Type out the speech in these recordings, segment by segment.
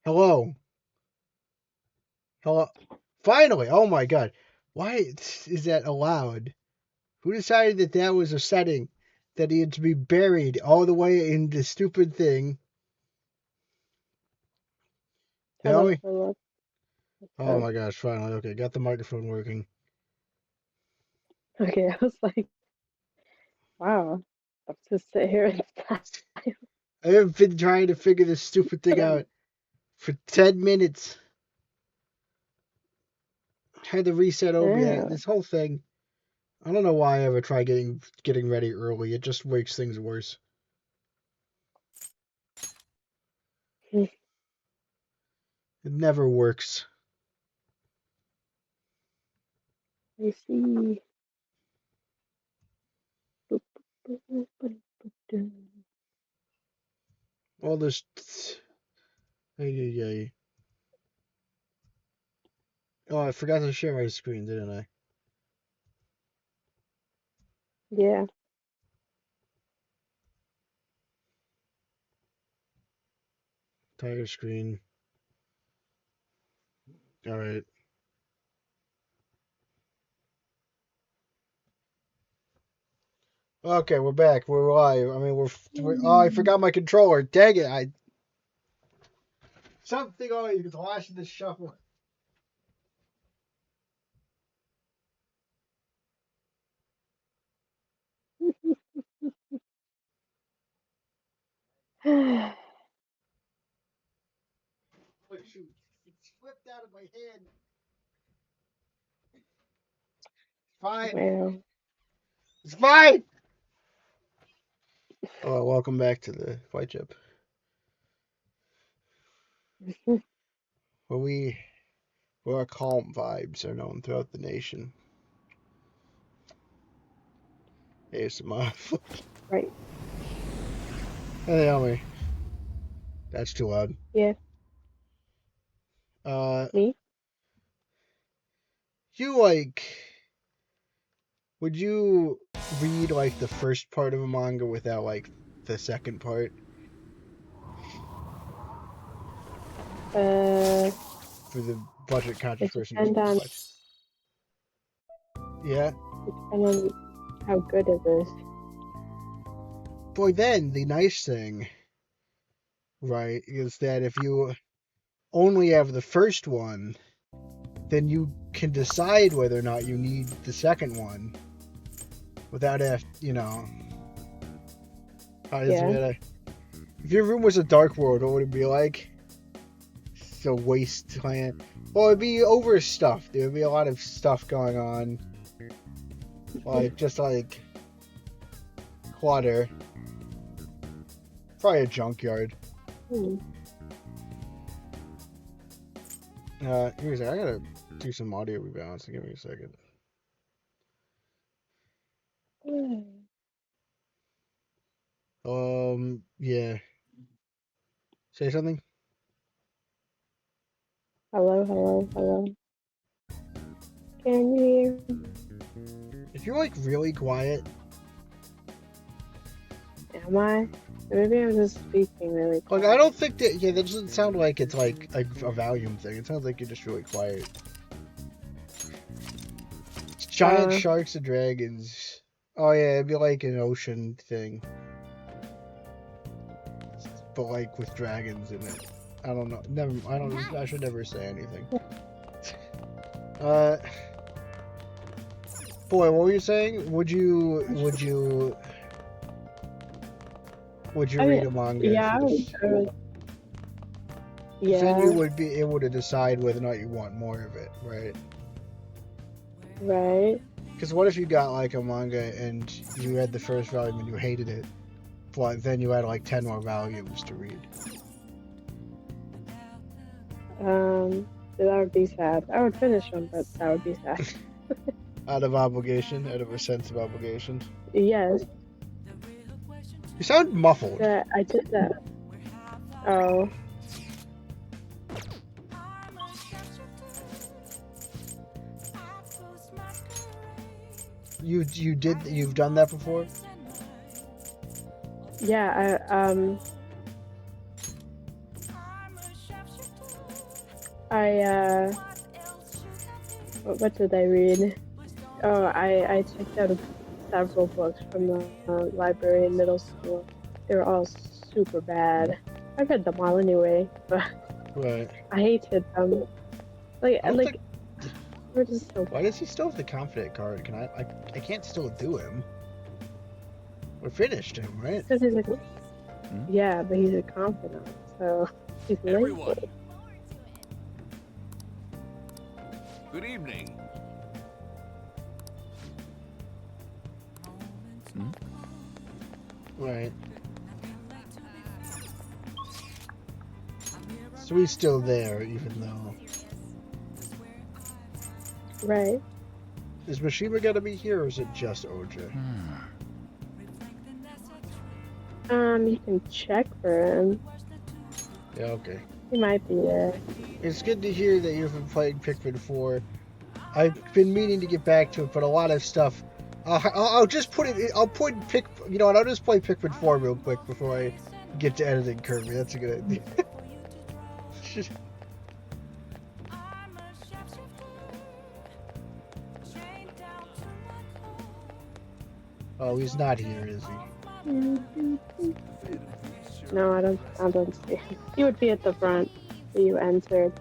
Hello. Hello. Finally. Oh my god. Why is that allowed? Who decided that that was a setting that he had to be buried all the way in the stupid thing? Tell Hello, me. hello. Oh my gosh, finally. Okay, got the microphone working. Okay, I was like, wow, I have to sit here and type. I have been trying to figure this stupid thing out for 10 minutes. Had to reset OBS. Yeah. This whole thing. I don't know why I ever try getting ready early. It just makes things worse. It never works. I see. All this. Ay. Oh, I forgot to share my screen, didn't I? Yeah. Tiger screen. All right. Okay, we're back. We're live. I mean, oh, I forgot my controller. Dang it! Something always gets lost in the shuffle. Oh shoot! It slipped out of my hand. Fine. Well, It's fine. Oh, welcome back to the Flightship, where our calm vibes are known throughout the nation. ASMR. right. Hey, Elmy. That's too loud. Yeah. Uh, Me? you like? Would you read like the first part of a manga without like the second part Uh, for the budget conscious it person who doesn't depends want to on watch? Yeah. how good it is. Boy, then the nice thing, right, is that if you only have the first one, then you can decide whether or not you need the second one without how does Yeah. it if your room was a dark world, what would it be like? It's a wasteland. Well, it'd be overstuffed. There would be a lot of stuff going on, just like clutter. Probably a junkyard. Hmm. Here's I gotta do some audio rebalancing. Give me a second. Yeah. Say something. Hello, hello, hello. Can you hear? If you're like really quiet, Am I? Maybe I'm just speaking really like quiet. I don't think that. Yeah, that doesn't sound like it's like a volume thing. It sounds like you're just really quiet. It's giant sharks and dragons. Oh yeah, it'd be like an ocean thing, but like with dragons in it. I don't know. Never. I don't. I should never say anything. Uh, boy, what were you saying? Would you read a manga Yeah, for this? Because then you yeah, would be able to decide whether or not you want more of it, right? right. Because what if you got like a manga and you read the first volume and you hated it, but then you had like 10 more volumes to read? That would be sad. I would finish them, but that would be sad. Out of obligation, out of a sense of obligation. Yes, You sound muffled. I did that. Oh, You've done that before? yeah. I what did I read? Oh, I checked out several books from the library in middle school. They were all super bad. I read them all anyway, but Right. I hated them. Like I don't like think. we're just so Why does he still have the confident card? Can I can't still do him. We finished him, right? because he's like yeah, but he's a confidant, so he's Everyone. labeled. Good evening. Right. So he's still there, even though. Right. Is Mishima gonna be here, or is it just OJ? You can check for him. Yeah, okay. He might be there. It's good to hear that you've been playing Pikmin 4. I've been meaning to get back to it, but a lot of stuff. I'll just put it. I'll put You know what? I'll just play Pikmin 4 real quick before I get to editing Kirby. That's a good idea. Oh, he's not here, is he? No, I don't see him. He would be at the front that you entered.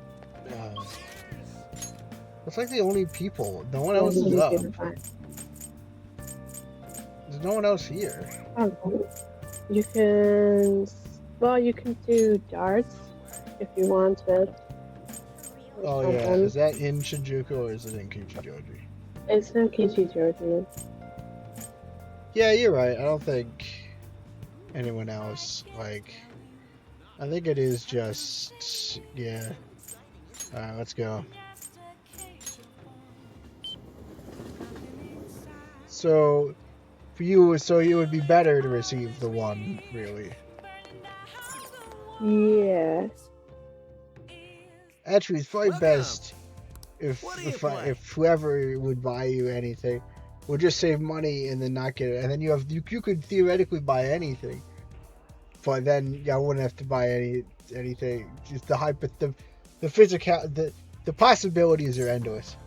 It's like the only people. No one Yeah, else he is would up. be at the front. There's no one else here. Oh, you can. Well, you can do darts if you wanted. Oh yeah, is that in Shinjuku or is it in Kichijoji? It's in Kichijoji. Yeah, you're right. I don't think anyone else, like, I think it is just, yeah. Alright, let's go. So, for you, so it would be better to receive the one, really. Yeah. Actually, it's probably Welcome. best if What do you if play? whoever would buy you anything would just save money and then not get it, and then you could theoretically buy anything, but then I wouldn't have to buy anything. Just the physical the possibilities are endless.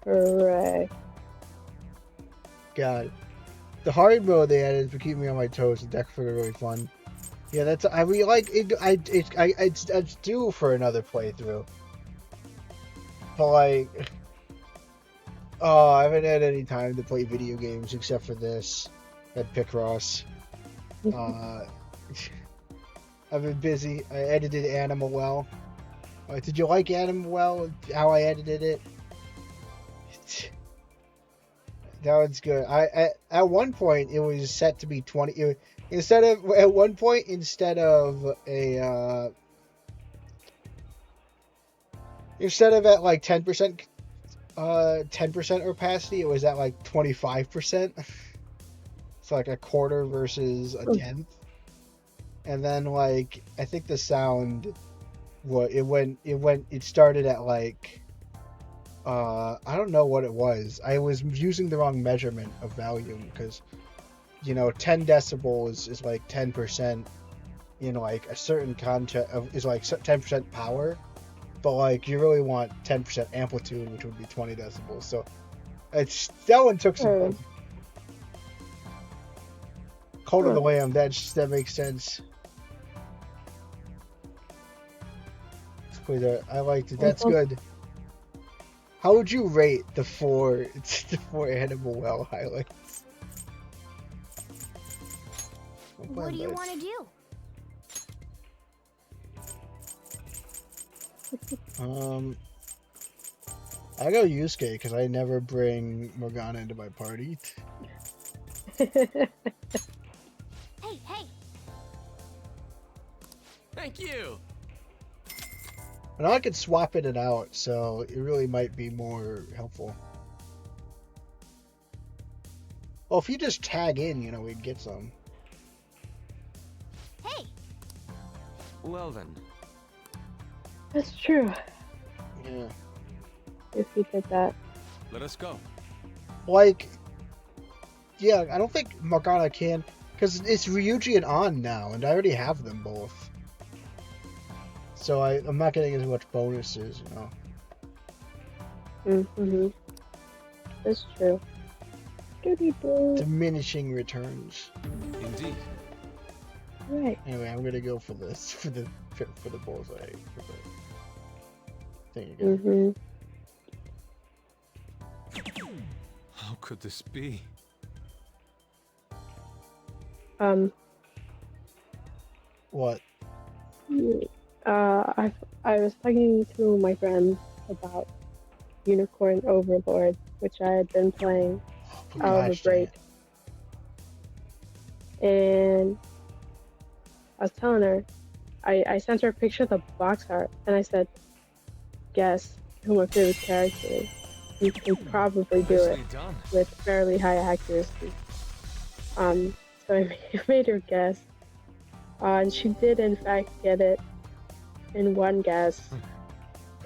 Correct. God, the hard mode they added to keep me on my toes. The deck for really fun. Yeah, that's I really like it. It's due for another playthrough, but like. Oh, I haven't had any time to play video games except for this at Picross. I've been busy. I edited Animal Well. Did you like Animal Well? How I edited it? That one's good. At one point it was set to be 20. Instead of a 10% at like 10%. 10% opacity, it was at like 25%. It's like a quarter versus a tenth. And then like I think the sound it started at like I don't know what it was. I was using the wrong measurement of volume because 10 decibels is like 10% in like a certain content of is like 10% power. But like you really want 10% amplitude, which would be 20 decibels. So that one took some Cult of the Lamb. That makes sense. I liked it. That's good. How would you rate the four Animal Well highlights? What do you want to do? I go Yusuke because I never bring Morgana into my party. Hey, hey! Thank you. And I could swap it out, so it really might be more helpful. Well, if you just tag in, we'd get some. Hey! Well then. That's true. Yeah. If you did that. Let us go. Like, yeah, I don't think Morgana can, because it's Ryuji and An now, and I already have them both. So I'm not getting as much bonuses, you know. Mm-hmm. That's true. Diminishing returns. Indeed. Right. Anyway, I'm gonna go for this for the bullseye for the thing again. How could this be? What? I was talking to my friend about Unicorn Overlord, which I had been playing Oh, out of a gosh, dang break. And I was telling her, I sent her a picture of the box art, and I said, guess who my favorite character is. You can probably do it Nicely done. with fairly high accuracy. So I made her guess. And she did in fact get it in one guess.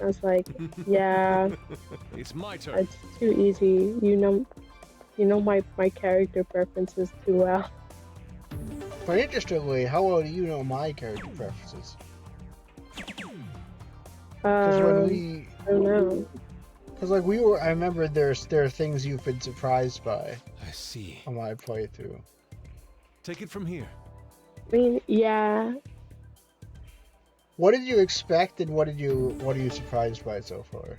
I was like, yeah, It's my turn. it's too easy. You know my character preferences too well. But interestingly, how well do you know my character preferences? Because when we, I don't know. because like I remember there are things you've been surprised by I see. on my playthrough. Take it from here. I mean, yeah. What did you expect, and what are you surprised by so far?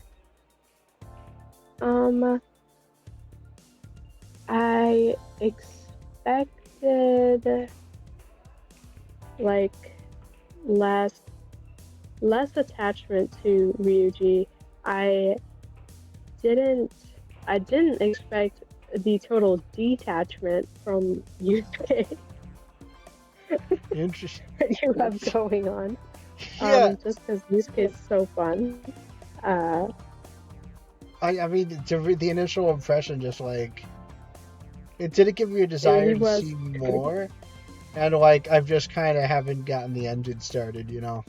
I expected like less attachment to Ryuji. I didn't expect the total detachment from Yusuke Interesting. that you have going on. Yeah. Just because Yusuke is so fun. I mean, the initial impression, just like, it didn't give me a desire to see more, and like I've just kind of haven't gotten the engine started, you know.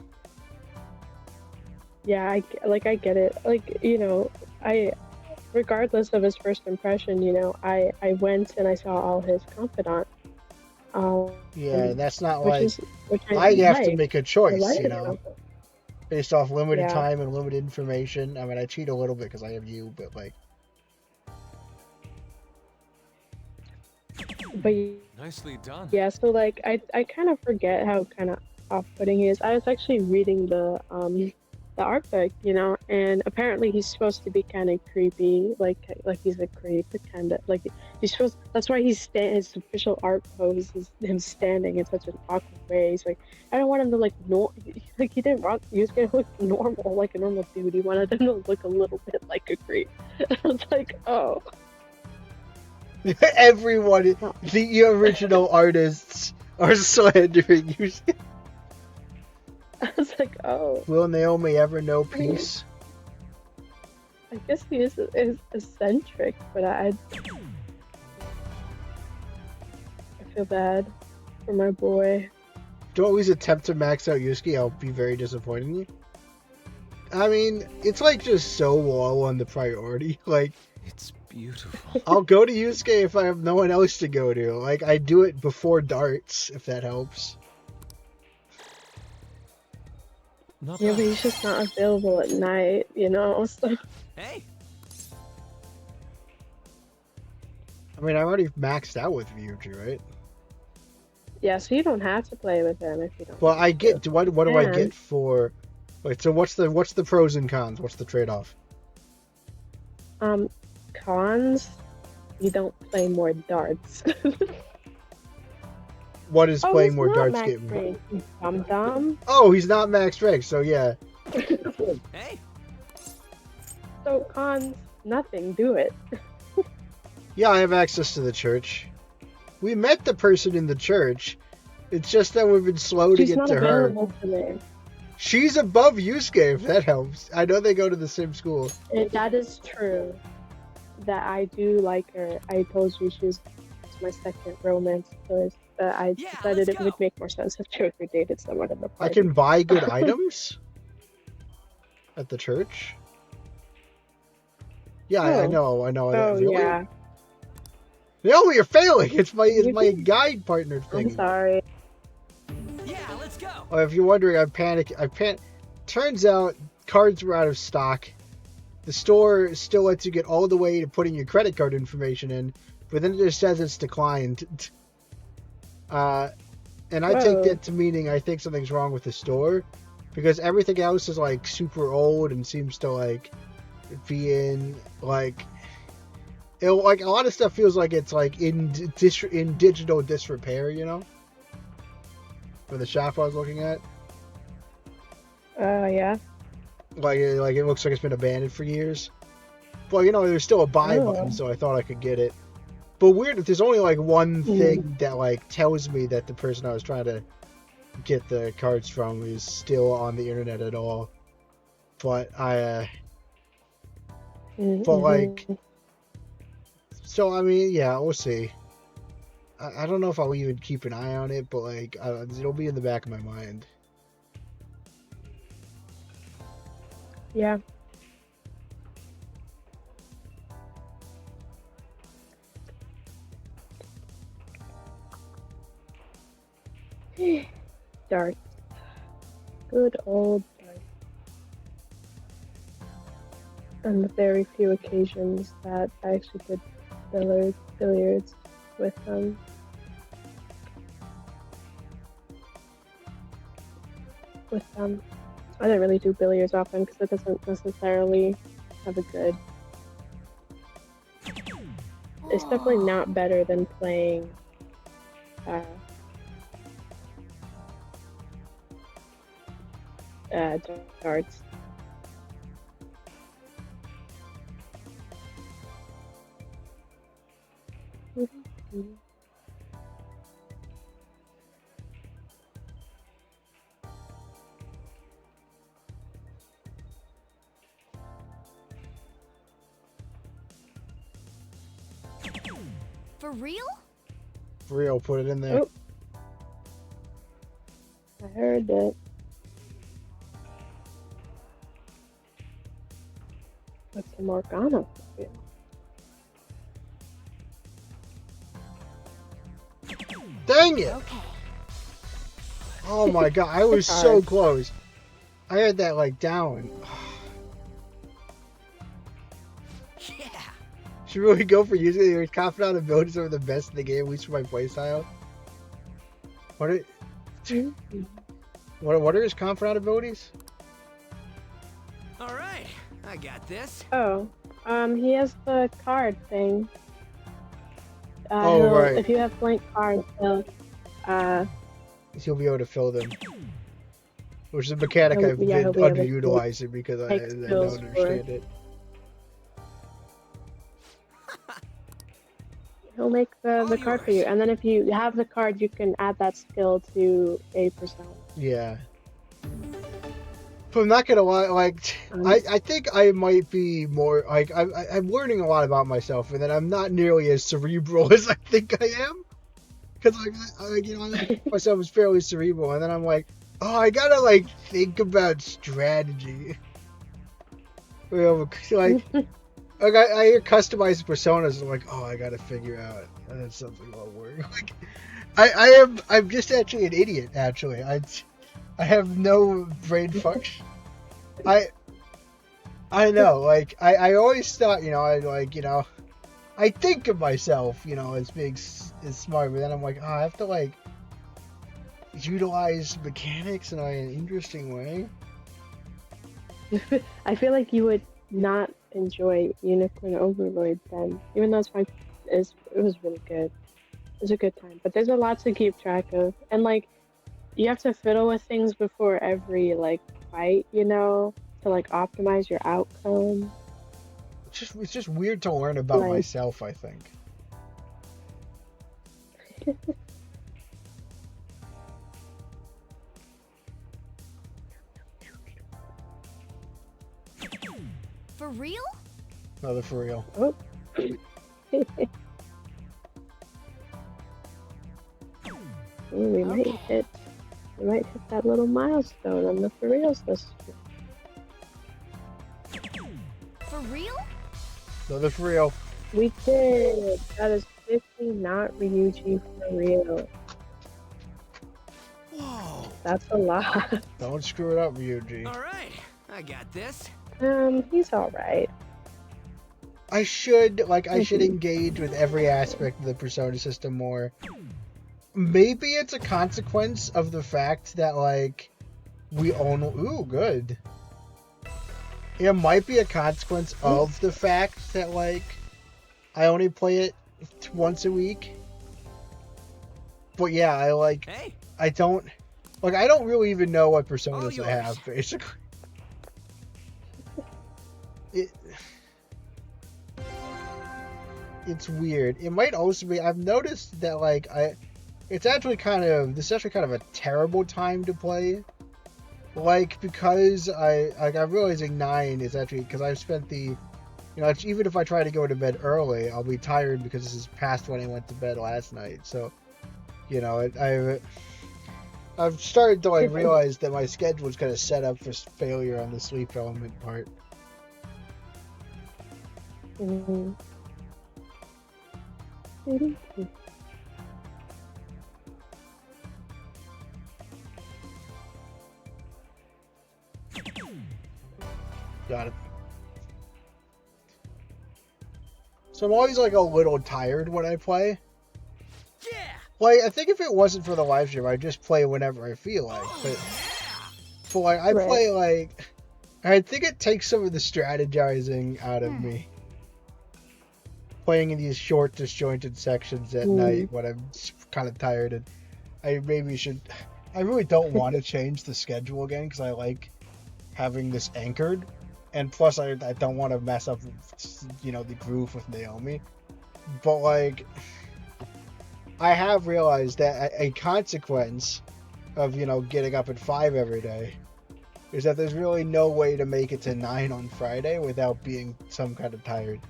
Yeah, I get it. Like, you know, regardless of his first impression, you know, I went and I saw all his confidant. Yeah, that's not which I have to like. make a I choice, like you it know, about based off limited Yeah. time and limited information. I mean, I cheat a little bit because I have you, but like, But Nicely done. yeah, so like I kind of forget how kind of off-putting he is. I was actually reading the art book, you know, and apparently he's supposed to be kind of creepy, like he's a creep, kind of like he's supposed. That's why his official art pose is him standing in such an awkward way. He's like, I don't want him to like he didn't want Yusuke to look normal, like a normal dude. He wanted him to look a little bit like a creep. I was like, oh. everyone, the original artists are slandering you. I was like, oh. Will Naomi ever know peace? I guess he is eccentric, but I feel bad for my boy. Don't always attempt to max out Yusuke. I'll be very disappointed in you. I mean, it's like just so low on the priority. Like, It's beautiful. I'll go to Yusuke if I have no one else to go to. Like, I do it before darts, if that helps. Not Yeah, bad. but he's just not available at night, you know? So Hey, I mean, I already maxed out with Ryuji, right? yeah, so you don't have to play with him if you don't. Well, I get. What do I And- get for? Wait, so what's the pros and cons? What's the trade-off? Cons, you don't play more darts. What is playing he's more not darts max get? rank, you dum-dum. Oh, he's not max rank, so yeah. hey. So cons, nothing, do it. Yeah, I have access to the church. We met the person in the church. It's just that we've been slow to She's get not to her. available today. She's above Yusuke, if that helps. I know they go to the same school. And that is true. That I do like her. I told you she was my second romance choice. But I Yeah, decided let's it would go. make more sense if Joker dated someone in the I party. can buy good items at the church. Yeah, I Oh. know. Oh Really? yeah. No, you're failing. It's my guide partner I'm thing. sorry. Yeah, let's go. Oh, if you're wondering, I panic. turns out cards were out of stock. The store still lets you get all the way to putting your credit card information in, but then it just says it's declined. And I take that to meaning I think something's wrong with the store, because everything else is like super old and seems to like be in like a lot of stuff feels like it's like in digital disrepair, you know? For the shop I was looking at. Yeah. Like it looks like it's been abandoned for years. Well, you know, there's still a buy button, so I thought I could get it. But weird if there's only like one thing that like tells me that the person I was trying to get the cards from is still on the internet at all. But but like, so I mean, yeah, we'll see. I don't know if I'll even keep an eye on it, but like, it'll be in the back of my mind. Yeah. Darts. Good old darts. On the very few occasions that I actually did billiards with them. I didn't really do billiards often because it doesn't necessarily have a good... It's definitely not better than playing darts. For real? For real, put it in there. Oh. I heard it. What's some Morgana for you? Dang it! Okay. Oh my god, I was so close. I had that like down. Yeah. Should really go for using your confidant abilities over the best in the game, at least for my playstyle. What are his confidant abilities? All right, I got this. Oh, he has the card thing. Right. If you have blank cards, he'll be able to fill them. Which is a mechanic I've been underutilizing because I don't understand it. He'll make the card for you, and then if you have the card, you can add that skill to a persona. Yeah. But I'm not gonna lie, like, I think I might be more, like, I'm learning a lot about myself, and that I'm not nearly as cerebral as I think I am. Because, like, you know, I think myself as fairly cerebral, and then I'm like, oh, I gotta, like, think about strategy. You know, like, I hear customized personas, and I'm like, oh, I gotta figure out, and then something won't work. Like, I'm just actually an idiot, actually. I have no brain function. I know, like, I always thought, you know, I think of myself, you know, as being as smart, but then I'm like, oh, I have to, like, utilize mechanics in an interesting way. I feel like you would not enjoy Unicorn Overlord then, even though it was really good. It was a good time, but there's a lot to keep track of, and like, you have to fiddle with things before every like fight, you know, to like optimize your outcome. It's just weird to learn about myself, I think. For real? No, they're for real. Oh. We might hit that little milestone on the for reals this week. For real? No, they're for real. We did. That is 50 not Ryuji for real. Whoa. That's a lot. Don't screw it up, Ryuji. All right, I got this. He's alright. I should engage with every aspect of the Persona system more. Maybe it's a consequence of the fact that, like, we own... Ooh, good. It might be a consequence of the fact that, like, I only play it once a week. But yeah, Hey, I don't really even know what personas All I yours. have, basically. It's weird. It might also be, I've noticed that, like, this is actually kind of a terrible time to play. Like, because I'm realizing 9 is actually, because I've spent even if I try to go to bed early, I'll be tired because this is past when I went to bed last night. So, I've started to, like, realize that my schedule is kind of set up for failure on the sleep element part. Mm-hmm. Got it. So I'm always, like, a little tired when I play. yeah. Like, I think if it wasn't for the live stream, I'd just play whenever I feel like. But like, I Right. play, like... I think it takes some of the strategizing out of me. Playing in these short, disjointed sections at night when I'm kind of tired. And I maybe should... I really don't want to change the schedule again, because I like having this anchored. And plus, I don't want to mess up, the groove with Naomi. But, like... I have realized that a consequence of, getting up at 5 every day is that there's really no way to make it to 9 on Friday without being some kind of tired.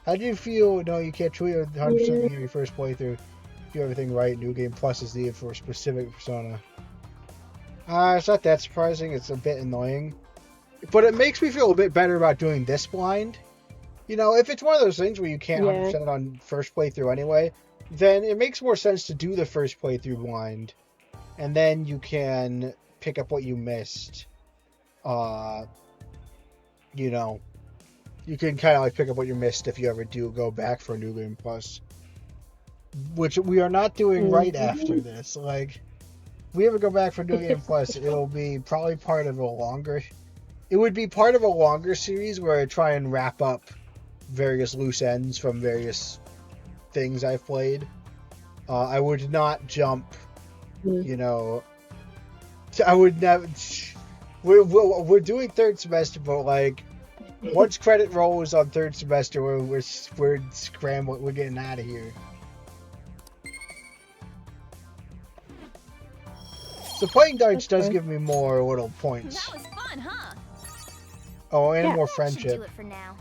How do you feel? No, you can't truly 100% your first playthrough. Do everything right. New Game Plus is needed for a specific persona. It's not that surprising. It's a bit annoying. But it makes me feel a bit better about doing this blind. If it's one of those things where you can't 100% it on first playthrough anyway, then it makes more sense to do the first playthrough blind, and then you can pick up what you missed. You can kind of, like, pick up what you missed if you ever do go back for a New Game Plus, which we are not doing right after this. Like, if we ever go back for New Game Plus, it'll be probably part of a longer... It would be part of a longer series where I try and wrap up various loose ends from various things I've played. I would not jump, I would never... We're doing third semester, but, like, once credit rolls on third semester, we're scrambling, we're getting out of here. So playing darts does give me more little points. That was fun, huh? Oh, and Yeah. more Should do friendship. it for now.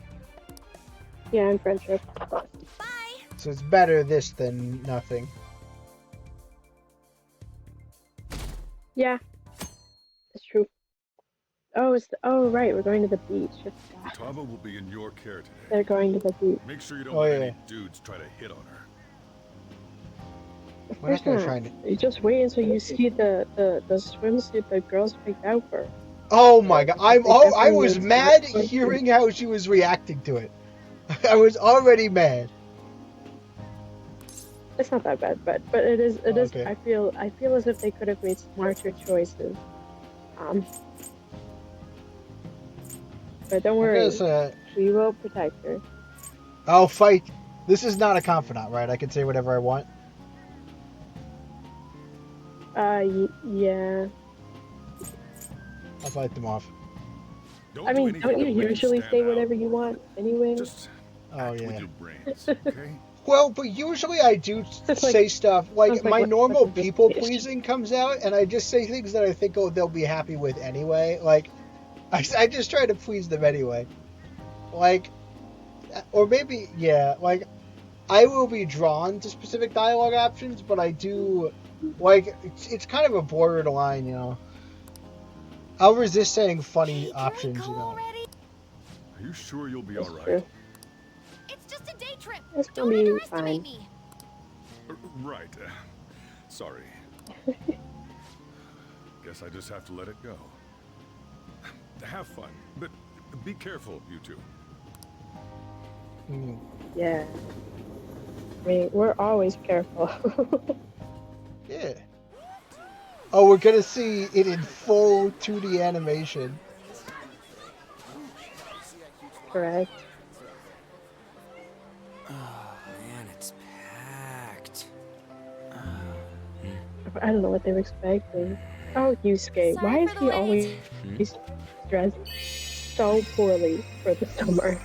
Yeah, and friendship. Bye. So it's better this than nothing. Yeah, it's true. Oh, right, we're going to the beach. I forgot. Tava will be in your care today. They're going to the beach. Make sure you don't Oh, let yeah. any dudes try to hit on her. Of We're not course gonna not. try to... You just wait until you see the swimsuit that girls picked out for. Oh my god! I was definitely mad is not hearing how she was reacting to it. I was already mad. It's not that bad, but it is. It is. Okay. I feel as if they could have made smarter choices. But don't worry, I guess, we will protect her. I'll fight. This is not a confidant, right? I can say whatever I want. Yeah. I'll fight them off. Don't I do mean, anything don't to you make usually stand say out. whatever you want anyway? Just Oh act yeah. with your brains, okay? Well, but usually I do It's like- say stuff like sounds like my what- normal what's this people bitch? pleasing comes out, and I just say things that I think they'll be happy with anyway. Like, I just try to please them anyway. Like, or maybe like, I will be drawn to specific dialogue options, but I do like it's kind of a borderline, I'll resist saying funny Hey, can options, we go already? Are you sure you'll be That's all right? true. It's just a day trip. It's Don't gonna be underestimate fine. me. Right. Sorry. Guess I just have to let it go. Have fun, but be careful, you two. Yeah. I mean, we're always careful. Yeah. Oh, we're gonna see it in full 2D animation. Correct. Oh man, it's packed. I don't know what they were expecting. Oh, Yusuke, why Sorry is for he the always wait. dressed so poorly for the summer?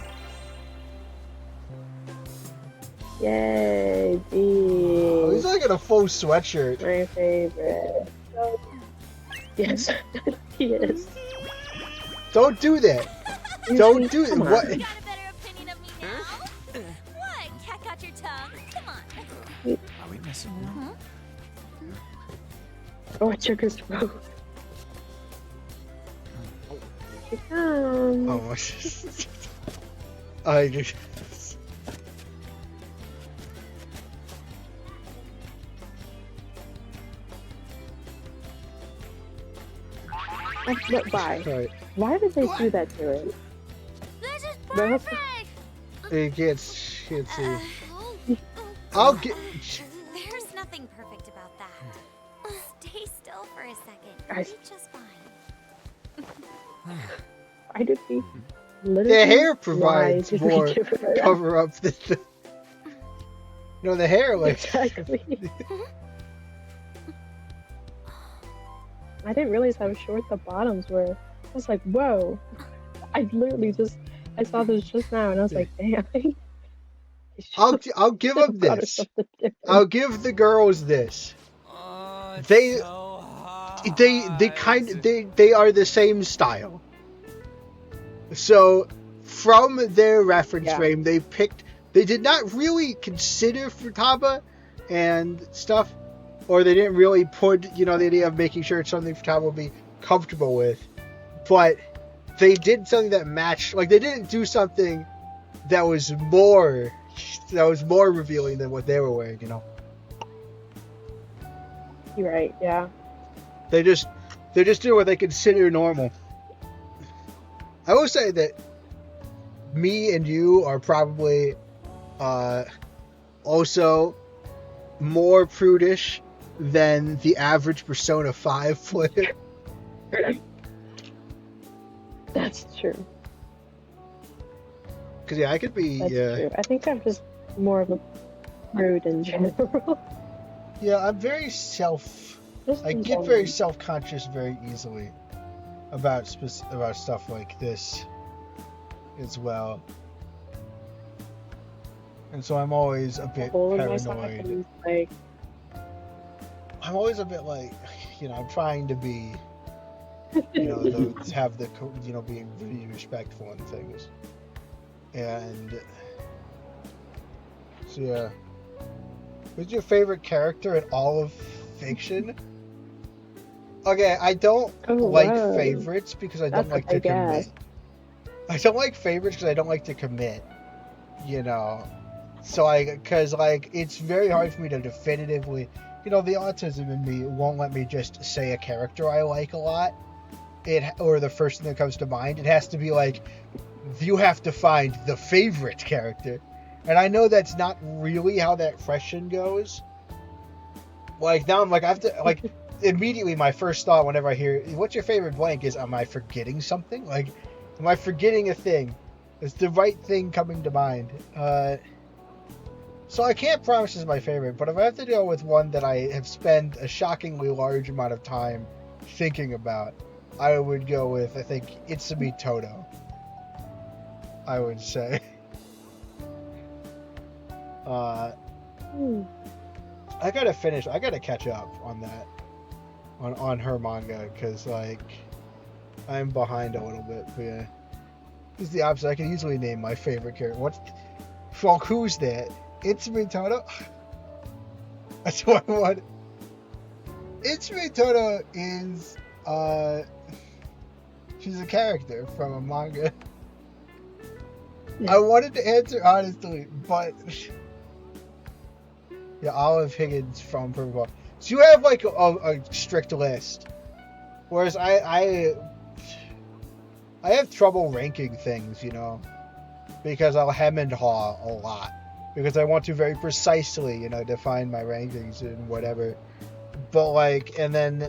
Yay, Oh, he's D. like in a full sweatshirt. My favorite. Yes, he is. Don't do that. Don't do it. Come on. What? You got a better opinion of me now? What? Cat got your tongue? Come on. Are we missing one? Oh, it took his throat. Here she comes. Oh, I just. Why? Alright. Why did they do that to it? This is Well, perfect. You can't see. Oh, I'll get. there's nothing perfect about that. Stay still for a second. I- You'll be just fine. Why did we The literally? hair why provides did we more give her that? cover up the. No, the hair, like. Exactly. I didn't realize how short the bottoms were. I was like, whoa. I literally I saw this just now and I was like, damn. I'll give them this. I'll give the girls this. Oh, it's They- so hot. They are the same style. So from their reference frame, they did not really consider Futaba and stuff, or they didn't really put, the idea of making sure it's something Futaba would be comfortable with, but they did something that matched, like they didn't do something that was more revealing than what they were wearing, You're right, yeah. They just do what they consider normal. I will say that me and you are probably also more prudish than the average Persona 5 player. That's true. Because I could be That's true. I think I'm just more of a prude in general. I'm very I get very self-conscious very easily about stuff like this as well, and so I'm always a bit paranoid. Like, I'm always a bit like, I'm trying to be, have the, being really respectful and things, and so yeah. Who's your favorite character in all of fiction? Okay, I don't like favorites because I don't like to commit. I don't like favorites because I don't like to commit. So because it's very hard for me to definitively, the autism in me won't let me just say a character I like a lot. Or the first thing that comes to mind. It has to be like, you have to find the favorite character. And I know that's not really how that question goes. Like, now I'm like, I have to, like, immediately my first thought whenever I hear, what's your favorite blank, is, am I forgetting something? Like, am I forgetting a thing? Is the right thing coming to mind? So I can't promise this is my favorite, but if I have to go with one that I have spent a shockingly large amount of time thinking about, I would go with, I think, Itsumi Toto. I would say. I gotta catch up on that, on her manga, because, like, I'm behind a little bit, but yeah. This is the opposite. I can easily name my favorite character. Who's that? Itsumi Toto? That's what I want. Itsumi Toto is, she's a character from a manga. I wanted to answer honestly, but yeah, Olive Higgins from Purple Ball. So you have like a strict list Whereas I have trouble ranking things, you know, because I'll hem and haw a lot. Because I want to very precisely, you know, define my rankings and whatever. But like, and then...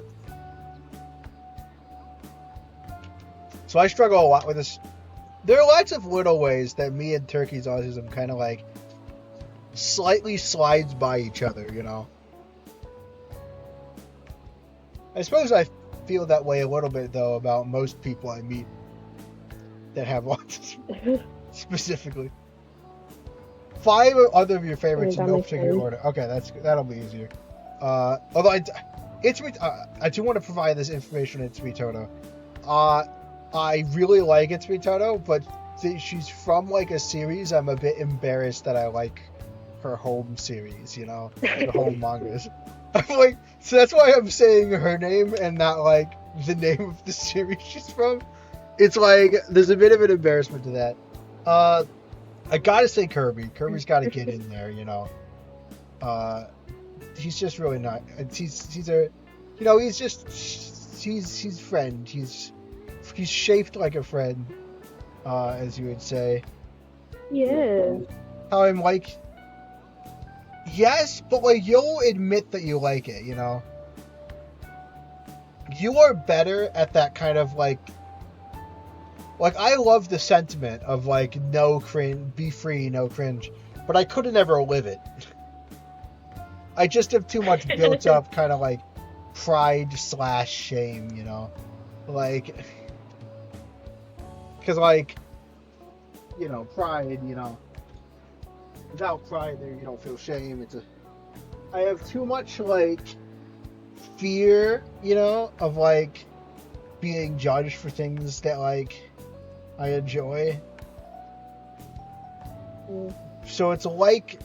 So I struggle a lot with this. There are lots of little ways that me and Turkey's autism kind of like slightly slides by each other, you know. I suppose I feel that way a little bit, though, about most people I meet that have autism, specifically. 5 other of your favorites in no particular order. Okay, that'll be easier. Although I do want to provide this information on Itsumi Toto. I really like Itsumi Toto, but she's from like a series. I'm a bit embarrassed that I like her home series, you know, the home mangas. I'm like, so that's why I'm saying her name and not like the name of the series she's from. It's like there's a bit of an embarrassment to that. I gotta say Kirby. Kirby's gotta get in there, you know. He's just really not. He's a, you know, he's friend. He's shaped like a friend, as you would say. Yeah. How I'm like, yes, but like you'll admit that you like it, you know. You are better at that kind of like I love the sentiment of like no cringe, be free, no cringe, but I couldn't ever live it. I just have too much built up kind of like pride / shame, you know, like, because like, you know, pride, you know, without pride there you don't feel shame. I have too much like fear, you know, of like being judged for things that like I enjoy. So it's like,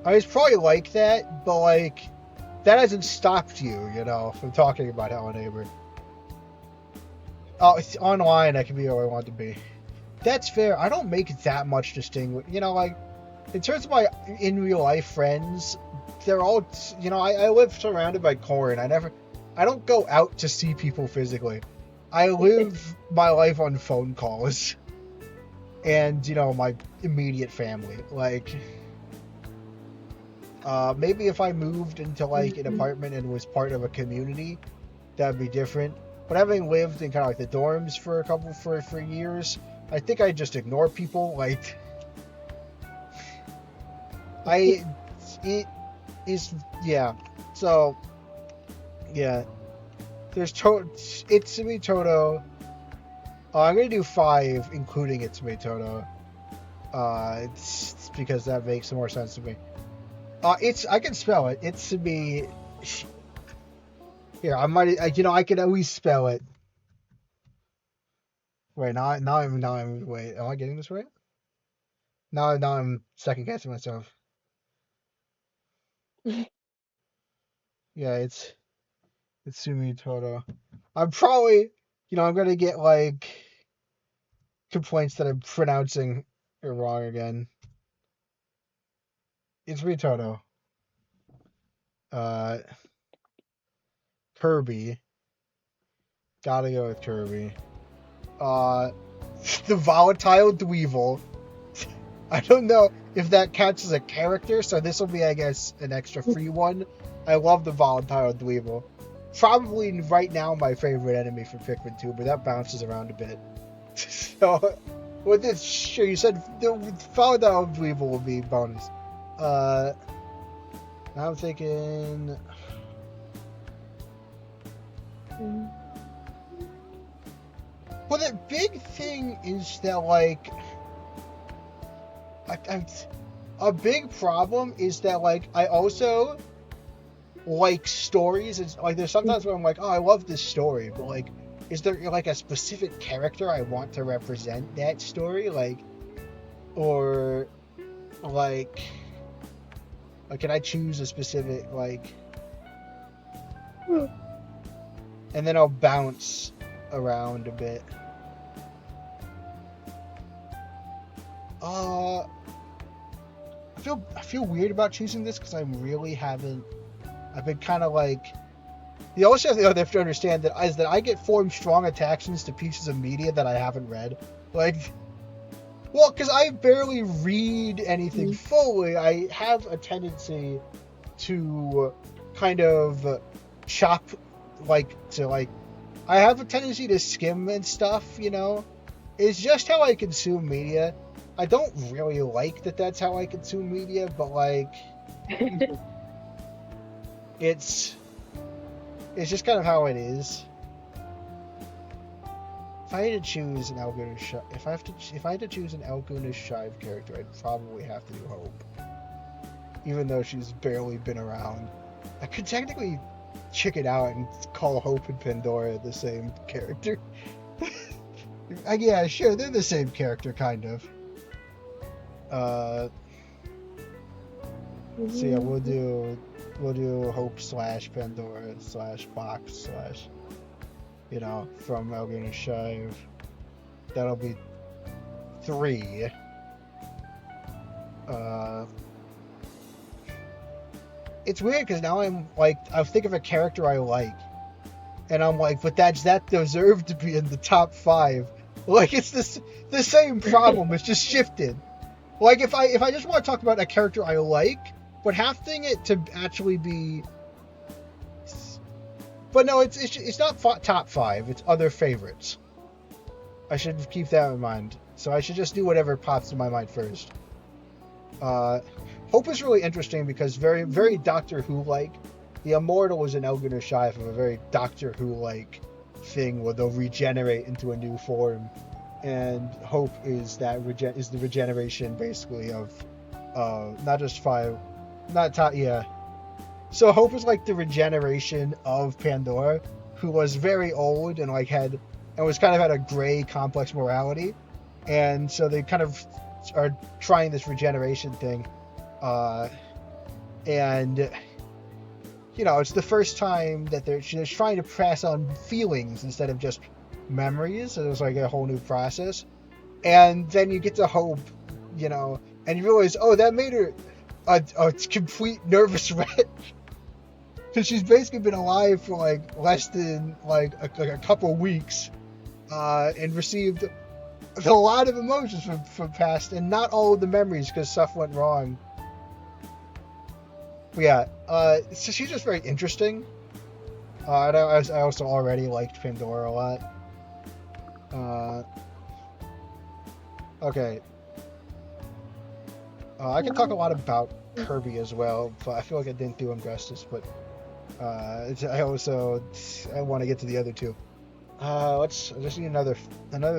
I was probably like that, but like that hasn't stopped you, you know, from talking about Hello Neighbor. Oh, it's online. I can be who I want to be. That's fair. I don't make that much distinguish. You know, like in terms of my in real life friends, they're all, you know, I live surrounded by corn. I don't go out to see people physically. I live my life on phone calls and, you know, my immediate family. Like, maybe if I moved into like an apartment and was part of a community, that'd be different. But having lived in kind of like the dorms for years, I think I just ignore people. Like, yeah. So, yeah. There's Itsumi Toto. I'm gonna do 5, including Itsumi Toto. It's because that makes more sense to me. I can spell it. Itsumi. Here, I can always spell it. Wait, now I'm wait. Am I getting this right? Now I'm second guessing myself. Yeah, it's Itsumi Toto. I'm probably, you know, I'm gonna get like complaints that I'm pronouncing it wrong again. Itsumi Toto. Kirby. Gotta go with Kirby. The volatile Dweevil. I don't know if that counts as a character, so this will be, I guess, an extra free one. I love the volatile Dweevil. Probably right now my favorite enemy from Pikmin 2, but that bounces around a bit. So, with this, sure, you said the volatile Dweevil will be bonus. Now I'm thinking... Well, the big thing is that, like... a big problem is that, like, I also like stories. It's like there's sometimes where I'm like, oh, I love this story, but like, is there like a specific character I want to represent that story, like, or like can I choose a specific like, and then I'll bounce around a bit. I feel weird about choosing this because I really haven't. I've been kind of like The only thing they have to understand that is that I get formed strong attachments to pieces of media that I haven't read. Like, well, because I barely read anything fully, I have a tendency to kind of chop, I have a tendency to skim and stuff, you know? It's just how I consume media. I don't really like that that's how I consume media, but, like, it's just kind of how it is. If I had to choose an if I had to choose an Elguna Shive character, I'd probably have to do Hope. Even though she's barely been around. I could technically chicken out and call Hope and Pandora the same character. Yeah, sure, they're the same character, kind of. So yeah, we'll do Hope / Pandora / Box / from Elguna Shive. That'll be 3. It's weird because now I think of a character I like, and I'm like, but that deserved to be in the top 5. Like, it's the same problem. It's just shifted. Like, if I just want to talk about a character I like, but having it to actually be, but no, it's not top 5. It's other favorites. I should keep that in mind. So I should just do whatever pops in my mind first. Hope is really interesting because very, very Doctor Who-like. The Immortal is an Elguna Shive of a very Doctor Who-like thing where they'll regenerate into a new form, and Hope is the regeneration basically of not just 5, not top, yeah. So Hope is like the regeneration of Pandora, who was very old and had a gray, complex morality, and so they kind of are trying this regeneration thing, and it's the first time that they're trying to pass on feelings instead of just memories. So there's like a whole new process, and then you get to Hope, and you realize, oh, that made her a complete nervous wreck. Because she's basically been alive for less than a couple weeks, and received a lot of emotions from past, and not all of the memories because stuff went wrong. But yeah, so she's just very interesting. I also already liked Pandora a lot. Okay. I could talk a lot about Kirby as well, but I feel like I didn't do him justice. But I want to get to the other two. I just need another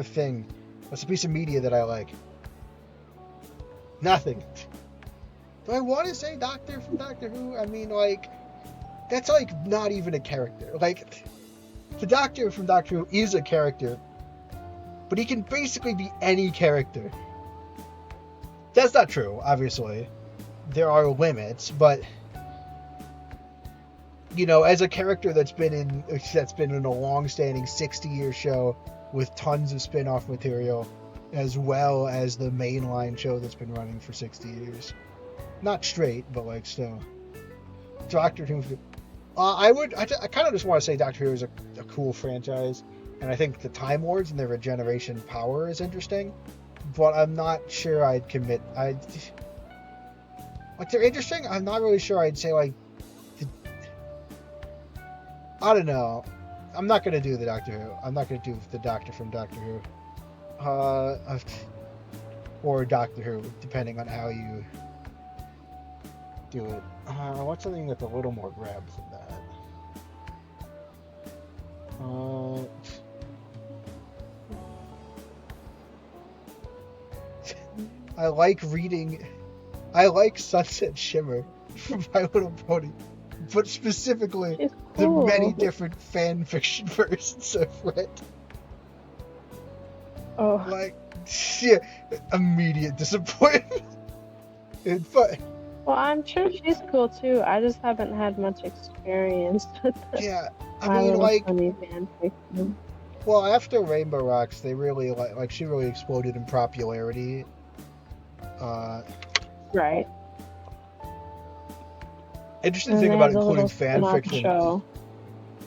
thing. What's a piece of media that I like? Nothing. Do I want to say Doctor from Doctor Who? I mean, that's not even a character. The Doctor from Doctor Who is a character, but he can basically be any character. That's not true, obviously. There are limits, but as a character that's been in a long-standing 60-year show with tons of spin-off material, as well as the mainline show that's been running for 60 years. Not straight, but still. Doctor Who. I kind of just want to say Doctor Who is a cool franchise, and I think the Time Lords and their regeneration power is interesting, but I'm not sure I'd commit. They're interesting. I'm not really sure I'd say I don't know. I'm not gonna do the Doctor Who. I'm not gonna do the Doctor from Doctor Who. Or Doctor Who, depending on how you do it. I want something that's a little more grab than that. I like Sunset Shimmer from My Little Pony, but specifically the many different fan fiction versions I've read. Oh. Immediate disappointment. But well, I'm sure she's cool too. I just haven't had much experience with it. Yeah, My Little Pony fan fiction. Well, after Rainbow Rocks, they really she really exploded in popularity. Right. Interesting thing about including fan fiction. Show.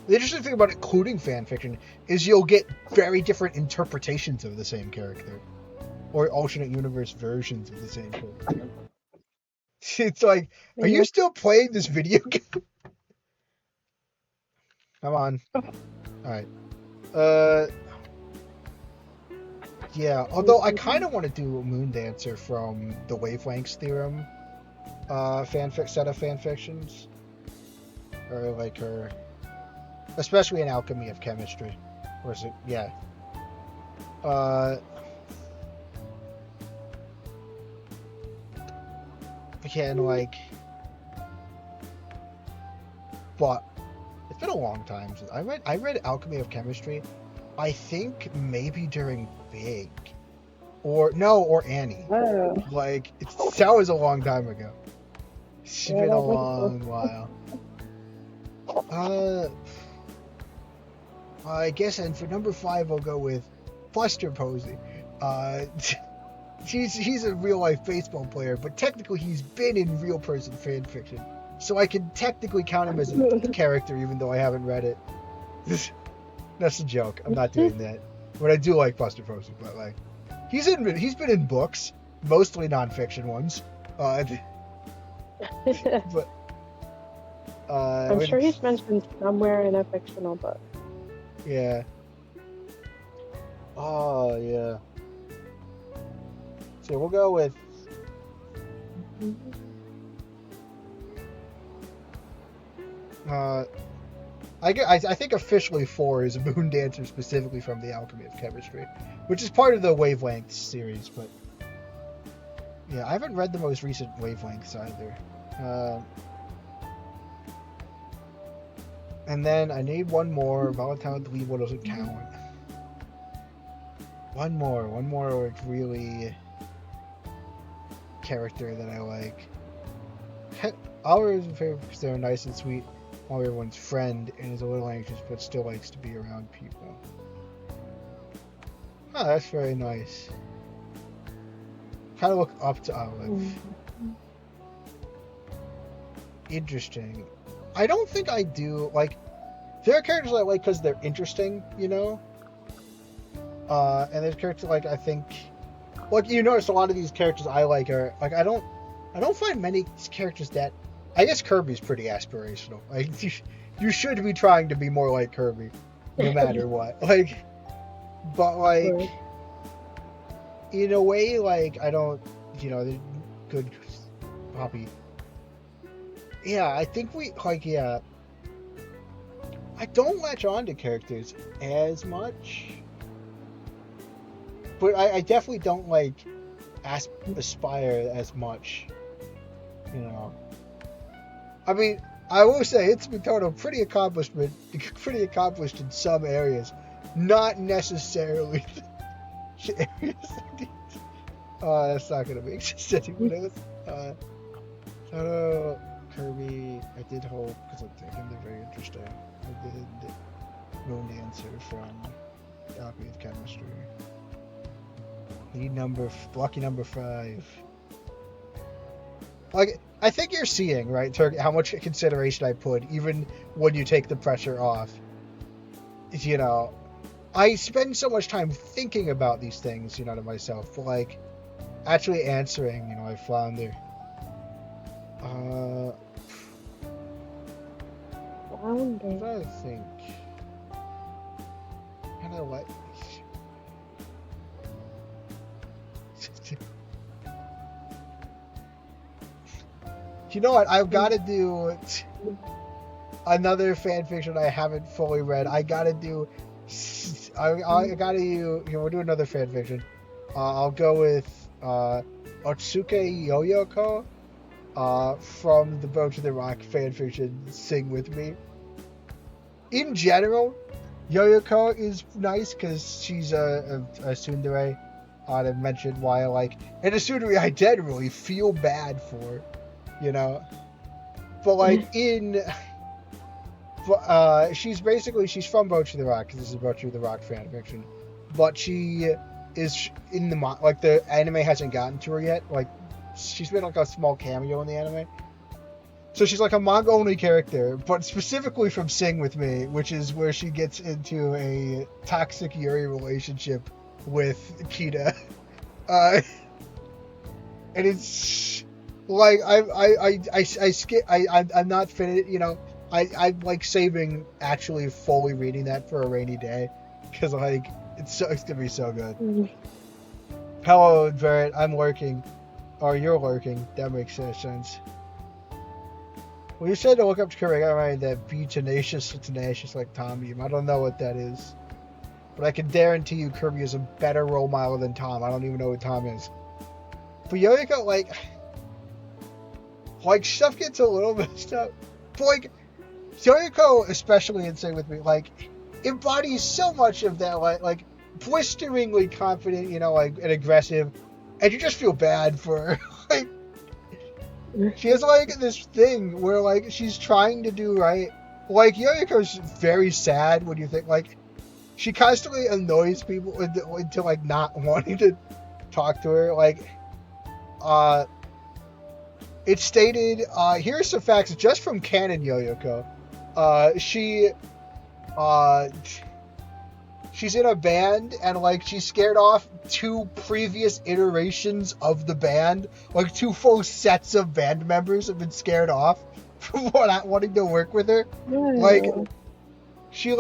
The interesting thing about including fan fiction is you'll get very different interpretations of the same character, or alternate universe versions of the same character. It's like, are you still playing this video game? Come on. Alright. Yeah, although I kind of want to do a Moon Dancer from the Wavelengths Theorem set of fanfictions. Or like her... Especially in Alchemy of Chemistry. Or is it... Yeah. Again, like... But... It's been a long time since... I read Alchemy of Chemistry, I think maybe during Big. Or Annie. Oh. Like, that was a long time ago. It's been a long while. I guess, and for number 5, I'll go with Buster Posey. He's a real life baseball player, but technically he's been in real person fan fiction, so I can technically count him as a character, even though I haven't read it. That's a joke. I'm not doing that. But I do like Buster Posey. But like, he's been in books, mostly nonfiction ones. But I'm sure he's mentioned somewhere in a fictional book. Yeah. Oh, yeah. So we'll go with... I think officially 4 is a Moon Dancer specifically from the Alchemy of Chemistry, which is part of the Wavelengths series, but... Yeah, I haven't read the most recent Wavelengths either. And then I need one more. Valentine Dweebo doesn't count. One more like really character that I like. Oliver's my favorite because they're nice and sweet. While everyone's friend and is a little anxious but still likes to be around people. Oh, that's very nice. Kind of look up to Olive. Interesting. I don't think I do, like, there are characters I like because they're interesting, you know? And there's characters like, I think, like, you notice a lot of these characters I like are, like, I don't find many characters that, I guess Kirby's pretty aspirational. Like, you should be trying to be more like Kirby, no matter what. Like, but, like, in a way, like, I don't, you know, they're good Poppy. Yeah, I think I don't latch on to characters as much. But I definitely don't, like, aspire as much, you know. I mean, I will say, it's Mitoto pretty accomplished in some areas. Not necessarily the areas. That's not going to make sense anymore. Kirby, I did hope, because I think they're very interesting. I did Moon Dancer from Alchemy of Chemistry. Lucky number 5. Like, I think you're seeing, right, how much consideration I put, even when you take the pressure off. You know, I spend so much time thinking about these things, you know, to myself, but, like, actually answering, you know, I flounder. I'm trying to think. And I like... You know what? I've got to do another fanfiction I haven't fully read. I got to do... I got to do... We'll do another fanfiction. I'll go with Otsuke Yoyoko from the Boat to the Rock fanfiction Sing With Me. In general, Yoyoko is nice because she's a tsundere. I've mentioned why I like... And a tsundere I generally feel bad for, you know? But, like, she's from Boat to the Rock, because this is a Boat to the Rock fanfiction. But she is in the... Like, the anime hasn't gotten to her yet. Like, she's been, like, a small cameo in the anime. So she's like a manga only character, but specifically from Sing With Me, which is where she gets into a toxic Yuri relationship with Kita. And it's like I'm not finished, you know. I'm like saving actually fully reading that for a rainy day, because like it's gonna be so good. Hello, Barrett. I'm lurking, or you're lurking. That makes sense. Well, you said to look up to Kirby. I right, that be tenacious like Tommy. I don't know what that is, but I can guarantee you Kirby is a better role model than Tom. I don't even know what Tom is. But Yoyoko, like stuff gets a little messed up. But like Yoyoko, especially in Sing With Me, like embodies so much of that, like blisteringly confident, you know, like and aggressive, and you just feel bad for her. Like she has like this thing where like she's trying to do right. Like Yoyoko's very sad when you think like she constantly annoys people into like not wanting to talk to her. Like it's stated, here's some facts just from Canon Yoyoko. She's in a band, and like she scared off 2 previous iterations of the band. Like 2 full sets of band members have been scared off from not wanting to work with her. Yeah. Like she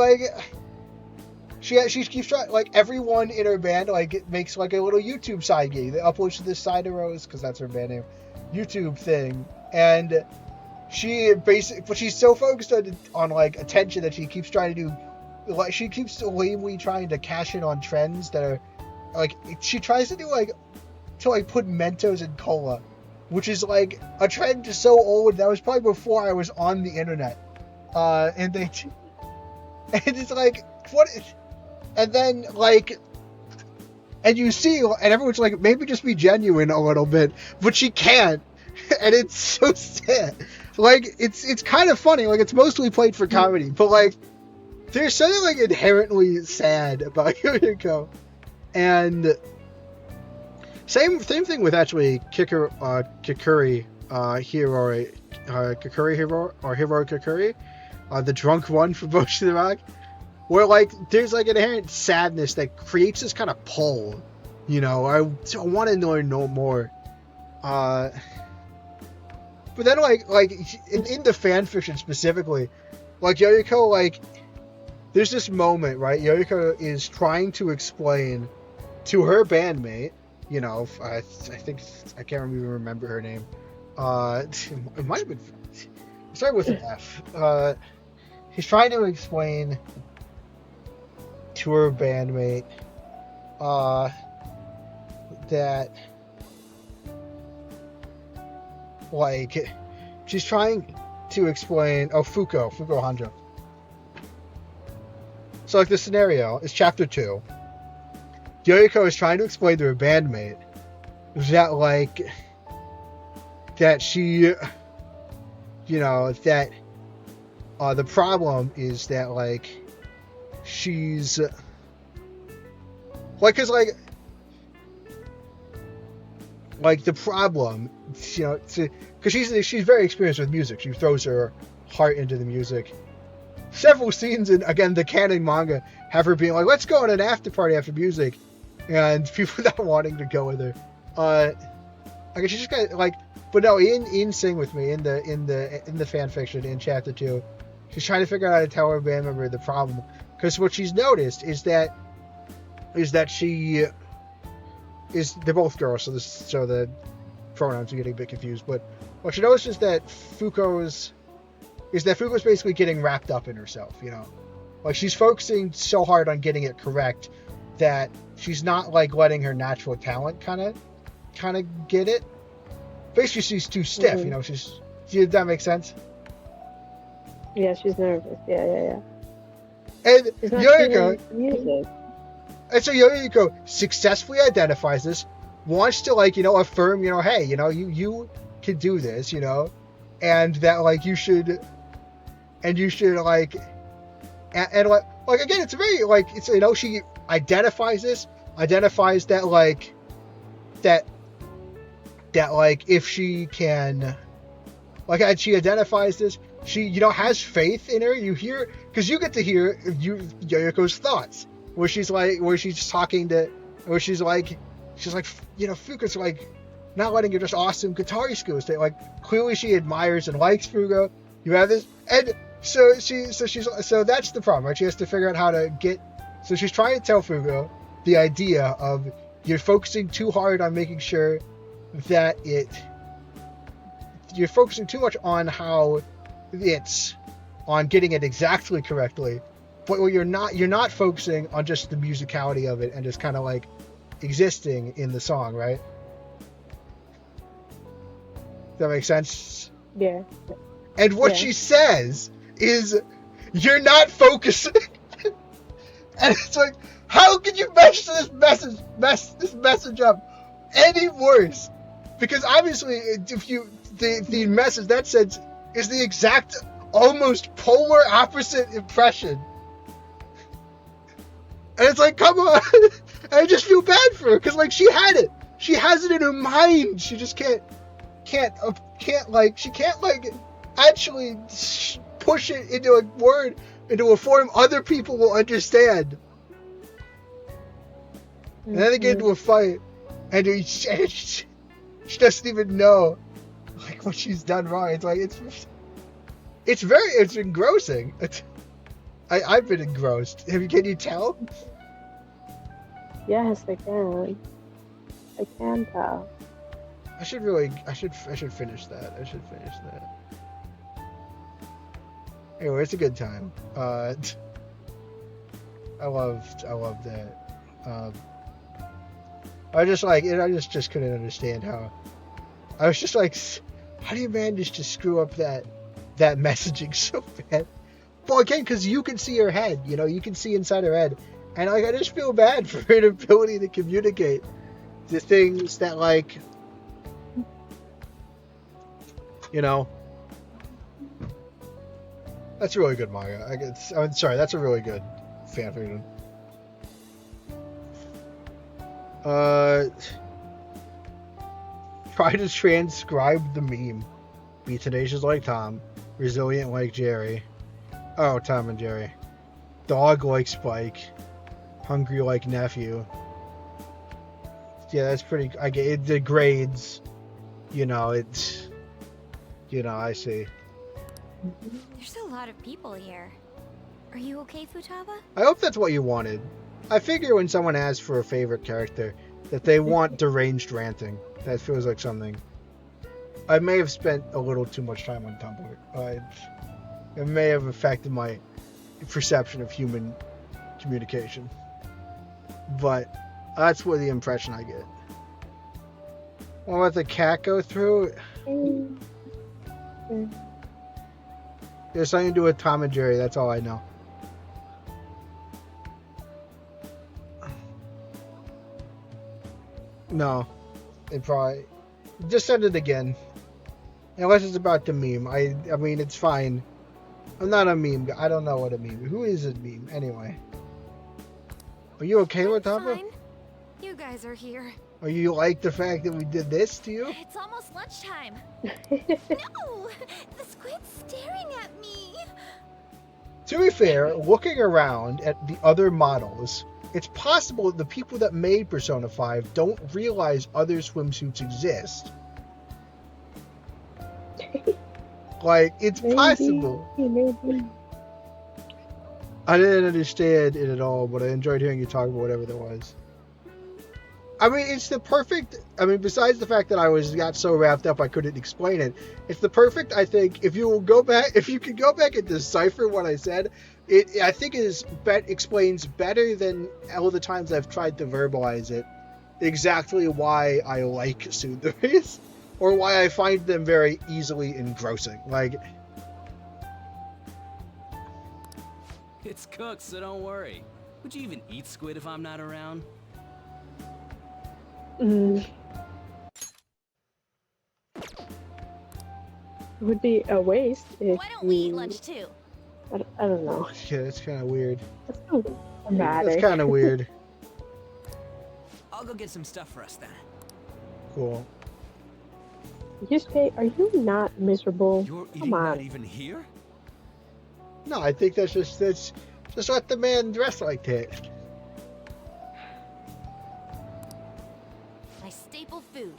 keeps trying. Like everyone in her band like makes like a little YouTube side gig. They upload to this Side of Rose, because that's her band name, YouTube thing, and she basically, but she's so focused on like attention that she keeps trying to do. Like she keeps lamely trying to cash in on trends that are like she tries to do like put Mentos in cola, which is like a trend just so old that was probably before I was on the internet. And it's like what, and then like, and you see, and everyone's like maybe just be genuine a little bit, but she can't, and it's so sad. Like it's kind of funny, like it's mostly played for comedy, but like. There's something like inherently sad about Yoyoko, and same thing with actually Kikuri Hiro, the drunk one from Boshi the Rock, where like there's like inherent sadness that creates this kind of pull, you know. I want to know more, but then like in the fan fiction specifically, like Yoyoko like. There's this moment, right? Yoyoko is trying to explain to her bandmate, you know, I think, I can't even remember her name. It might have been, it started with an F. He's trying to explain to her bandmate that, like, she's trying to explain, Fuko Hanjo. So, like, the scenario is chapter 2. Yoyoko is trying to explain to her bandmate that, like, that she, you know, that the problem is that, like, she's, like, because, like, the problem, you know, because she's very experienced with music. She throws her heart into the music. Several scenes in, again, the canon manga have her being like, let's go on an after party after music, and people not wanting to go with her. I guess she just got like, but no, in Sing With Me, in the fan fiction in chapter 2, she's trying to figure out how to tell her band member the problem, because what she's noticed is that she is, they're both girls, so the pronouns are getting a bit confused, but what she noticed is that Fuko's basically getting wrapped up in herself, you know? Like, she's focusing so hard on getting it correct that she's not, like, letting her natural talent kind of get it. Basically, she's too stiff, you know? Does that make sense? Yeah, she's nervous. Yeah. And She's not Yoyoko, music. and so Yoyoko successfully identifies this, wants to, like, you know, affirm, you know, hey, you know, you can do this, you know? And that, like, you should, like, and like again, it's very, like, it's, you know, she identifies that, like, like, if she can, Like, and she identifies this. She, you know, has faith in her. You hear, because you get to hear Yoyoko's thoughts, where she's talking to, where she's like, you know, Fugo's like, not letting her just awesome guitar skills. That, like, clearly she admires and likes Fugo. You have this, and so that's the problem, right? She has to figure out how to get. So she's trying to tell Fugo the idea of you're focusing too hard on making sure that you're focusing too much on how it's on getting it exactly correctly, but you're not focusing on just the musicality of it and just kind of like existing in the song, right? Does that make sense? Yeah. And what she says is, you're not focusing. And it's like, how can you mess this message up any worse? Because obviously, if you the message that sends is the exact, almost polar opposite impression. And it's like, come on. And I just feel bad for her because, like, she had it. She has it in her mind. She just can't actually push it into a word, into a form other people will understand. And then they get into a fight, and she doesn't even know, like, what she's done wrong. It's like, it's engrossing. I've been engrossed. Can you tell? Yes, I can. I can tell. I should finish that. Anyway, it's a good time. I loved that. I just couldn't understand how. I was just like, how do you manage to screw up that messaging so bad? Well, again, because you can see her head, you know, you can see inside her head, and like, I just feel bad for her inability to communicate the things that, like, you know. That's a really good manga. I'm sorry, that's a really good fan fiction. Try to transcribe the meme. Be tenacious like Tom, resilient like Jerry. Oh, Tom and Jerry. Dog like Spike, hungry like nephew. Yeah, that's pretty. I get it. The grades, you know, it's, you know, I see. There's a lot of people here. Are you okay, Futaba? I hope that's what you wanted. I figure when someone asks for a favorite character, that they want deranged ranting. That feels like something. I may have spent a little too much time on Tumblr. It may have affected my perception of human communication. But that's what the impression I get. I'll let the cat go through. There's something to do with Tom and Jerry, that's all I know. No. It probably... Just send it again. Unless it's about the meme. I mean, it's fine. I'm not a meme. I don't know what a meme. Who is a meme, anyway? Are you okay with that? Fine. You guys are here. Are you like the fact that we did this to you? It's almost lunchtime. No! The squid's staring at me. To be fair, looking around at the other models, it's possible that the people that made Persona 5 don't realize other swimsuits exist. Like, it's possible. Maybe. I didn't understand it at all, but I enjoyed hearing you talk about whatever there was. I mean, it's the perfect... I mean, besides the fact that I got so wrapped up I couldn't explain it, it's the perfect, I think, if you could go back and decipher what I said, I think explains better than all the times I've tried to verbalize it exactly why I like tsunderes, or why I find them very easily engrossing. Like... It's cooked, so don't worry. Would you even eat squid if I'm not around? It would be a waste if Why don't we eat lunch too? I don't know. Yeah, that's kind of weird. That's so dramatic. That's kind of weird. I'll go get some stuff for us then. Cool. Yusuke, are you not miserable? You're Come eating not on. even here? No, I think that's just let the man dress like that. My staple food.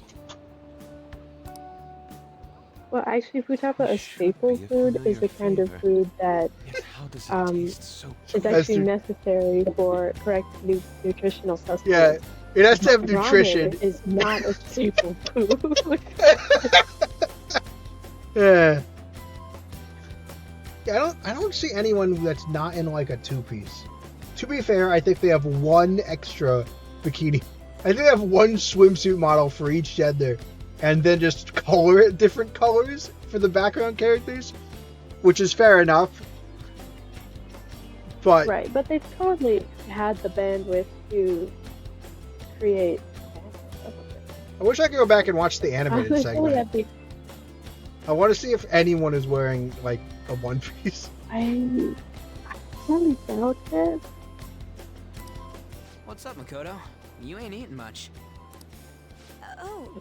Well, actually, if we talk about a It should staple be a food, is familiar the kind of flavor. food that Yet how does it um taste so is Has actually to- necessary for correct nutritional Yeah, sustenance. it has to have nutrition. Ramen is not a staple food. Yeah. Yeah, I don't see anyone that's not in like a two-piece. To be fair, I think they have one extra bikini. I think they have one swimsuit model for each gender, and then just color it different colors for the background characters, which is fair enough. But Right, but they totally had the bandwidth to create. I wish I could go back and watch the animated They totally segment. had the. I want to see if anyone is wearing like a one piece. I really doubt it. What's up, Makoto? You ain't eating much. Oh,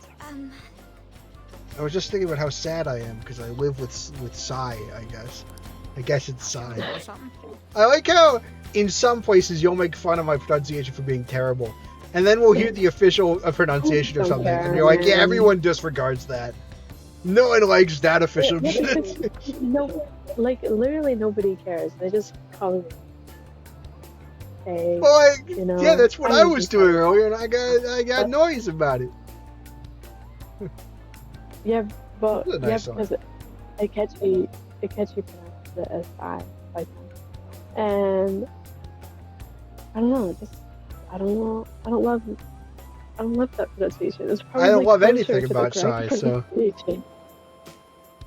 I was just thinking about how sad I am because I live with Sai. I guess it's Sai. Or something? I like how in some places you'll make fun of my pronunciation for being terrible, and then we'll hear the official pronunciation or Don't something, and care, you're like, yeah, man. everyone disregards that. No one likes that official Yeah, shit. because no, like literally nobody cares. They just call me. Hey, Well, like, you know, yeah, that's what I I was usually doing call- earlier, and I got noise about it. Yeah, but That's a nice song. because it catchy pronounced the SI like that. And I don't know, just I don't know. I don't love that pronunciation. It's probably I don't love closer anything to the about correct Sai, so pronunciation.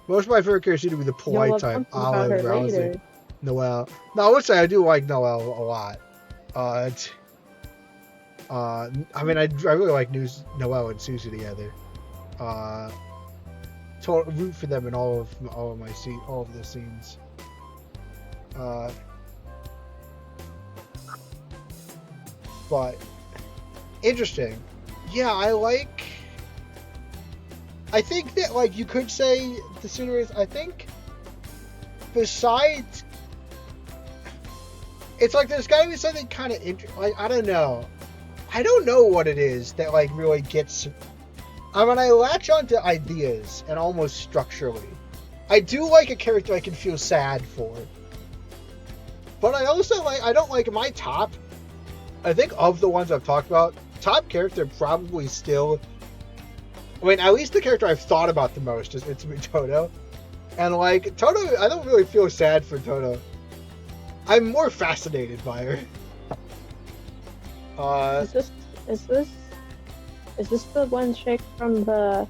most of my favorite characters seem to be the You'll polite love type. something about Olive, her Rousey, later. Noelle. No, I would say I do like Noelle a lot. I mean, I really like Noelle and Susie together. Root for them in all of the scenes. But interesting. Yeah, I think that like you could say the sooner is. I think besides, it's like there's got to be something kind of like I don't know what it is that like really gets. I mean, I latch onto ideas and almost structurally. I do like a character I can feel sad for, but I also I don't like my top. I think of the ones I've talked about, top character probably still. I mean, at least the character I've thought about the most is Toto. And like Toto, I don't really feel sad for Toto. I'm more fascinated by her. Is this the one chick from the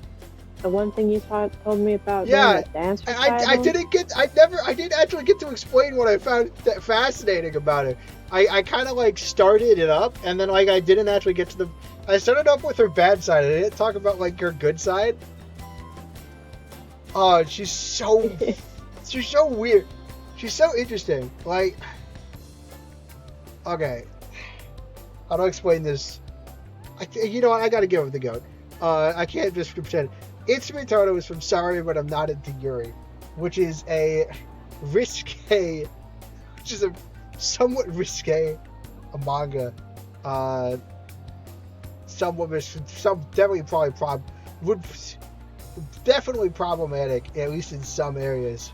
one thing you told me about? Yeah, doing the dance I didn't actually get to explain what I found fascinating about it. I kind of like started it up, and then like I didn't actually get to the. I started up with her bad side. I didn't talk about like her good side. Oh, she's so weird. She's so interesting. Like, okay, how do I explain this? You know what? I gotta give it the goat. I can't just pretend. Itsumi Toto is from Sorry But I'm Not Into Yuri, which is a somewhat risque manga. Definitely problematic, at least in some areas,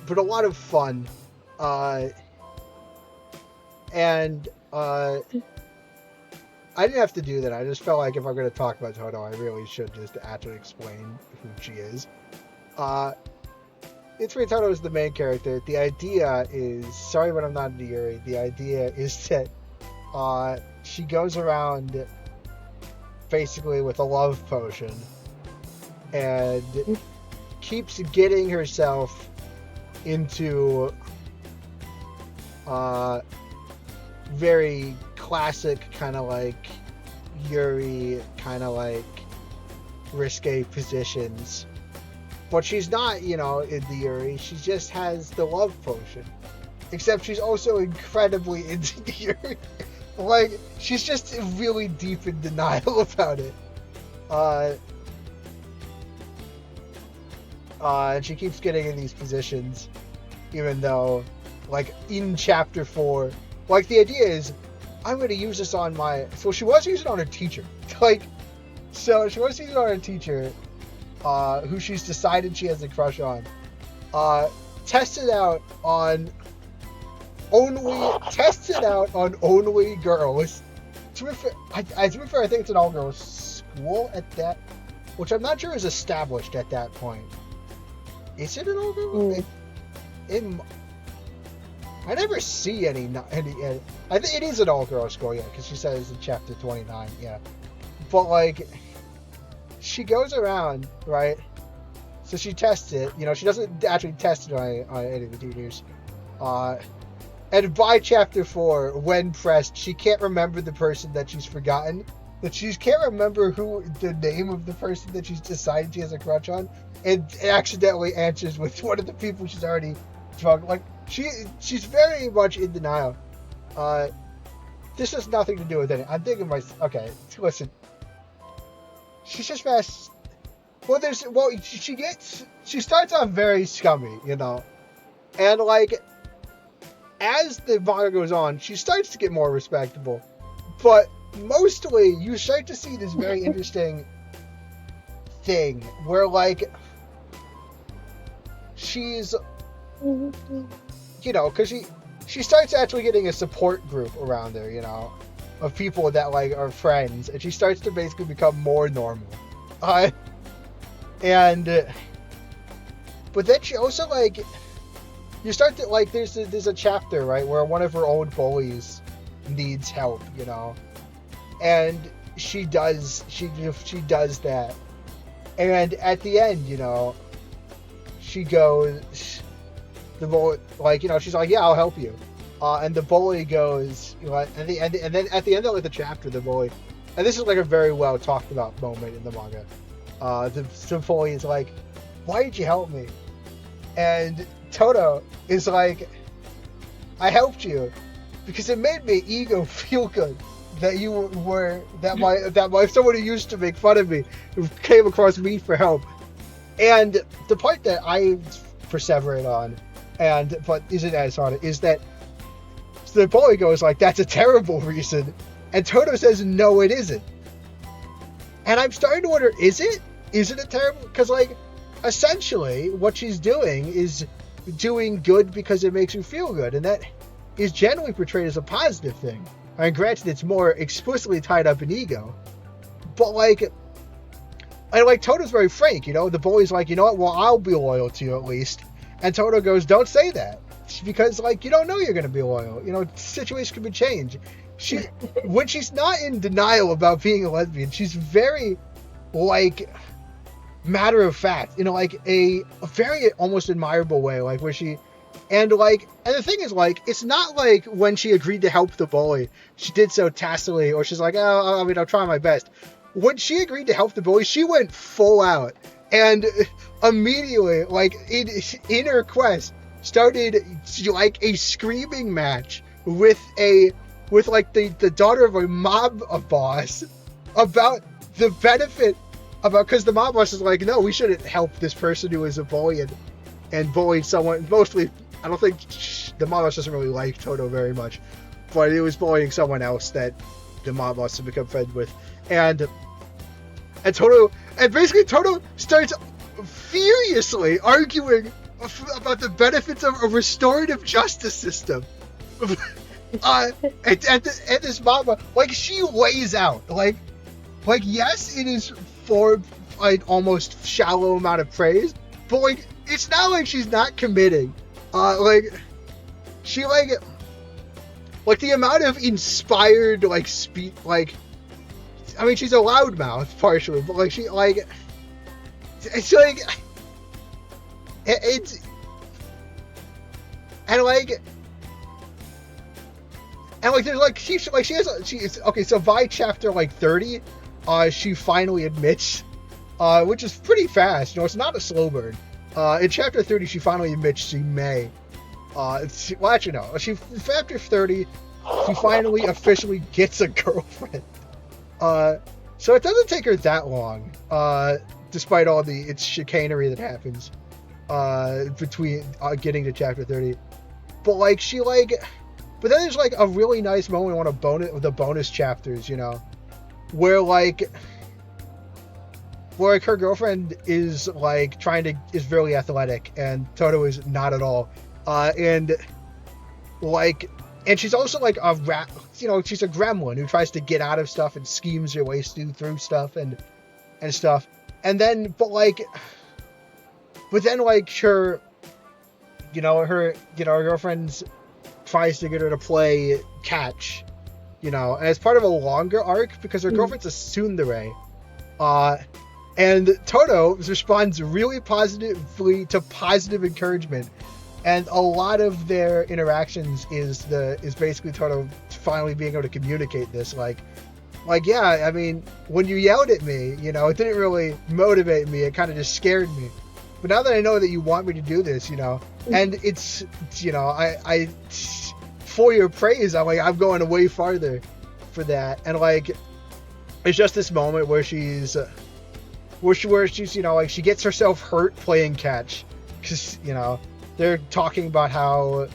but a lot of fun. And I didn't have to do that. I just felt like if I'm going to talk about Toto, I really should just actually explain who she is. Itsumi Toto is the main character. The idea is, sorry but I'm not into Yuri, the idea is that she goes around basically with a love potion and keeps getting herself into very classic kind of like Yuri kind of like risque positions, but she's not into Yuri. She just has the love potion, except she's also incredibly into Yuri. Like, she's just really deep in denial about it. And she keeps getting in these positions, even though, like, in chapter 4, like, the idea is, I'm going to use this on my... So she was using it on her teacher. Like, so she was using it on her teacher, who she's decided she has a crush on. Tested out on only girls. To be fair, I think it's an all-girls school at that, which I'm not sure is established at that point. Is it an all-girls? I never see any. I think it is an all-girls school, yeah, because she says in chapter 29, yeah. But like, she goes around, right? So she tests it. You know, she doesn't actually test it on any of the teachers. And by chapter 4, when pressed, she can't remember the person that she's forgotten. That she can't remember the name of the person that she's decided she has a crush on, and accidentally answers with one of the people she's already drunk. Like, she's very much in denial. This has nothing to do with it. I'm thinking okay, listen. She's just fast. She starts off very scummy, you know, and like, as the manga goes on, she starts to get more respectable, but mostly you start to see this very interesting thing where, like, she's, you know, because she starts actually getting a support group around her, you know, of people that, like, are friends, and she starts to basically become more normal. But then she also, like, you start to, like, there's a chapter, right, where one of her old bullies needs help, you know, and she does that, and at the end, you know, she goes, the bully, like, you know, she's like, yeah, I'll help you, and the bully goes, you know, and then at the end of, like, the chapter, the bully, and this is, like, a very well talked about moment in the manga, the bully is like, why did you help me? And Toto is like, I helped you because it made me ego feel good that you were that someone who used to make fun of me who came across me for help. And the part that I perseverate on, but isn't as hard, is that the bully goes like, that's a terrible reason, and Toto says, no, it isn't. And I'm starting to wonder, is it a terrible? Because, like, essentially what she's doing is doing good because it makes you feel good, and that is generally portrayed as a positive thing. I mean, granted, it's more explicitly tied up in ego, but like Toto's very frank, you know. The bully's like, you know what, well, I'll be loyal to you at least, and Toto goes, don't say that, because, like, you don't know you're going to be loyal, you know, situation can be changed. When she's not in denial about being a lesbian, she's very, like, matter of fact, you know, like a very almost admirable way, like where she, and the thing is, like, it's not like when she agreed to help the bully, she did so tacitly, or she's like, oh, I mean, I'll try my best. When she agreed to help the bully, she went full out, and immediately, like, in her quest, started, like, a screaming match with like the daughter of a mob boss about the benefit about, because the mob boss is like, no, we shouldn't help this person who is a bully and bullied someone. Mostly, I don't think the mob boss doesn't really like Toto very much, but it was bullying someone else that the mob boss had become friends with, and Toto starts furiously arguing about the benefits of a restorative justice system. And this mama, like, she lays out, like, yes, it is for an almost shallow amount of praise, but, like, it's not like she's not committing. She, like, the amount of inspired, like, speech, like, I mean, she's a loudmouth, partially, but, like, she, like, it's, like, it's, and, like, there's, like, she has, okay, so by chapter, like, 30, she finally admits, which is pretty fast, you know, it's not a slow burn. In chapter 30, she finally admits she may, well, actually, no, chapter 30, she finally officially gets a girlfriend. So it doesn't take her that long, despite all its chicanery that happens. between getting to chapter 30. But like but then there's like a really nice moment on the bonus chapters, you know, where like her girlfriend is like is very athletic and Toto is not at all, and she's also like a rat, you know, she's a gremlin who tries to get out of stuff and schemes her way through stuff and stuff, and then her girlfriend's tries to get her to play catch, you know, and it's part of a longer arc because her girlfriend's a tsundere, and Toto responds really positively to positive encouragement, and a lot of their interactions is basically Toto finally being able to communicate this, yeah, I mean, when you yelled at me, you know, it didn't really motivate me, it kind of just scared me. But now that I know that you want me to do this, you know, and it's, you know, I for your praise, I'm going way farther for that. And like, it's just this moment where she's, you know, like she gets herself hurt playing catch. Cause, you know, they're talking about how,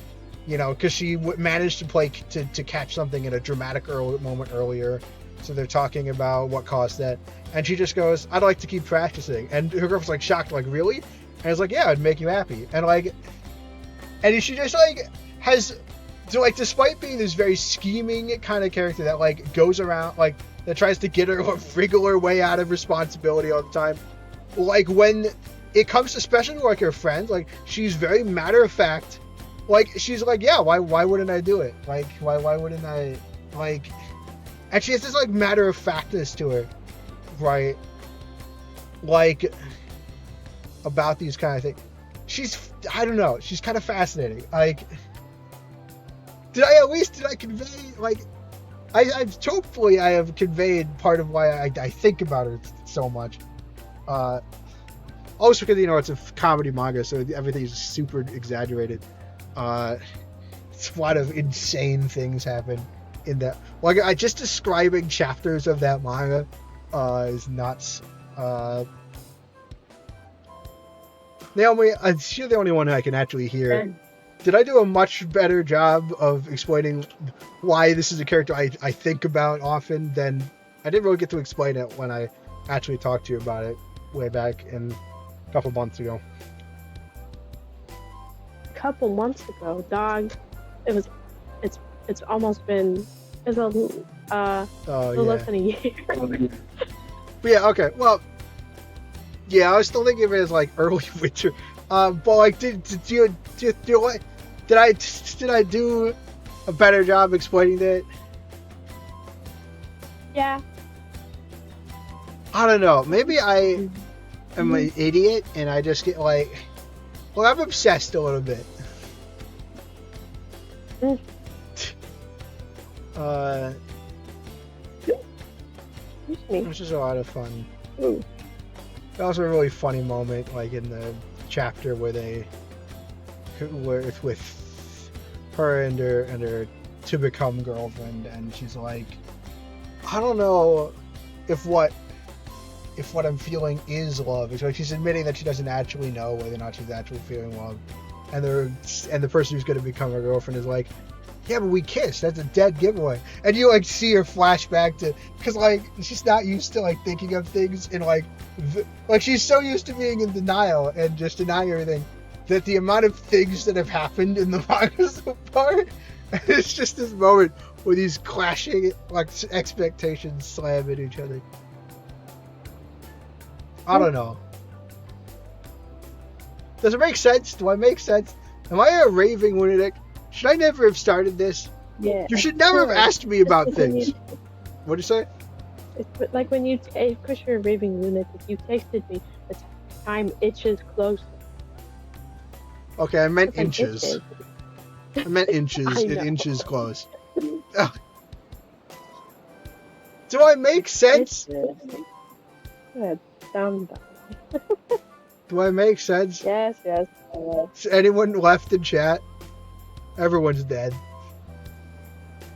you know, cause she managed to play, to catch something in a dramatic moment earlier. So they're talking about what caused that. And she just goes, I'd like to keep practicing. And her girlfriend's like shocked, like, really? And it's like, yeah, it'd make you happy. And like, and she just like has, so like, despite being this very scheming kind of character that like goes around, like that tries to get her wriggle her way out of responsibility all the time, like when it comes to, especially like her friends, like she's very matter of fact. Like she's like, yeah, why wouldn't I do it? Like why wouldn't I, like, and she has this like matter of factness to her, right? Like about these kind of things. I don't know, she's kind of fascinating. Like, did I convey, like, hopefully I have conveyed part of why I think about her so much. Also because, you know, it's a comedy manga, so everything is super exaggerated. It's a lot of insane things happen in that. Like, just describing chapters of that manga is nuts. You're the only one I can actually hear. Did I do a much better job of explaining why this is a character I think about often than I didn't really get to explain it when I actually talked to you about it way back in a couple months ago? Couple months ago, dog. It's almost been, it's a little less than a year. But yeah, okay. Well, yeah, I was still thinking of it as like early winter. But like, did I do a better job explaining that? Yeah. I don't know. Maybe I am an idiot and I just get like, well, I'm obsessed a little bit. Which is a lot of fun. Ooh. That was a really funny moment, like in the chapter where it's with her and her to become girlfriend, and she's like, I don't know if what I'm feeling is love. It's like she's admitting that she doesn't actually know whether or not she's actually feeling love, and the person who's going to become her girlfriend is like, yeah, but we kissed. That's a dead giveaway. And you like see her flashback to, because like she's not used to like thinking of things in like she's so used to being in denial and just denying everything that the amount of things that have happened in the manga so far, it's just this moment where these clashing like expectations slam at each other. I don't know. Does it make sense? Do I make sense? Am I a raving lunatic? Should I never have started this? Yeah. You should never have asked me about things. What'd you say? It's like when you, because you're a raving lunatic, you texted me, the time itches close. Okay, I meant inches. I meant inches. It inches close. Ugh. Do I make sense? Good. Dumb. Do I make sense? Yes. Is anyone left in chat? Everyone's dead.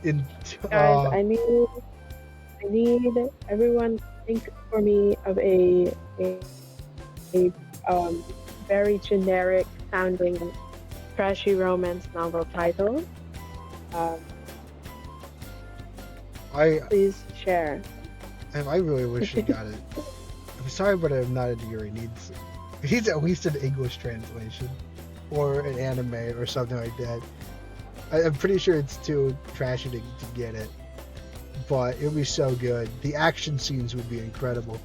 Guys, I need everyone to think for me of a very generic sounding trashy romance novel title, please share. I really wish he got it. I'm sorry, but I'm not a dear. He needs at least an English translation or an anime or something like that. I'm pretty sure it's too trashy to get it, but it would be so good. The action scenes would be incredible.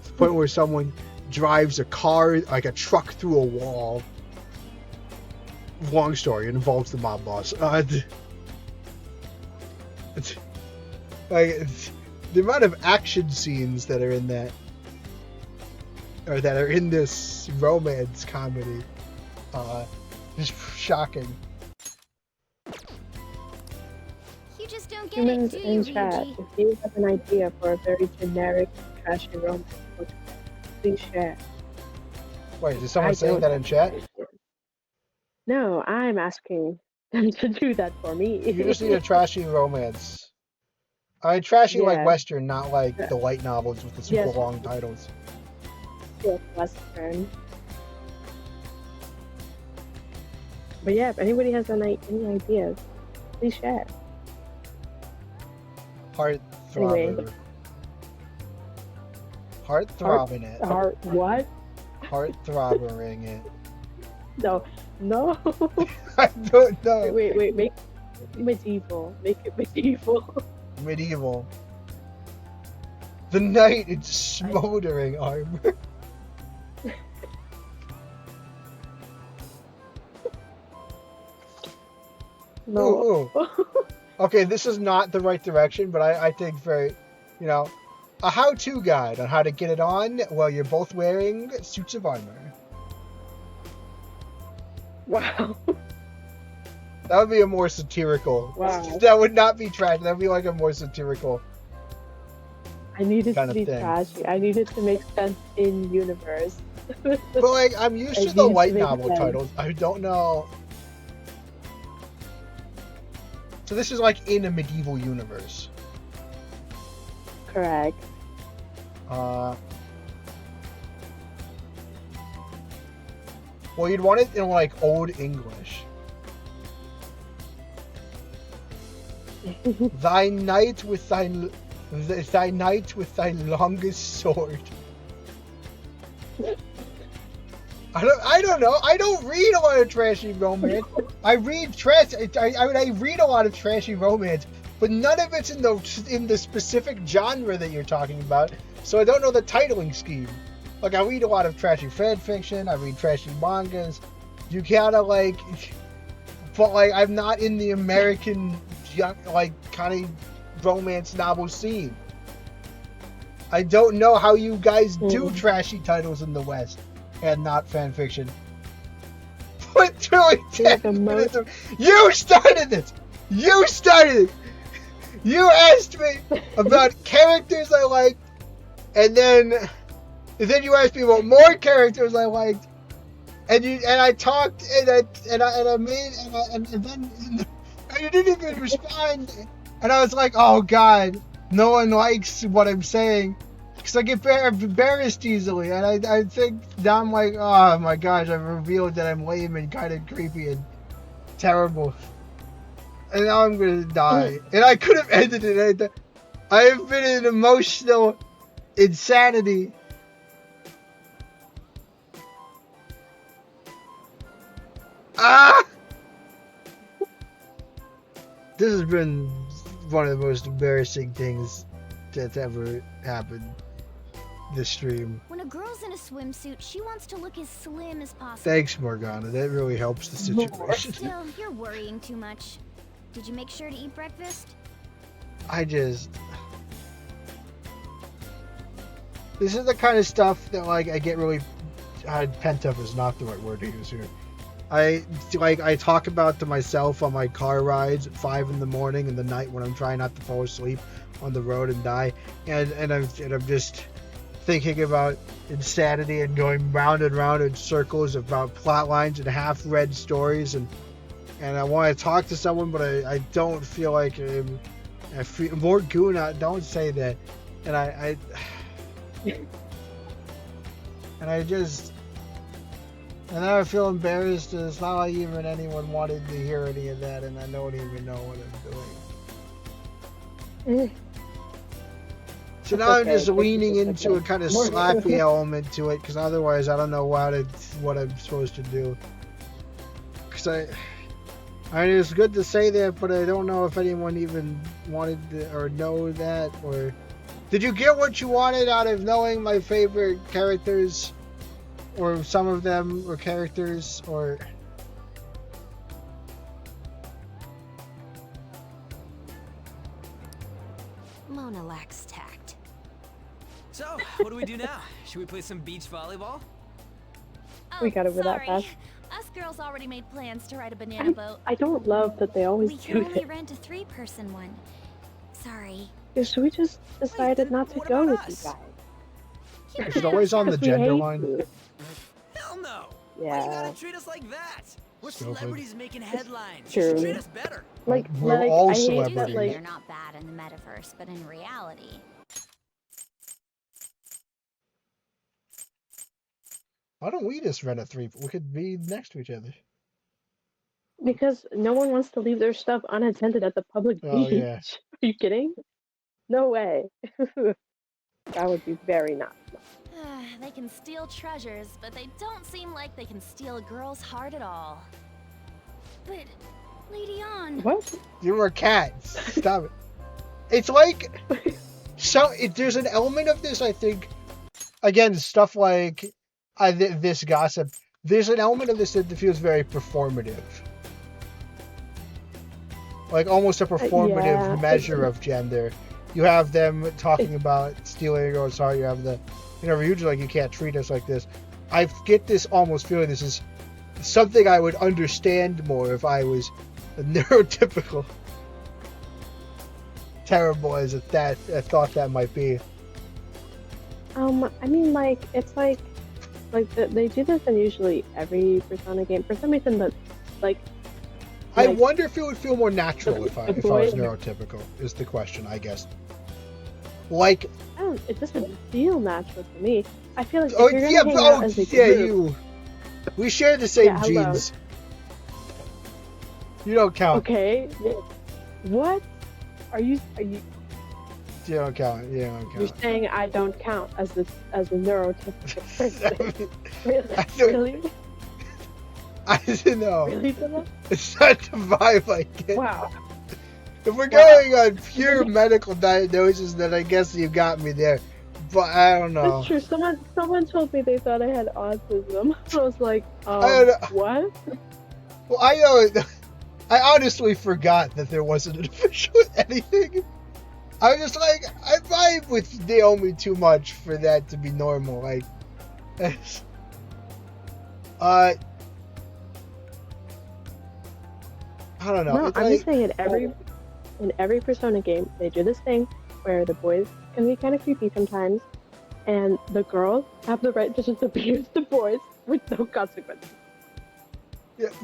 To the point where someone drives a car, like a truck, through a wall. Long story. It involves the mob boss. The amount of action scenes that are in that, or that are in this romance comedy, is shocking. You just don't get Humans it, do in you, chat, Ryuji? if you have an idea for a very generic trashy romance book, please share. Wait, is someone I saying don't that in chat? No, I'm asking them to do that for me. You just need a trashy romance. I mean, trashy like Yes. Western, not like the light novels with the super Yes. long titles. Yes, Western. But yeah, if anybody has any ideas, please share. Heart Anyway. throbber. Heart throbbing it. Heart, what? Heart throbbering it. No. I don't know. Wait, make it medieval. Make it medieval. Medieval. The knight in smoldering armor. No. Ooh, ooh. Okay, this is not the right direction, but I think very, a how-to guide on how to get it on while you're both wearing suits of armor. Wow. That would be a more satirical. Wow. That would not be trash. That would be like a more satirical. I needed Kind to of be thing. trashy. I needed to make sense in universe. But like, I'm used to It the needs to light make novel sense. titles. I don't know. So this is like in a medieval universe. Correct. Well, you'd want it in like Old English. Thy knight with thy longest sword. I don't know. I don't read a lot of trashy romance. I read I read a lot of trashy romance, but none of it's in the specific genre that you're talking about. So I don't know the titling scheme. Like, I read a lot of trashy fan fiction. I read trashy mangas. You gotta but I'm not in the American kind of romance novel scene. I don't know how you guys do trashy titles in the West and not fan fiction. But truly, you started this. You started it. You asked me about characters I liked, and then you asked me about more characters I liked, and I talked and then you didn't even respond, and I was like, oh God, no one likes what I'm saying. Because I get embarrassed easily, and I think now I'm like, oh my gosh, I've revealed that I'm lame and kind of creepy and terrible. And now I'm going to die. And I could have ended it. I have been in emotional insanity. Ah! This has been one of the most embarrassing things that's ever happened this stream. When a girl's in a swimsuit, she wants to look as slim as possible. Thanks, Morgana. That really helps the situation. Still, you're worrying too much. Did you make sure to eat breakfast? This is the kind of stuff that I get really pent up is not the right word to use here. I talk about to myself on my car rides at 5 in the morning in the night when I'm trying not to fall asleep on the road and die, and I'm just thinking about insanity and going round and round in circles about plot lines and half-read stories, and I want to talk to someone, but I don't feel like I feel more Guna. Don't say that, and I just And now I feel embarrassed. It's not like even anyone wanted to hear any of that, and I don't even know what I'm doing. So now I'm just leaning into a kind of slappy element to it, because otherwise I don't know what I'm supposed to do. Because I mean, it's good to say that, but I don't know if anyone even wanted to, or know that, or... Did you get what you wanted out of knowing my favorite characters? Or some of them, or characters, or... Mona lacks tact. So, what do we do now? Should we play some beach volleyball? Oh, We got over that sorry. fast. Us girls already made plans to ride a banana boat. I don't love that they always We do can only that. rent a 3-person one. Sorry. So we just decided not to what go about with you us? guys. Is it always on the Because we gender hate line? you. Hell no! Why you Yeah. gotta treat us like that? We're Stupid. celebrities making headlines. True. You should treat us better. Like, We're all I hate I do that, celebrities. think like, they're not bad in the metaverse, but in reality... Why don't we just rent a 3? We could be next to each other. because no one wants to leave their stuff unattended at the public Oh, beach. yeah. Are you kidding? No way. That would be very not. They can steal treasures, but they don't seem like they can steal a girl's heart at all. But, Lady On... What? You're a cat. Stop it. It's like... there's an element of this, I think... Again, stuff like... this gossip. There's an element of this that feels very performative. Like, almost a performative Yeah. measure of gender. You have them talking about stealing a girl's heart. You have the... usually like, you can't treat us like this. I get this almost feeling this is something I would understand more if I was a neurotypical. Terrible as I thought that might be. I mean, like, it's like they do this in usually every Persona game. For some reason, but like, I like, wonder if it would feel more natural if I was boys- neurotypical, is the question, I guess. Like, it doesn't feel natural to me. I feel like if oh you're gonna yeah, hang out as a group, you. We share the same Yeah, hello. genes. You don't count. Okay. What? Are you? You don't count. You don't You're count. saying I don't count as a neurotypical person? I don't- Really? I don't know. Really, Dylan? It's not the vibe I get. Wow. If we're going on pure medical diagnosis, then I guess you got me there. But I don't know. That's true. Someone told me they thought I had autism. So I was like, don't know. what? Well, I know. I honestly forgot that there wasn't an official anything. I was just like, I vibe with Naomi too much for that to be normal. Like, I don't know. No, It's I'm like, just saying in every Persona game, they do this thing where the boys can be kind of creepy sometimes, and the girls have the right to just abuse the boys with no consequences.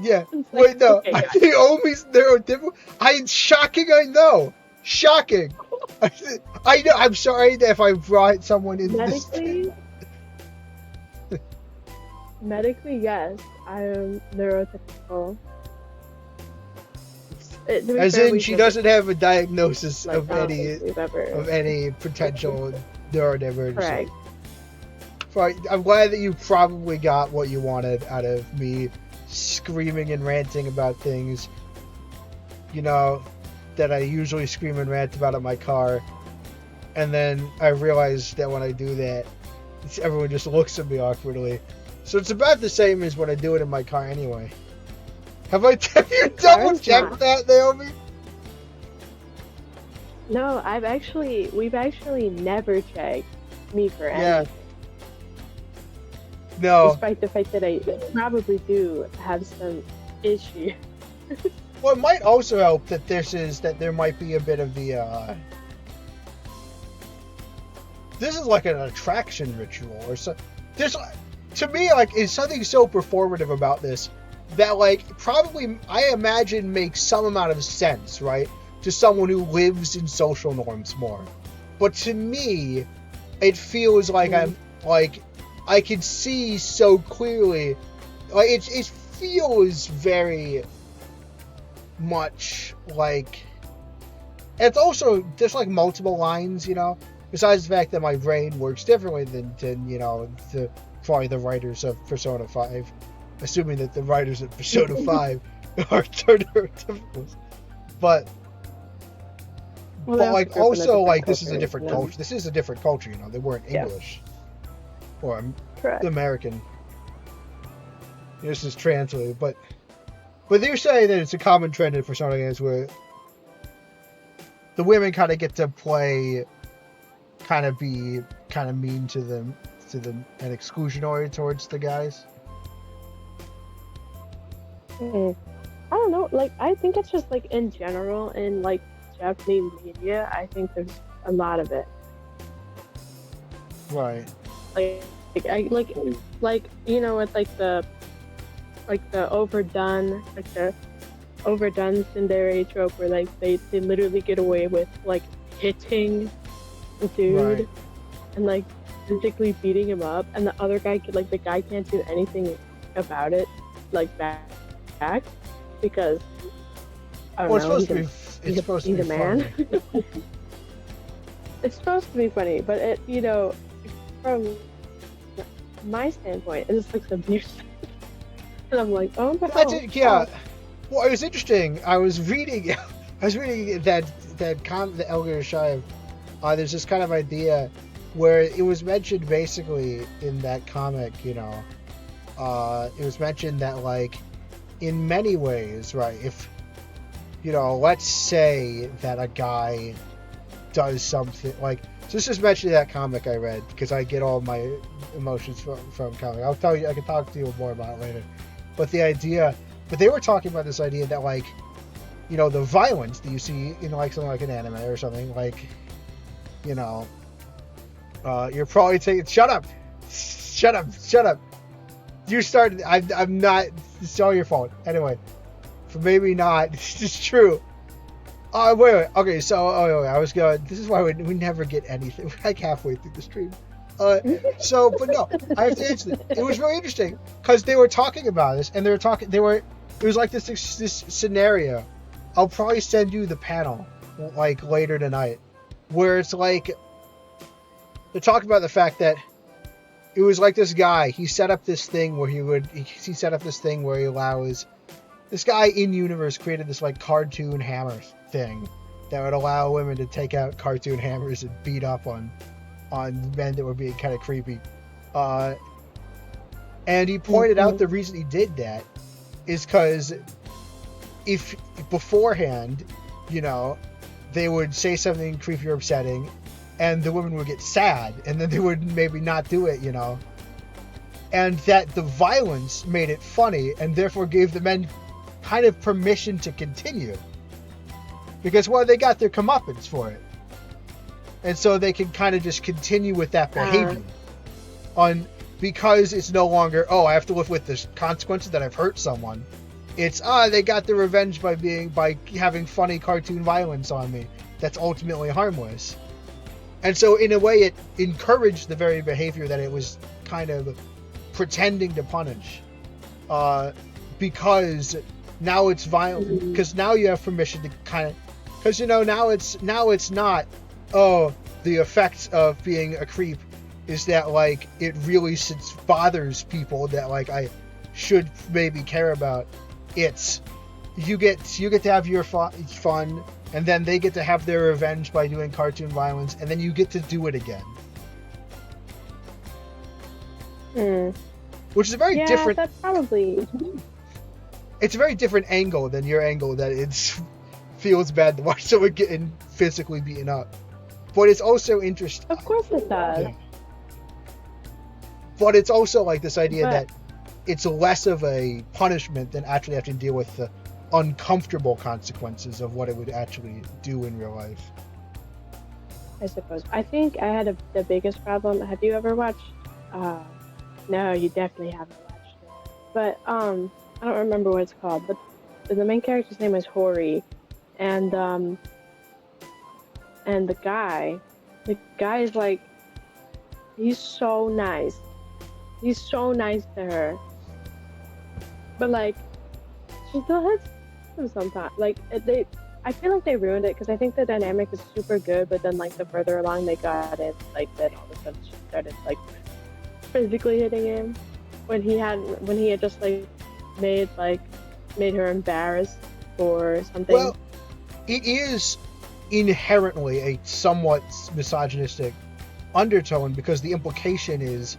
yeah. It's like, Wait, no. okay, guys. Naomi's neurotypical. It's shocking. I know. Shocking. I know. I'm sorry if I brought someone in this. Medically, yes, I am neurotypical. To be As fair, in, we've she never- doesn't have a diagnosis like, of I don't any think we've ever- of any potential neurodivergency. Correct. Right, I'm glad that you probably got what you wanted out of me screaming and ranting about things, that I usually scream and rant about in my car. And then I realized that when I do that, everyone just looks at me awkwardly. So it's about the same as when I do it in my car anyway. Have you double checked not. that, Naomi? No, we've actually never checked me for Yeah. anything. No. Despite the fact that I probably do have some issue. Well, it might also help that there might be a bit of the, this is like an attraction ritual or so. To me, like, is something so performative about this that, like, probably, I imagine makes some amount of sense, right? To someone who lives in social norms more. But to me, it feels like I'm, like, I can see so clearly like it feels very much like. It's also there's like multiple lines, you know. Besides the fact that my brain works differently than you know probably the writers of Persona 5, assuming that the writers of Persona 5 are difficult. But like also like this is a different culture. This is a different culture, you know. They weren't English or Correct. American. This is translated, but they're saying that it's a common trend in Persona games where the women kind of get to play, kind of be kind of mean to them and exclusionary towards the guys. I don't know. Like, I think it's just like in general in like Japanese media. I think there's a lot of it. Right. Like you know, with like the overdone tsundere trope where like they literally get away with like hitting the dude Right. and like physically beating him up, and the other guy the guy can't do anything about it, like back because I don't know. It's supposed to be a man. funny. It's supposed to be funny, but it, you know, from my standpoint, it just looks abusive. And I'm like, oh my god. Yeah. Well, it was interesting. I was reading the Elder Shive. There's this kind of idea where it was mentioned basically in that comic, you know, it was mentioned that like in many ways, right, if, you know, let's say that a guy does something like, so this is mentioned in that comic I read because I get all my emotions from comic. I'll tell you, I can talk to you more about it later. But they were talking about this idea that like, you know, the violence that you see in like something like an anime or something like, you know, you're probably taking, shut up. You started, I'm not, it's all your fault. Anyway, maybe not, it's true. Wait. Okay, so, I was going, this is why we never get anything. We're like halfway through the stream. But no, I have to answer this. It was really interesting because they were talking about this and it was like this scenario. I'll probably send you the panel like later tonight where it's like, they're talking about the fact that it was like this guy, he set up this thing where he allows, this guy in universe created this like cartoon hammer thing that would allow women to take out cartoon hammers and beat up on men that were being kind of creepy. And he pointed out the reason he did that is because if beforehand, you know, they would say something creepy or upsetting and the women would get sad and then they would maybe not do it, you know. And that the violence made it funny and therefore gave the men kind of permission to continue. Because, well, they got their comeuppance for it. And so they can kind of just continue with that behavior. Because it's no longer, oh, I have to live with the consequences that I've hurt someone. It's, they got their revenge by having funny cartoon violence on me. That's ultimately harmless. And so in a way it encouraged the very behavior that it was kind of pretending to punish. Because now it's violent. Because now you have permission to kind of, because, you know, now it's not, oh, the effects of being a creep is that, like, it really bothers people that, like, I should maybe care about. It's, you get to have your fun, and then they get to have their revenge by doing cartoon violence, and then you get to do it again. Which is a very different... that's probably... It's a very different angle than your angle that it feels bad to watch someone getting physically beaten up. But it's also interesting. Of course it does. Yeah. But it's also like this idea that it's less of a punishment than actually having to deal with the uncomfortable consequences of what it would actually do in real life. I suppose. I think I had the biggest problem. Have you ever watched? No, you definitely haven't watched it. But I don't remember what it's called. But the main character's name is Hori, and the guy's like, he's so nice. He's so nice to her. but like she still has them sometimes. Like I feel like they ruined it because I think the dynamic is super good, but then like the further along they got it, like then all of a sudden she started like physically hitting him when he had just like made her embarrassed or something. Well, it is inherently a somewhat misogynistic undertone because the implication is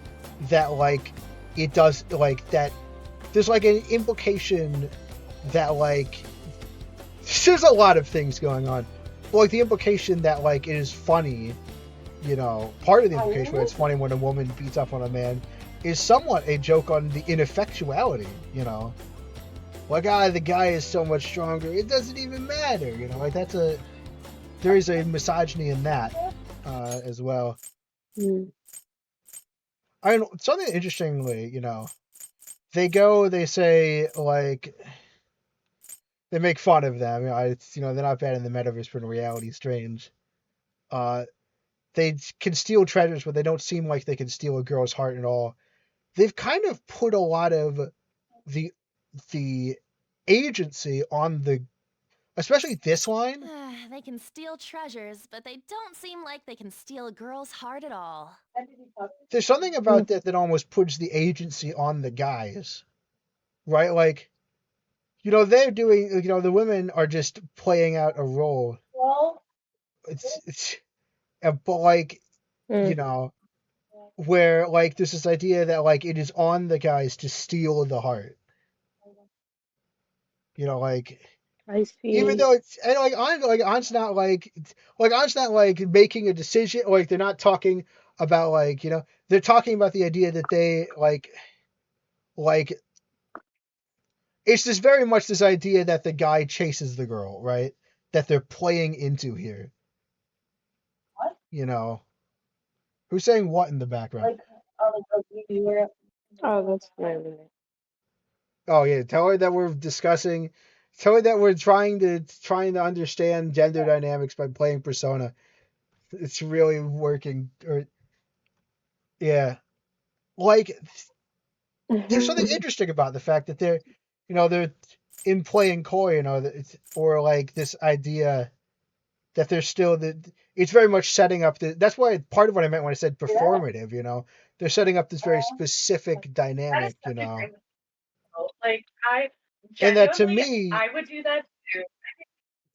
that like it does like that there's like an implication that like there's a lot of things going on, but like the implication that like it is funny, you know, part of the implication where it's funny when a woman beats up on a man is somewhat a joke on the ineffectuality, you know, like the guy is so much stronger, it doesn't even matter, you know, like there is a misogyny in that as well. I mean, something interestingly, you know, they say like they make fun of them. You know, it's, you know, they're not bad in the metaverse, but in reality, strange. They can steal treasures, but they don't seem like they can steal a girl's heart at all. They've kind of put a lot of the agency on the, especially this line. They can steal treasures, but they don't seem like they can steal a girl's heart at all. There's something about that almost puts the agency on the guys, right? Like, you know, they're doing, you know, the women are just playing out a role. It's but like, you know, where like there's this idea that like it is on the guys to steal the heart. You know, like I see. even though it's and An's not An's not like making a decision. Like they're not talking about like, you know, they're talking about the idea that they like it's just very much this idea that the guy chases the girl, right? That they're playing into here. What? You know, who's saying what in the background? Oh, that's my roommate. Oh yeah, tell her that we're discussing. Tell her that we're trying to understand gender dynamics by playing Persona. It's really working. Or yeah, like there's something interesting about the fact that they're, you know, they're in playing coy, you know, that it's, or like this idea that they're still that it's very much setting up the. That's why part of what I meant when I said performative. You know, they're setting up this very specific dynamic. You know. Like And that to me, I would do that too.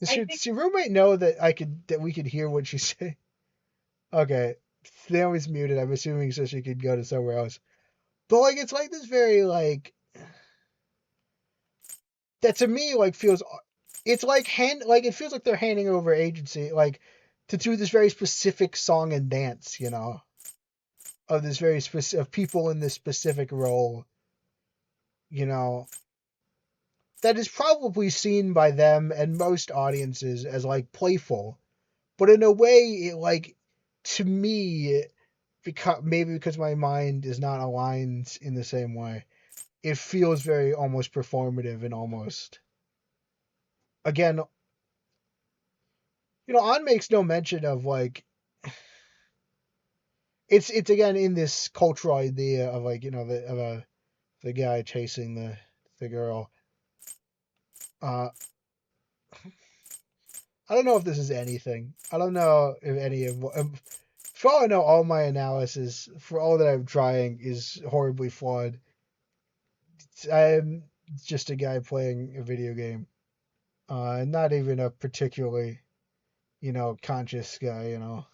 does your roommate know that we could hear what she's saying? Okay, Naomi's muted. I'm assuming so she could go to somewhere else. But like, it's like this very like that to me like feels. It's like it feels like they're handing over agency like to do this very specific song and dance. You know, of this very specific of people in this specific role. You know. That is probably seen by them and most audiences as like playful, but in a way, it like to me, because my mind is not aligned in the same way, it feels very almost performative and almost. Again, you know, An makes no mention of like. It's again in this cultural idea of like, you know, the guy chasing the girl. I don't know if this is anything. I don't know if any of. For all I know, all my analysis, for all that I'm trying, is horribly flawed. I'm just a guy playing a video game. Not even a particularly, you know, conscious guy, you know.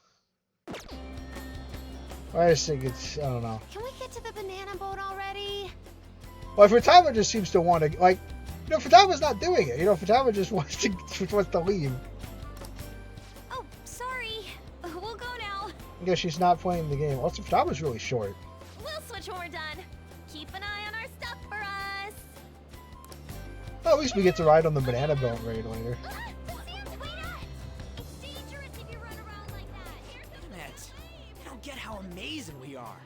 I just think it's, I don't know. Can we get to the banana boat already? Well, Futaba just seems to want to, like, you know, Futaba's not doing it. You know, Futaba just wants to leave. Oh, sorry. We'll go now. I guess she's not playing the game. Also, Futaba's really short. We'll switch when we're done. Keep an eye on our stuff for us. Well, at least we get to ride on the banana boat raid later. It's dangerous if you run around like that. Internet. I don't get how amazing we are.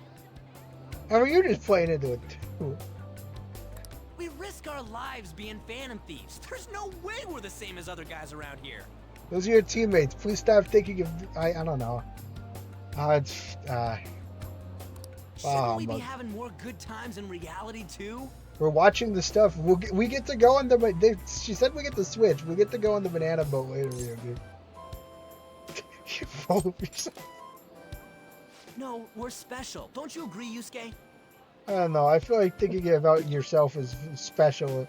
I mean, you're just playing into it too. We risk our lives being phantom thieves. There's no way we're the same as other guys around here. Those are your teammates. Please stop thinking of. I don't know. Shouldn't we be having more good times in reality too? We're watching the stuff. We get to go on the. She said we get to switch. We get to go on the banana boat later, dude. You're full of yourself. No, we're special. Don't you agree, Yusuke? I don't know. I feel like thinking about yourself is special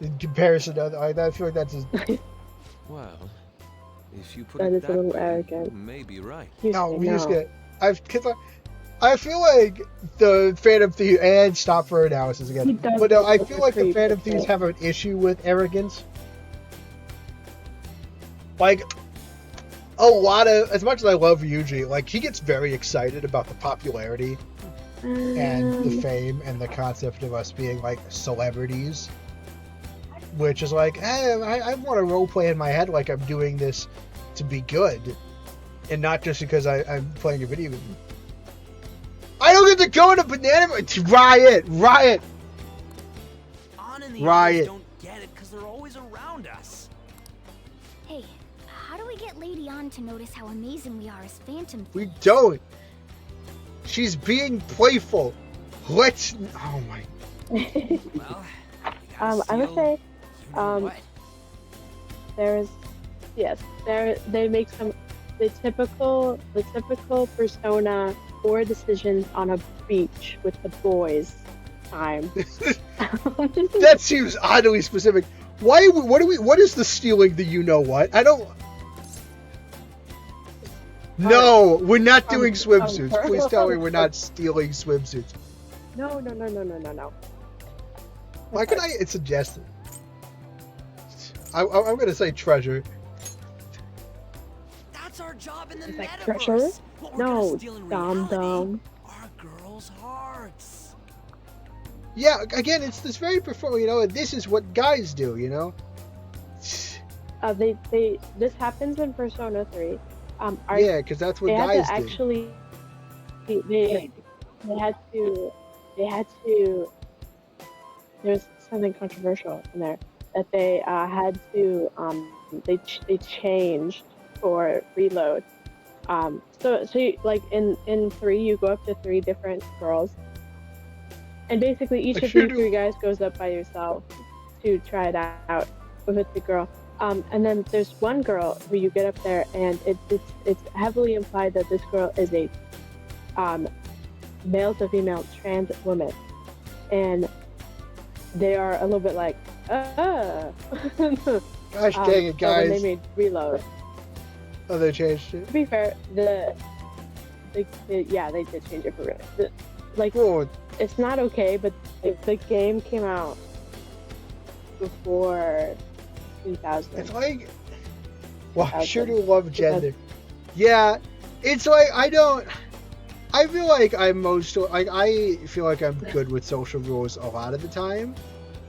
in comparison to other. I feel like that's just. Well, if you put That it is a that little way, arrogant. you may be right. No, we just no. get. I feel like the Phantom Thieves, and stop for analysis He again. does But no, I look feel like the creepy, Phantom Thieves have an issue with arrogance. Like, a lot of, as much as I love Yuji, like, he gets very excited about the popularity and the fame and the concept of us being, like, celebrities. Which is like, hey, I want to roleplay in my head like I'm doing this to be good. And not just because I'm playing a video game. I don't get to go in a banana. It's riot. On and the Riot. others don't get it because they're always around us. Hey, how do we get Lady On to notice how amazing we are as Phantom Thieves? We don't. She's being playful. Let's. Oh my. Well, I would say, there's, yes, they make some the typical Persona 4 decisions on a beach with the boys time. That seems oddly specific. Why? What is the stealing the you know what? I don't. No, we're not doing swimsuits. Please tell me we're not stealing swimsuits. No. Why could I suggest it? I'm gonna say treasure. that's our job in the Is that metaverse. treasure? What we're gonna No, steal in dumb. reality are girls' hearts. Yeah, again, it's this very perform. You know, this is what guys do. You know. This happens in Persona 3. Yeah, because that's what they guys had to do. actually they had to there's something controversial in there that they had to they changed for reload. So like in 3 you go up to 3 different girls, and basically each of you 3 guys goes up by yourself to try it out with the girl. And then there's one girl who you get up there, and it's heavily implied that this girl is a male to female trans woman, and they are a little bit like, Gosh dang it, So guys! when they made reload, Oh, they changed it. to be fair, yeah, they did change it for real. Like, Oh, it's not okay, but the game came out before 2000. it's like, well, I sure do love gender. Yeah, it's like I feel like I feel like I'm good with social rules a lot of the time.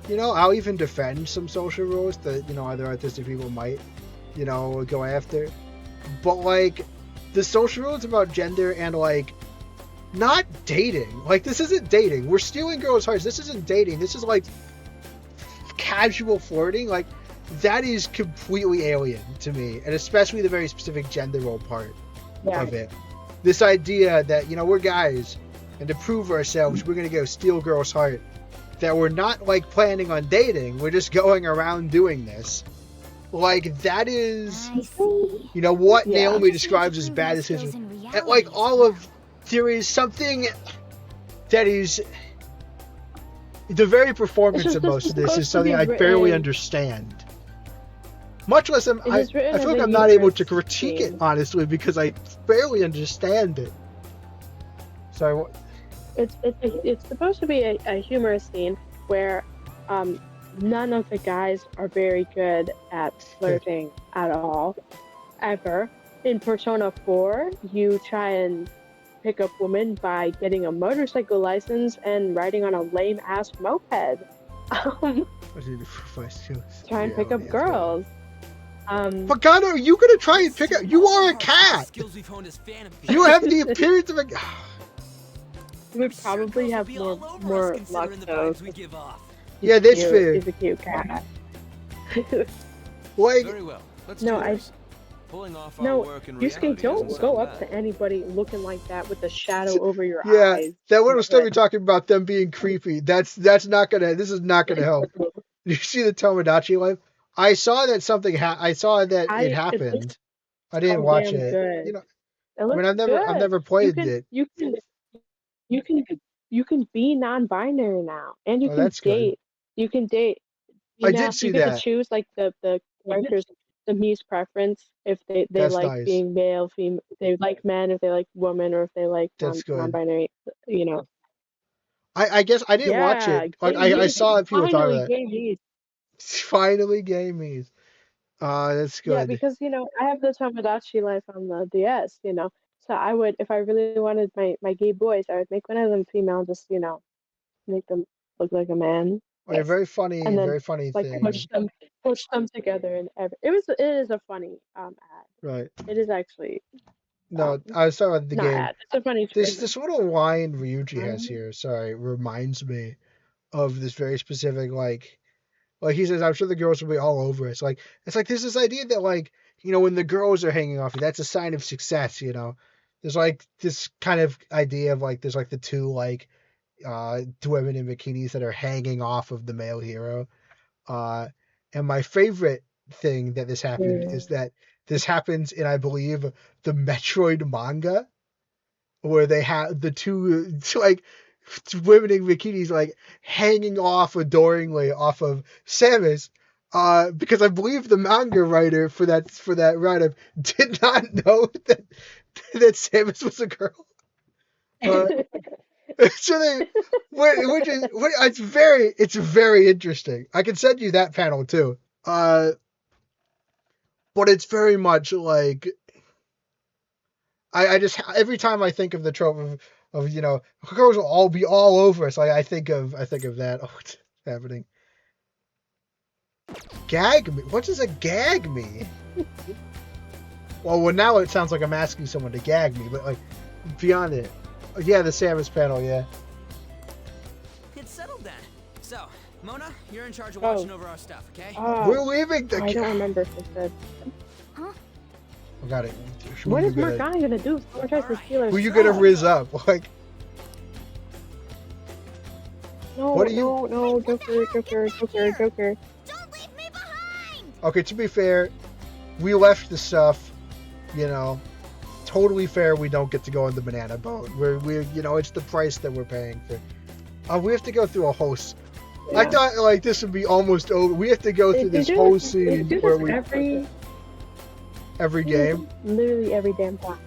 You know, I'll even defend some social rules that, you know, other artistic people might, you know, go after. But like the social rules about gender and like not dating. Like, this isn't dating. We're stealing girls' hearts. This isn't dating. This is like casual flirting. Like, that is completely alien to me, and especially the very specific gender role part of it. This idea that, you know, we're guys, and to prove ourselves, we're gonna go steal a girl's heart. That we're not like planning on dating. We're just going around doing this. Like, that is, I see. you know, what Yeah. Naomi describes as bad decisions. And like all of, there is something that is, the very performance It's of just most of this supposed is to something be I barely written- understand. Much less I is written feel as like a I'm not able to humorous critique theme. it, honestly, because I barely understand it. Sorry, what? It's supposed to be a humorous scene where none of the guys are very good at flirting at all, ever. In Persona 4, you try and pick up women by getting a motorcycle license and riding on a lame ass moped. Try and pick up girls. Pagano, are you gonna try and pick up? You are a cat. Skills we've honed as Phantom You have the appearance of a. You would probably have more luck though. we give off. Yeah, that's fair. He's a cute cat. Like, Very well. Let's No, do I- this. Pulling off our No, work in Bluesky, reality don't isn't go so up bad. to anybody looking like that with the shadow over your Yeah, eyes. that little stuff you're talking about them being creepy. This is not gonna help. You see the Tomodachi life? I saw that I saw that it It looks happened. I didn't so watch damn it. good. You know, It I mean, looks I've good. never played it. You can you can be non-binary now, and you Oh, can that's good. date. You can date. I did see You get to that. choose like the characters, the Muse preference if they That's like nice. being male, female, if they like men, if they like women, or if they like That's good. non-binary. You know. I guess I didn't watch it. Yeah, Like gay I Muse. saw people talking Finally, about it. gay Muse. Finally, gay me's. That's Yeah, good. because I have the Tomodachi life on the DS. So I would, if I really wanted my gay boys, I would make one of them female, and just make them look like a man, Oh, a and then very funny like thing. push them together, and it is a funny ad. Right. It is actually No, I was talking about the not game. ad. It's a funny trailer. This little line Ryuji has Um, here, sorry, reminds me of this very specific like he says, I'm sure the girls will be all over us. Like it's like there's this idea that like, when the girls are hanging off you, that's a sign of success. There's like this kind of idea of like there's like the two women in bikinis that are hanging off of the male hero. And my favorite thing that this happened yeah. is that this happens in, I believe, the Metroid manga, where they have the two like women in bikinis like hanging off adoringly off of Samus. Because I believe the manga writer for that write-up did not know that Samus was a girl. So it's very interesting. I can send you that panel too. But it's very much like I just every time I think of the trope of girls will all be all over us, I think of that. Oh, what's happening? Gag me? What does a gag me? Well, now it sounds like I'm asking someone to gag me, but like beyond it, yeah, the Samus panel, yeah. It's settled then. So, Mona, you're in charge of watching over our stuff, okay? We're leaving the. I don't remember if I said. I got it. What is Morgana gonna do if someone tries to steal her? Who you gonna riz up? Like, No, what are you? no, Joker. Don't leave me behind! Okay, to be fair, we left the stuff. Totally fair. We don't get to go on the banana boat. It's the price that we're paying for. We have to go through a whole. Yeah. I thought like this would be almost over. We have to go through this whole scene where we every game. Literally every damn time.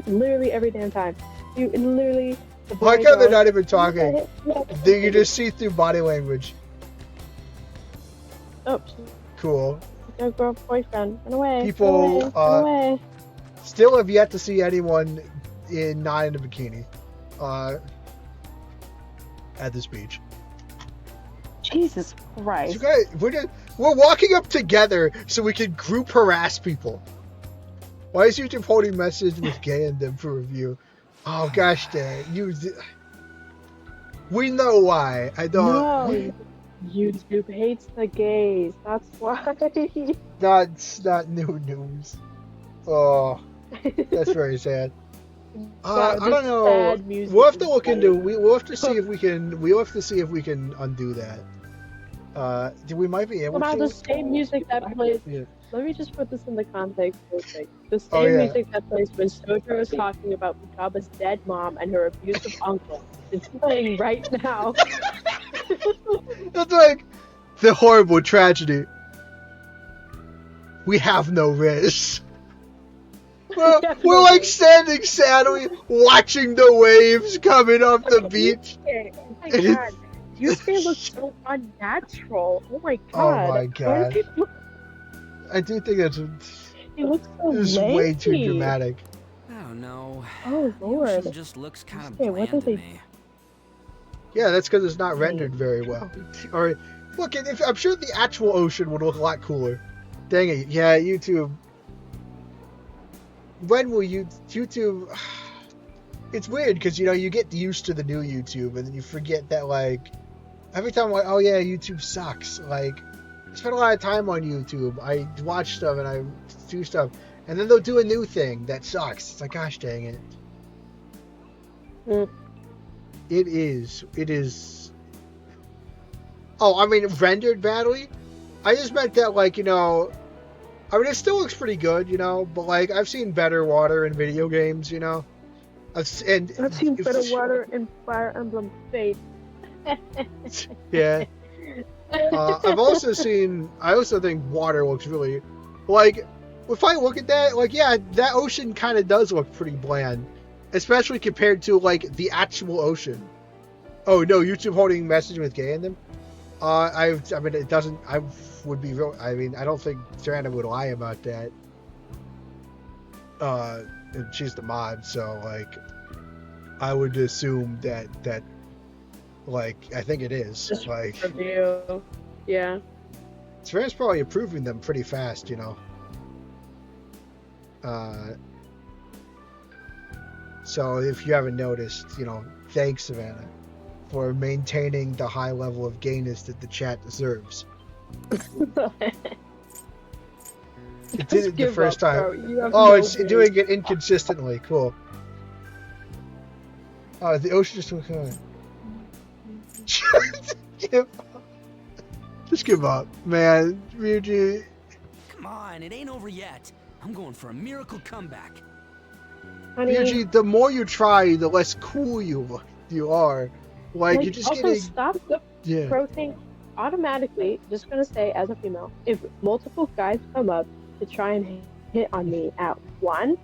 Literally every damn time. You literally. I like how they're not even talking. You just see through body language. Oops. Cool. No girl boyfriend. Run away. People run away. Still have yet to see anyone not in a bikini at this beach. Jesus Christ. You guys, we're walking up together so we can group harass people. Why is YouTube holding message with gay in them for review? Oh gosh, dang we know why. I don't. No, YouTube hates the gays. That's why. Not new news. Oh, that's very sad. I don't know. We'll have to look into. We'll have to see if we can. We'll have to see if we can undo that. We might be able About to. the same music that plays. Yeah. Let me just put this in the context real quick. The same music that plays when Sojo is talking about Fukaba's dead mom and her abusive uncle is playing right now. That's like the horrible tragedy. We have no risk. We're like standing sadly, watching the waves coming off the beach. Oh my god. Yusuke looks so unnatural. Oh my god. Oh my god. I do think He looks so it's way too dramatic. Oh no. Oh lord. The ocean just looks kind of bland to me. Yeah, that's because it's not rendered very well. Or look, I'm sure the actual ocean would look a lot cooler. Dang it! Yeah, YouTube. When will YouTube? It's weird because you get used to the new YouTube and then you forget that like every time I'm like, oh yeah, YouTube sucks. Like spend a lot of time on YouTube. I watch stuff and I do stuff, and then they'll do a new thing that sucks. It's like, gosh dang it. Mm. It is. Oh, I mean, rendered badly? I just meant that, like, you know, I mean, it still looks pretty good, you know, but, like, I've seen better water in video games, you know? I've seen better water in Fire Emblem Fates. Yeah. I also think water looks really, like, if I look at that, like, yeah, that ocean kind of does look pretty bland, especially compared to, like, the actual ocean. Oh, no, YouTube holding message with gay in them? I mean, it doesn't, I would be real, I mean, I don't think Joanna would lie about that. And she's the mod, so, like, I would assume that, like, I think it is. Just like, review. Yeah. Savannah's probably approving them pretty fast, you know. So if you haven't noticed, you know, thanks, Savannah, for maintaining the high level of gayness that the chat deserves. It did it the first time. Oh, it's doing it inconsistently. Cool. Oh, the ocean just went on. Just give up, man. Ryuji. Come on, it ain't over yet. I'm going for a miracle comeback. Ryuji, the more you try, the less cool you are. Like, you're just also getting. Stop Yeah. approaching automatically. Just gonna say, as a female, if multiple guys come up to try and hit on me at once,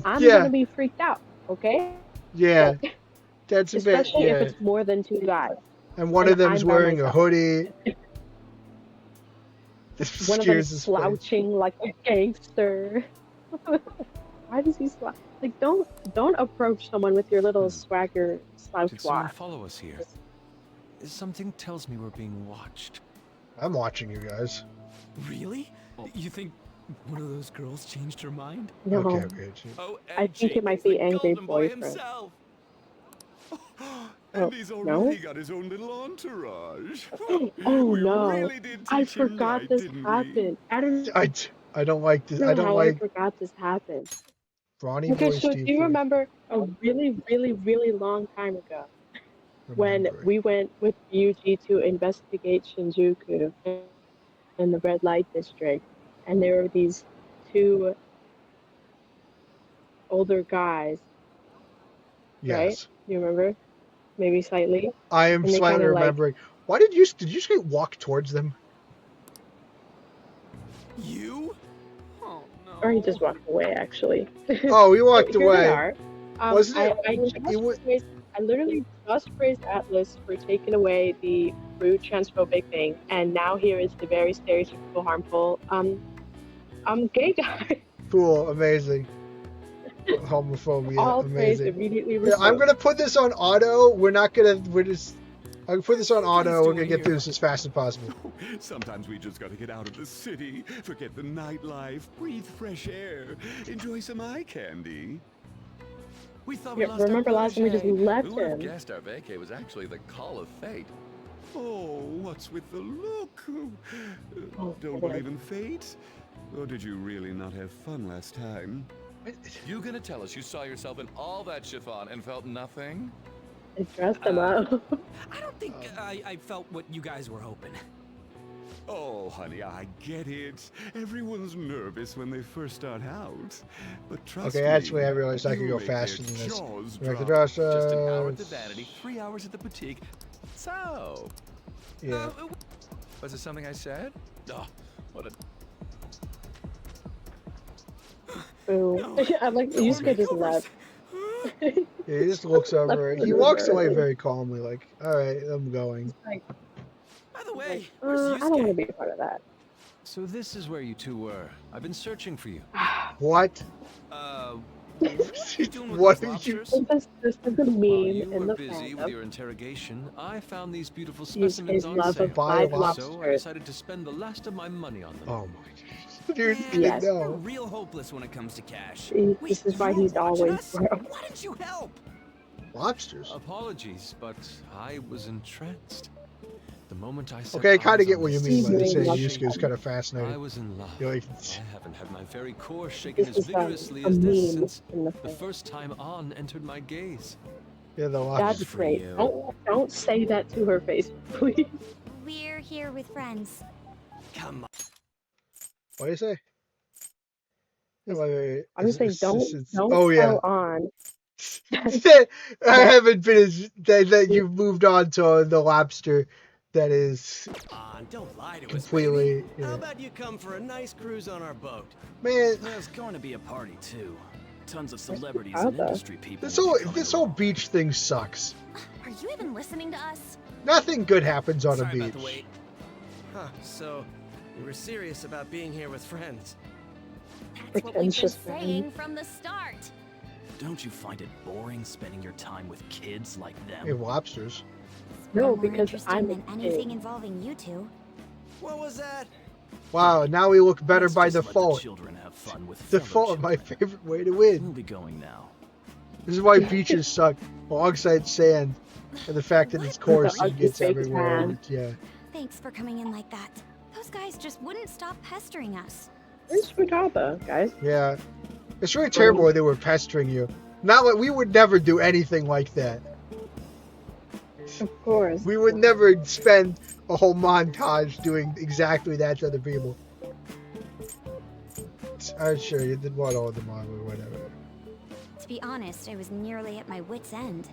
I'm gonna be freaked out. Okay? Yeah. That's a bit. Especially Yeah. if it's more than 2 guys. And one of them's I'm by wearing a myself. hoodie. One of them slouching like a gangster. Why does he slouch? Like, don't approach someone with your little swagger slouch Did someone walk. follow us here? Something tells me we're being watched. I'm watching you guys. Really? You think one of those girls changed her mind? No, Okay, Ryuji. Oh, I think it might be angry boyfriend. And he's already got his own little entourage. We no! really did I teach him forgot right, this didn't we? happened. I don't I don't like this. know I don't how like I forgot this happened. Brawny Okay, Boy so Steve. do you remember a really, really, really long time ago when we went with Yuji to investigate Shinjuku in the red light district, and there were these 2 older guys, Yes. right? You remember? Maybe slightly. I am And they slightly kinda, like- remembering. Why did you just walk towards them? You? Oh no. Or he just walked away, actually. Oh, he walked Here they away. are. Wasn't it- I literally just praised Atlas for taking away the rude transphobic thing, and now here is the very stereotypical harmful gay guy. Cool, amazing. Homophobia, All praise amazing. immediately Yeah, removed. I'm gonna put this on auto. I'm gonna put this on auto. We're gonna get through this as fast as possible. Sometimes we just gotta get out of the city, forget the nightlife, breathe fresh air, enjoy some eye candy. We thought we Yeah, lost our remember last time we just protege. left Who would have him? guessed our vacay was actually the call of fate? Oh, what's with the look? Don't boy. believe in fate? Or did you really not have fun last time? You gonna tell us you saw yourself in all that chiffon and felt nothing? It dressed him up. I don't think I felt what you guys were hoping. Oh, honey, I get it. Everyone's nervous when they first start out. But trust me. Okay, actually, I realized I could you'll go make faster their than this. jaws Like the drop. Josh, Just an hour at the vanity, 3 hours at the boutique. So, Yeah. was it something I said? Oh, what a... Ooh. I like Yusuke just left. Yeah, he just looks over. He walks away very calmly, like, all right, I'm going. By the way, I where's don't want to Yusuke? be a part of that. So this is where you 2 were. I've been searching for you. What? What you doing with What those are you- lobsters? This is a meme While you in were the busy with fandom. your interrogation, I found these beautiful Yusuke's specimens on love sale. of live Buy lobsters. So I decided to spend the last of my money on them. Oh my gosh. Dude, Yes. We're no. real hopeless when it comes to cash. This is why you were he's watching always us? broke. Why didn't you help? Lobsters. Apologies, but I was entranced. The moment I set Okay, I kind eyes of get on what you this mean by Really saying love Yusuke is that. kind of I fascinating. was in love. You're like, I haven't had my very core shaken This as is vigorously a as this meme since in the the film. first time On entered my gaze. yeah, the That's lobster. for great. you. Don't say that to her face, please. We're here with friends. Come on. What do you say? Yeah, wait. I'm just saying, don't Oh yeah. tell on. I haven't finished that you've moved on to the lobster that is Don't lie to us, completely, baby. How about you come for a nice cruise on our boat? man. There's going to be a party too. Tons of celebrities Chicago? and industry people. This will whole be coming this whole along. beach thing sucks. Are you even listening to us? Nothing good happens on a Sorry beach. about the wait. Huh, so you were serious about being here with friends. That's what we've been Pretentious man. saying from the start. Don't you find it boring spending your time with kids like Hey, them? lobsters. No, More because interesting I'm than a anything kid. involving you two. What was that? Wow, now we look better Let's by just let the default. children have fun with Default, fellow my children. favorite way to We'll win. be going now. This is why beaches suck, alongside sand, and the fact that it's coarse The and gets ugly fake everywhere. tan. And yeah, Thanks for coming in like that. Those guys just wouldn't stop pestering us. Where's Futaba, guys? yeah. It's really terrible when they were pestering you. Not like we would never do anything like that. Of course. We would never spend a whole montage doing exactly that to other people. I'm sure you did want all of them on or whatever. To be honest, I was nearly at my wit's end.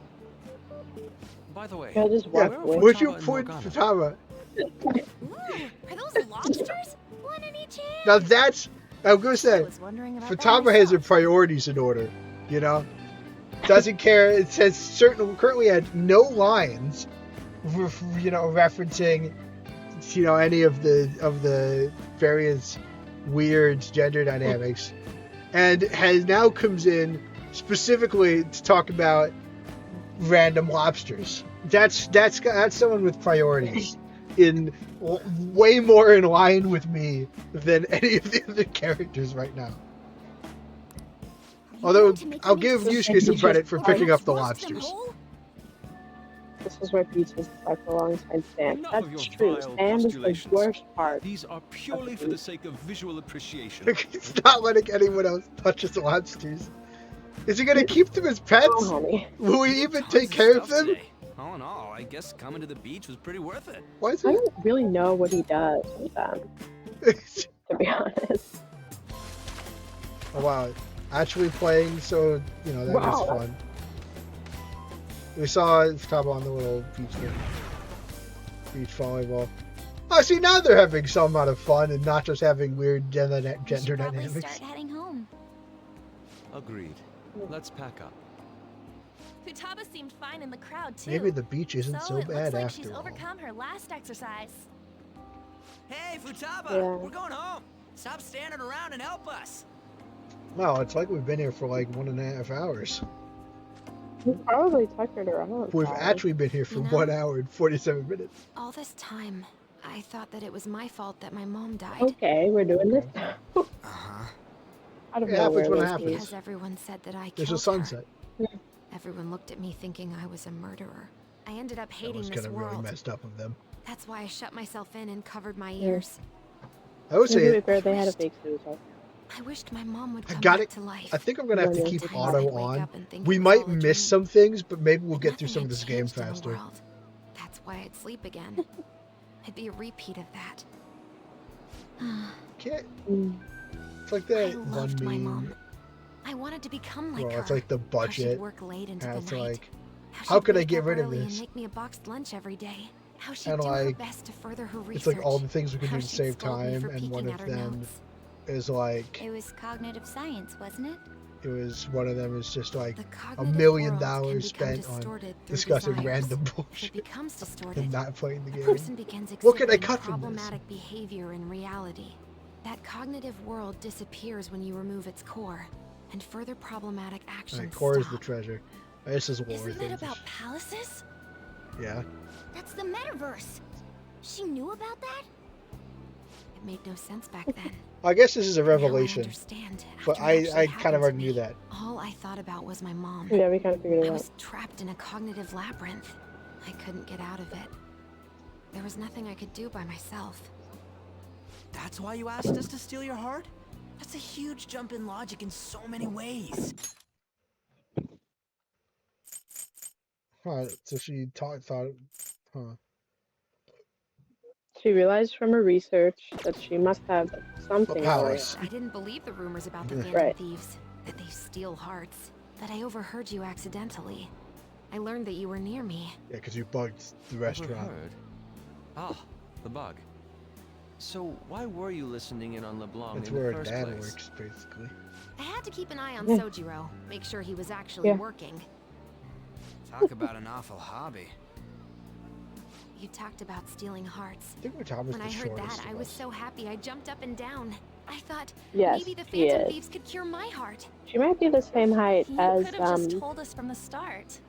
By the way, Yeah, just Yeah, walk away. would you Futaba and put Morgana? Futaba? Ooh, are those lobsters? One any chance? Now that's, I'm gonna I say, was wondering about that Futaba has her myself. priorities in order, you know? Doesn't care, it says currently had no lines, you know, referencing, you know, any of the various weird gender dynamics, and has now comes in specifically to talk about random lobsters. That's someone with priorities, in way more in line with me than any of the other characters right now. You Although want to make I'll me give into Yusuke some credit for picking up the roast them lobsters. whole? This is why beaches suck alongside sand. Enough That's of your true. vile Sand is the postulations. worst part. These are purely for the sake of visual appreciation. He's not letting anyone else touch his lobsters. Is he gonna keep them as pets? Oh, honey. Will we even Tons take care of stuff them? today. All in all, I guess coming to the beach was pretty worth it. Why is I it? don't really know what he does with them, to be honest. Oh wow, actually playing, so you know that Wow. is fun. We saw Futaba on the little beach game, beach volleyball. Oh, see, now they're having some amount of fun and not just having weird gender We should probably dynamics. start heading home. Agreed. Let's pack up. Futaba seemed fine in the crowd too. Maybe the beach isn't so it bad looks like after she's all. overcome her last exercise. Hey, Futaba, Yeah. we're going home. Stop standing around and help us. Wow, it's like we've been here for like 1.5 hours. We probably tuckered her out. We've guys. actually been here for You know- 1 hour and 47 minutes. All this time, I thought that it was my fault that my mom died. Okay, we're doing this. Uh-huh. I don't It know happens where when it this happens. Because everyone said that I There's killed a sunset. her. Everyone looked at me thinking I was a murderer. I ended up That hating was this kind of really world. messed up of them. That's why I shut myself in and covered my Yeah. ears. I would To be say, fair, they had a fake suicide. I wished my mom would I come got back it. to life. I think I'm gonna have to Running keep into auto I'd wake on. up and think We it was might all a miss dream. some things, but maybe we'll get through Nothing some of had this game changed in the faster. world. That's why I'd sleep again. It'd be a repeat of that. Can't. Mm. It's like I that one loved my meme. mom. I wanted to become like Well, her. it's like the How she'd budget. work late into And the it's night. like, How how she'd could I wake get up rid of early this? And make me a boxed lunch every day. How she'd And do like, her best to further her it's research. like all the things we can How do to she'd save scold me time, for and one peeking of at her them notes. is like, It was cognitive science, wasn't it? it was one of them is just like The $1 cognitive million world can become spent on distorted through discussing desires. random If it bullshit becomes distorted, and not playing the a game. person begins What can I exhibiting cut from this? problematic behavior in reality. That cognitive world disappears when you remove its core, and further problematic actions Alright, core is stop. the treasure. This is war Isn't things. it about palaces? Yeah. That's the metaverse. She knew about that? It made no sense back then. I guess this is a Now I revelation, understand but after it I actually kind of happened to already me. knew that. All I thought about was my mom. Yeah, we kind of figured I it out. was trapped in a cognitive labyrinth. I couldn't get out of it. There was nothing I could do by myself. That's why you asked us to steal your heart? That's a huge jump in logic in so many ways. Huh, so she thought, huh. She realized from her research that she must have something going powers. on. I didn't believe the rumors about the Yeah. Phantom Right. Thieves, that they steal hearts, that I overheard you accidentally. I learned that you were near me. Yeah, because you bugged the restaurant. Overheard? Ah, the bug. So why were you listening in on LeBlanc That's in the where first Dad place? works, basically. I had to keep an eye on Yeah. Sojiro, make sure he was actually Yeah. working. Talk about an awful hobby. You talked about stealing hearts. I think we're talking When the I heard shortest that, I of was us. so happy I jumped up and down. I thought Yes, maybe the she Phantom is. Thieves could cure my heart. She might be the same height You as could have just told us from the start.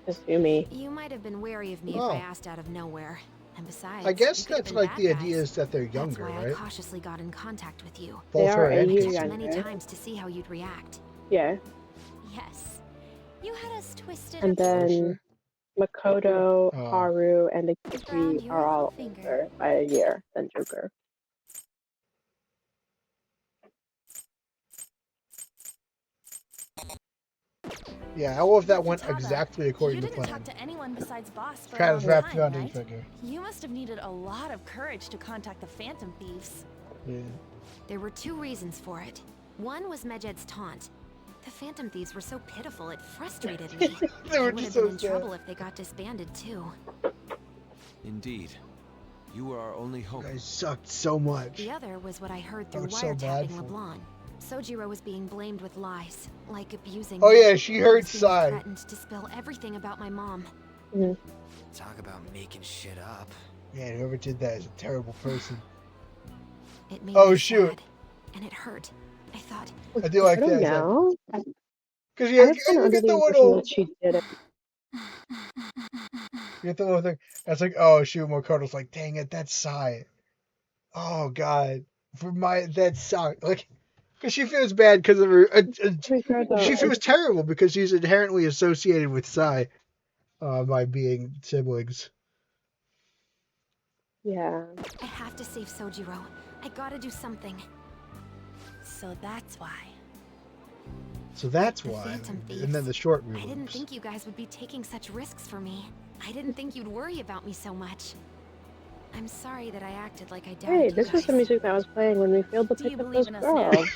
Kasumi. You might have been wary of me Oh. if I asked out of nowhere. And besides, I guess you could have that's been like bad the idea guys. is that they're younger, That's why I right? cautiously got in contact with you. They Both are her a and year Checked Kasumi. many younger. times to see how you'd react. Yeah. Yes. You had us twisted And up then Sure. Makoto, Oh. Haru, and Around Akechi your are all little finger. older by a year than Joker. Yeah, I don't know if that went Futaba, exactly according you to didn't plan. talk to anyone besides Boss for Kind a of long wrapped time, around right? each figure. You must have needed a lot of courage to contact the Phantom Thieves. Yeah. There were two reasons for it. One was Medjed's taunt. The Phantom Thieves were so pitiful it frustrated me. They I were would just have so been in sad. trouble if they got disbanded too. Indeed. You were our only hope. You guys sucked so much. The other was what I heard I through was so bad wiretapping for him. LeBlanc. Sojiro was being blamed with lies, like abusing Oh me. yeah, she He heard was being Sai. threatened to spill everything about my mom. Talk about making shit up. Man, whoever did that is a terrible person. It made Oh, me shoot. sad, and it hurt. I thought, I do like I don't that. know. Because I you was kind of under get the the impression little, that she did it. you get the little thing. That's like, oh shoot, Makoto's like, dang it, that's Sai. Oh god, that sucked. Like, because she feels bad because of her. Pretty sure though, She feels terrible because she's inherently associated with Sai, by being siblings. yeah. I have to save Sojiro. I gotta do something. So that's why. So that's The why. Phantom And Thieves. then the short I didn't reloops. think you guys would be taking such risks for me. I didn't think you'd worry about me so much. I'm sorry that I acted like I doubted Hey, you this was the guys. music that was playing when we failed to Do you pick up believe those in us now? girls.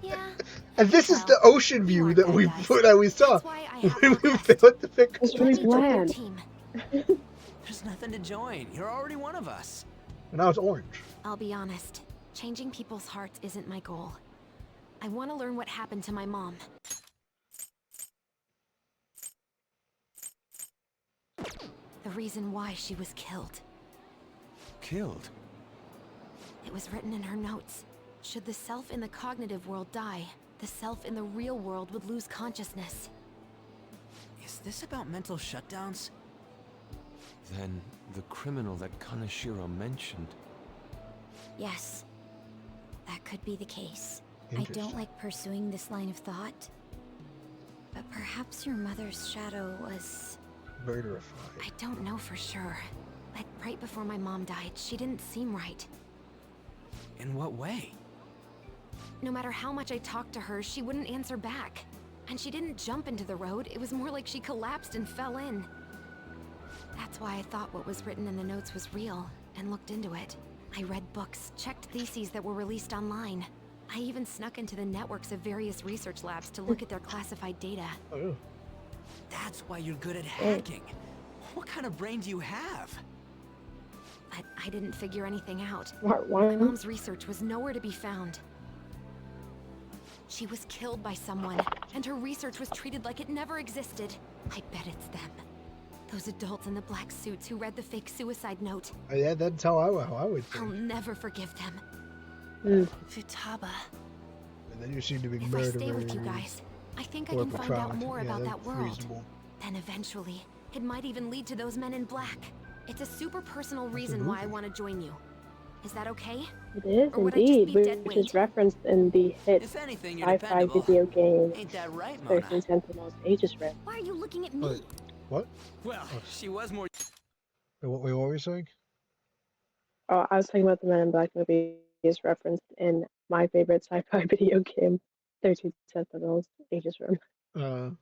Yeah. And this is Well, the ocean we view weren't that bad we guys. that we saw That's why I have when a we request. failed to pick. It's Let really me join your bland. team. There's nothing to join. You're already one of us. And now it's orange. I'll be honest. Changing people's hearts isn't my goal. I want to learn what happened to my mom. The reason why she was killed. Killed? It was written in her notes. Should the self in the cognitive world die, the self in the real world would lose consciousness. Is this about mental shutdowns? Then the criminal that Kaneshiro mentioned. Yes, that could be the case. I Interesting. don't like pursuing this line of thought, but perhaps your mother's shadow was... Murderified. I don't know for sure. But right before my mom died, she didn't seem right. In what way? No matter how much I talked to her, she wouldn't answer back. And she didn't jump into the road, it was more like she collapsed and fell in. That's why I thought what was written in the notes was real, and looked into it. I read books, checked theses that were released online. I even snuck into the networks of various research labs to look at their classified data. Oh. That's why you're good at hacking. What kind of brain do you have? But I didn't figure anything out. Smart My one. mom's research was nowhere to be found. She was killed by someone, and her research was treated like it never existed. I bet it's them. Those adults in the black suits who read the fake suicide note. Yeah, that's how I would I'll think. never forgive them. Futaba. And then you seem to be If I stay with you guys, I think I or can find out Patron. more Yeah, about that that's world. reasonable. Then eventually, it might even lead to those men in black. It's a super personal reason why I movie. want to join you. Is that okay? It is Or would I just indeed, be dead which is weight? referenced in the hit If anything, you're sci-fi dependable. video game Ain't that right, Mona? 13 Sentinels Aegis Rim. Why are you looking at me? What? Well, she was more What were you saying? Oh, I was talking about the Men in Black movie is referenced in my favorite sci-fi video game, 13 Sentinels, Aegis Rim.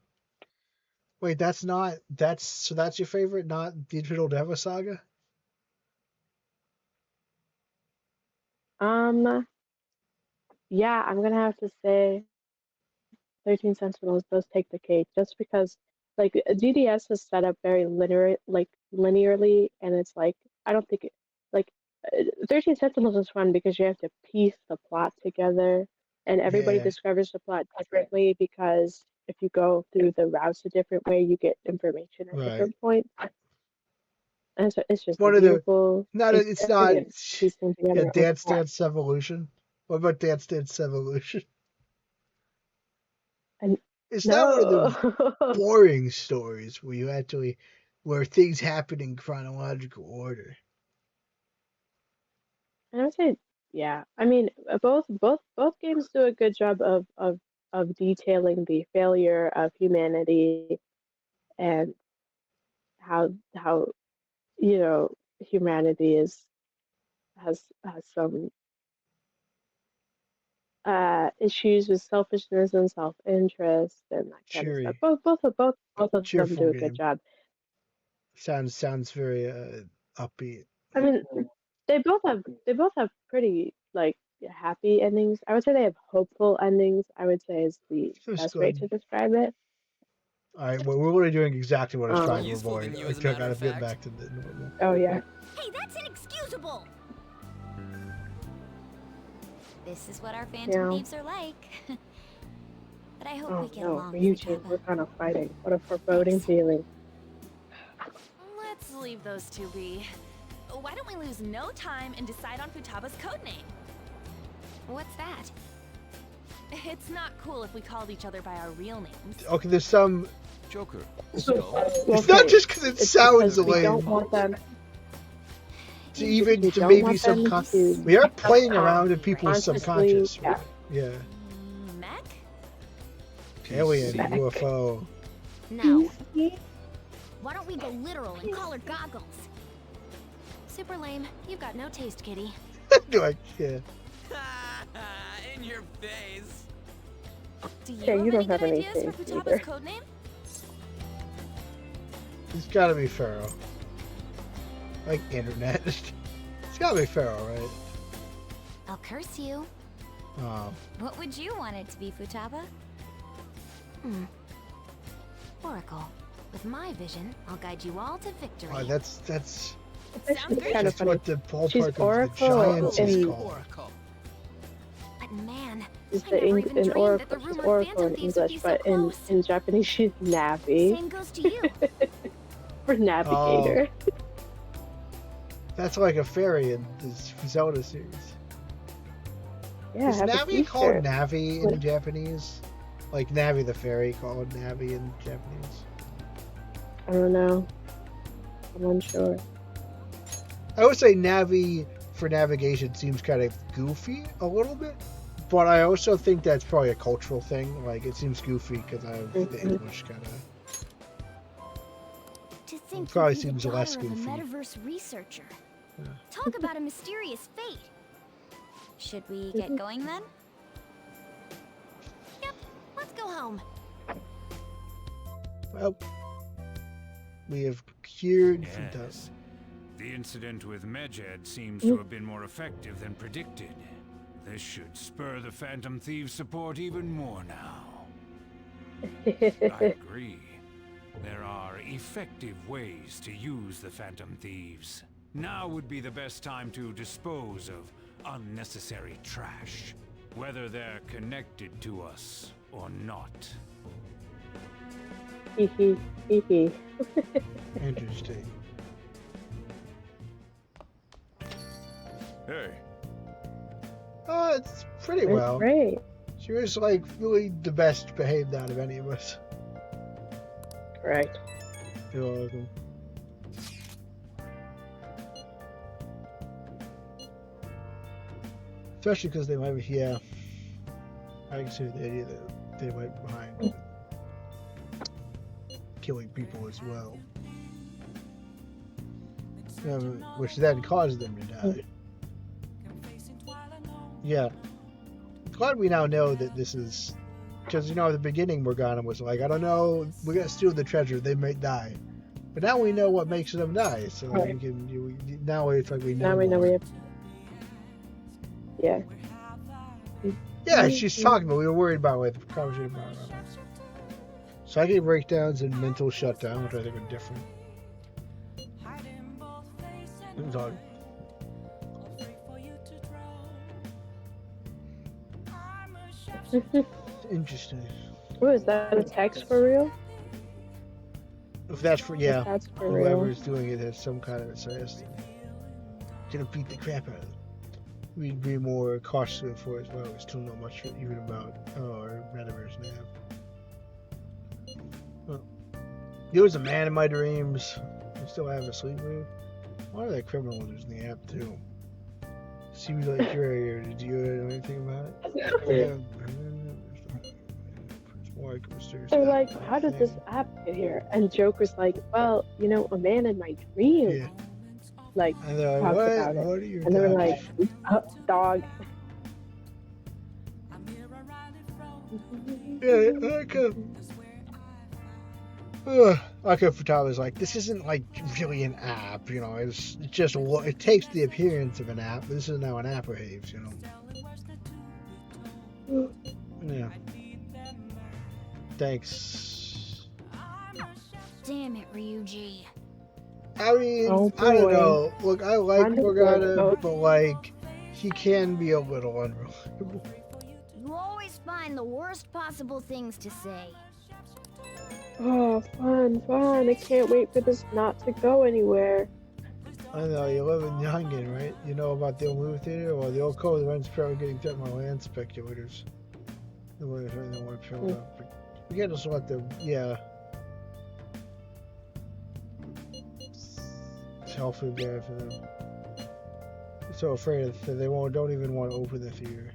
Wait, that's your favorite, not the Digital Deva Saga? Yeah, I'm gonna have to say 13 Sentinels does take the cake just because like GDS is set up very linearly, and it's like I don't think it like 13 Sentinels is fun because you have to piece the plot together, and everybody Yeah. discovers the plot differently because if you go through the routes a different way, you get information at Right. different points. And so it's just One a of the beautiful it's not piecing together all the Dance plot. Dance Evolution. What about Dance Dance Evolution? And It's not one of no. the boring stories where things happen in chronological order. And I would say, yeah. I mean, both games do a good job of detailing the failure of humanity and how humanity has some issues with selfishness and self-interest and that kind of stuff. Cheery, Both of them cheerful do a good game. job. Sounds very upbeat. I mean, they both have pretty like happy endings. I would say they have hopeful endings. I would say is the That's best way good. to describe it. All right, well, we're already doing exactly what I was trying to Useful avoid. than you, I as a gotta matter of get fact. back to the normal. Oh yeah. Hey, that's inexcusable! This is what our phantom Yeah. thieves are like. But I hope Oh we get no, along, Ryujin, Futaba. we're kind of fighting. What a foreboding feeling. Let's leave those two be. Why don't we lose no time and decide on Futaba's codename? What's that? It's not cool if we called each other by our real names. Okay, there's some. Joker. It's not just because it sounds because we don't lame. want them. To even We to don't maybe want them to we are playing around in people's consciously- subconscious. Right? Yeah. Mech? Alien, Back. UFO. No. Why don't we go literal and call her goggles? Super lame. You've got no taste, kitty. Like, yeah. In your face. Do you Okay, have you don't any have good any ideas for taste Futaba's either. codename? It's gotta be Pharaoh. Like internet. It's gotta be Pharaoh, right? I'll curse you. Oh. What would you want it to be, Futaba? Oracle. With my vision, I'll guide you all to victory. That's Sounds It's great. kind of that's funny. what the She's ballpark of the Oracle Giants is in- called. Oracle. But man, Is I the never even in dreamed Oracle, that the she's rumored Oracle phantom in thieves would be English, so but close. in Japanese she's Navi Same goes to you. for navigator. That's like a fairy in this Zelda series. Yeah, Is have a Navi called t-shirt. Navi in What? Japanese? Like Navi the fairy called Navi in Japanese? I don't know. I'm unsure. I would say Navi for navigation seems kind of goofy a little bit, but I also think that's probably a cultural thing. Like it seems goofy because of the Mhm. English kind of. To think Probably you'd be the seems less daughter of a goofy. metaverse researcher. Yeah. Talk about a mysterious fate. Should we get going then? Yep. Let's go home. Well, we have cured from Yes. The incident with Medjed seems to have been more effective than predicted. This should spur the Phantom Thieves' support even more now. I agree. There are effective ways to use the Phantom Thieves. Now would be the best time to dispose of unnecessary trash, whether they're connected to us or not. Hee hee, hee hee. Interesting. Hey. It's pretty That's well. great. She was like really the best behaved out of any of us. Correct. You're welcome. Especially because they might be, yeah. I can see the idea that they might be behind killing people as well. which then caused them to die. Yeah. Glad we now know that this is... Because, at the beginning Morgana was like, I don't know, we're going to steal the treasure, they might die. But now we know what makes them die, so we can... now it's like we know. Now we know we have... Yeah. Yeah, she's talking, but we were worried about it. Psychic breakdowns and mental shutdown, which I think are different. Interesting. Oh, is that a text for real? If that's for, yeah. If that's for Whoever's real. doing it has some kind of assassin. Gonna beat the crap out of them. We'd be more cautious before as well. We still know much even about our metaverse now. Well, there was a man in my dreams. I still have a sleep move. Why are there criminals in the app too? Seems like you're here. Did you know anything about it? They're like, how did this app get here? And Joker's like, well, a man in my dream. Yeah. Like, and they're talked like, about what it. are your And they were dogs? like, dog. Yeah, Aka Futaba like, this isn't like really an app, it's just it takes the appearance of an app, but this is how an app behaves, Yeah. Thanks. Damn it, Ryuji. I mean, Oh, I don't boy. know. Look, I like Kinda Morgana, good. but like, he can be a little unreliable. You always find the worst possible things to say. Oh, fun. I can't wait for this not to go anywhere. I know, you live in Youngin, right? You know about the old movie theater? Well, the old code runs probably getting to my land speculators. The way they want to fill up. But we can't just let them, yeah. It's awfully bad for them. I'm so afraid that they don't even want to open the theater.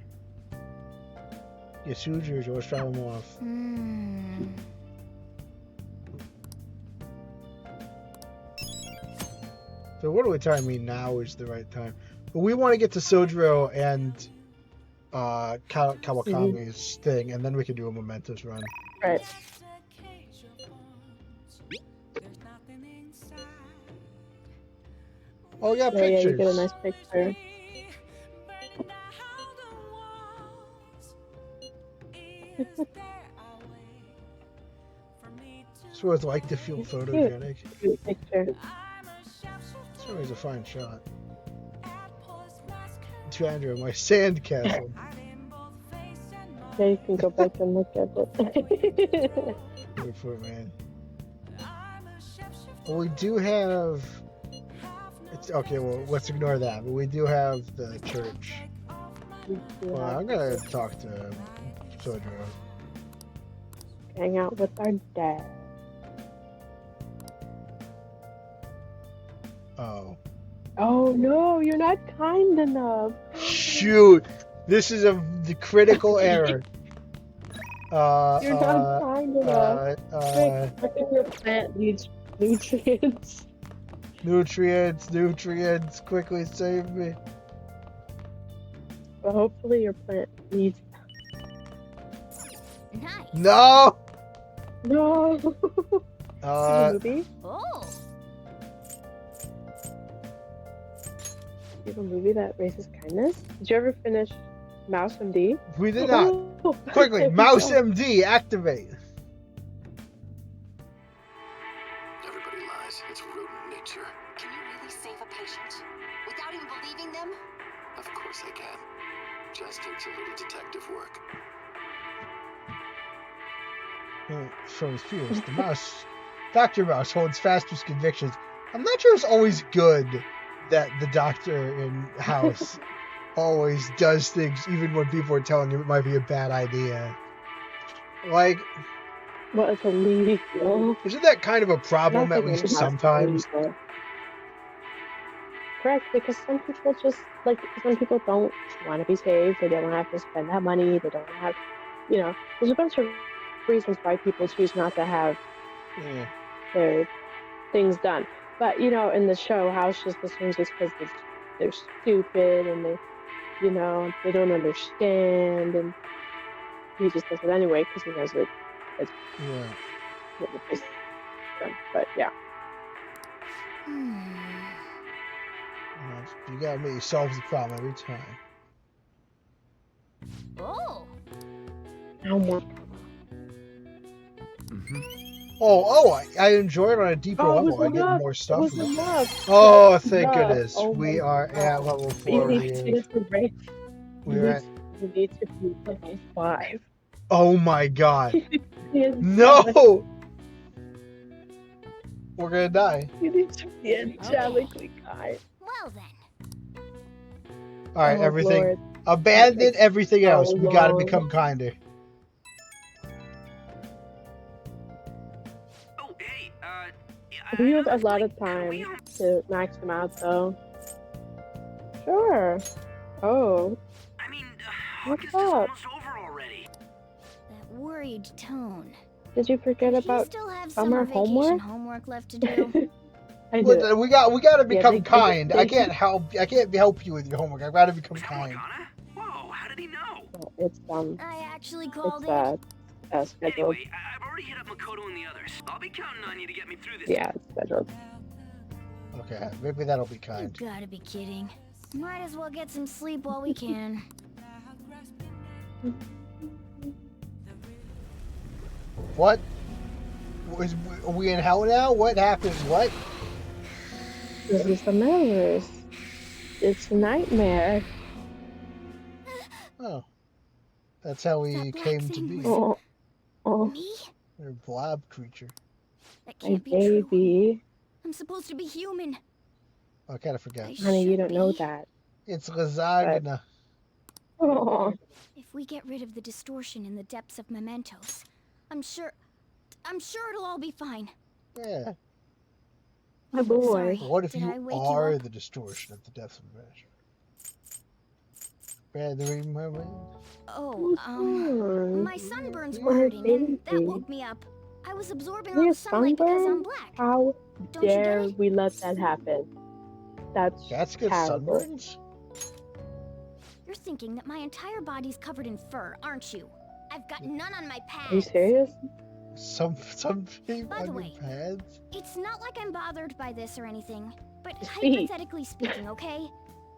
Yasujis or start them off. So what are we telling me now is the right time? But we want to get to Sojiro and Kawakami's thing, and then we can do a momentous run. Right. Oh yeah, Yeah, you pictures. get a nice picture. It's what it's like to feel photogenic. Cute picture. It's always a fine shot. Andrew, my sand castle. Yeah, you can go back and look at it. Good for it, man. Well, we do have. Okay, well, let's ignore that. But we do have the church. Well, I'm gonna talk to Sojiro. Hang out with our dad. Oh. Oh no, you're not kind enough. Shoot! This is the critical error. You're not kind enough. I think your plant needs nutrients. Nutrients, quickly save me. But hopefully your plant needs. Nice. No! No! See the movie? Oh. You have a movie that raises kindness? Did you ever finish Mouse MD? We did not. Quickly, Mouse MD, activate. Everybody lies. It's rodent nature. Can you really save a patient without even believing them? Of course I can. Just takes a little detective work. From his fears, the mouse, Dr. Mouse holds fastest convictions. I'm not sure it's always good that the doctor in house always does things even when people are telling him it might be a bad idea. Like, what is illegal? Isn't that kind of a problem at least sometimes? Correct, because some people don't want to be saved. They don't have to spend that money. They don't have, there's a bunch of reasons why people choose not to have their things done. But you know, in the show, House just assumes it's because they're stupid and they don't understand, and he just does it anyway because he knows it's Yeah. what it is. But yeah. You gotta make you solve the problem every time. Oh. I enjoy it on a deeper level. I get more stuff. Oh, thank goodness. We are at level 4. We need to be level 5. Oh my god. No! We're gonna die. You need to be angelically kind. Well then. Alright, everything. Lord. Abandon everything else. so We gotta long. become kinder. We have a lot of time to max them out, though. Sure. Oh. What's up? That worried tone. Did you forget You about still have summer vacation homework? homework left to do. I Look, do. we gotta become they- kind. they- I can't help you with your homework. I've gotta become kind. It's I actually called it's scheduled. Anyway, I've already hit up Makoto and the others. I'll be counting on you to get me through this. Yeah, it's scheduled. Okay, maybe that'll be You kind. gotta be kidding. Might as well get some sleep while we can. What? Are we in hell now? What happened? What? This is the metaverse. It's a nightmare. Oh. That's how we came to be. Oh. Me? We're a blob creature. That My can't be true. baby. I'm supposed to be human. I kind of forgot. Honey, you don't know that. It's lasagna. Oh. If we get rid of the distortion in the depths of mementos, I'm sure it'll all be fine. Yeah. My boy. Sorry, What if did I you wake are you up? the distortion of the depths of measure? Feathery mermaid. Oh, my sunburns were Poor hurting, and that baby. woke me up. I was absorbing all You're the sunlight because I'm sunburned? black. How Don't you get dare it? we let that happen? That's good terrible. sunburns? You're thinking that my entire body's covered in fur, aren't you? I've got none on my Are you pads. serious? Some people By the on way, your pads? It's not like I'm bothered by this or anything, but Speak. hypothetically speaking, okay?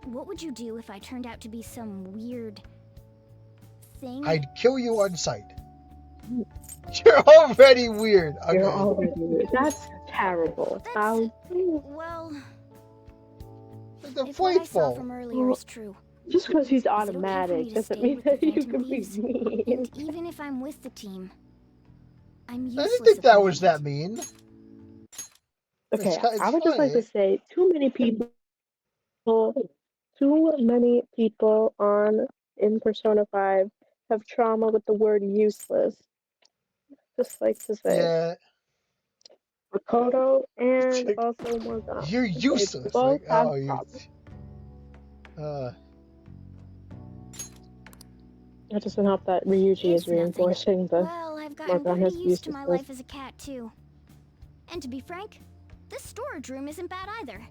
What would you do if I turned out to be some weird thing? I'd kill you on sight. You're already weird. Okay. You're already weird. That's terrible. How? Well, The if what I saw faithful. from earlier is true, Just because he's is it okay for automatic me to doesn't stay mean with the that you Phantom can be Thieves? mean. And even if I'm with the team, I'm I useless. didn't think at that the was moment. that mean. Okay, It's I would just like to funny. say too many people in Persona 5 have trauma with the word useless. Just like to say. Yeah. Makoto and also Morgana. You're They useless. both Like, have oh, you. problems. That doesn't help that Ryuji is reinforcing the Well, I've gotten Morgana's pretty used to my uselessness. life as a cat too. And to be frank, this storage room isn't bad either.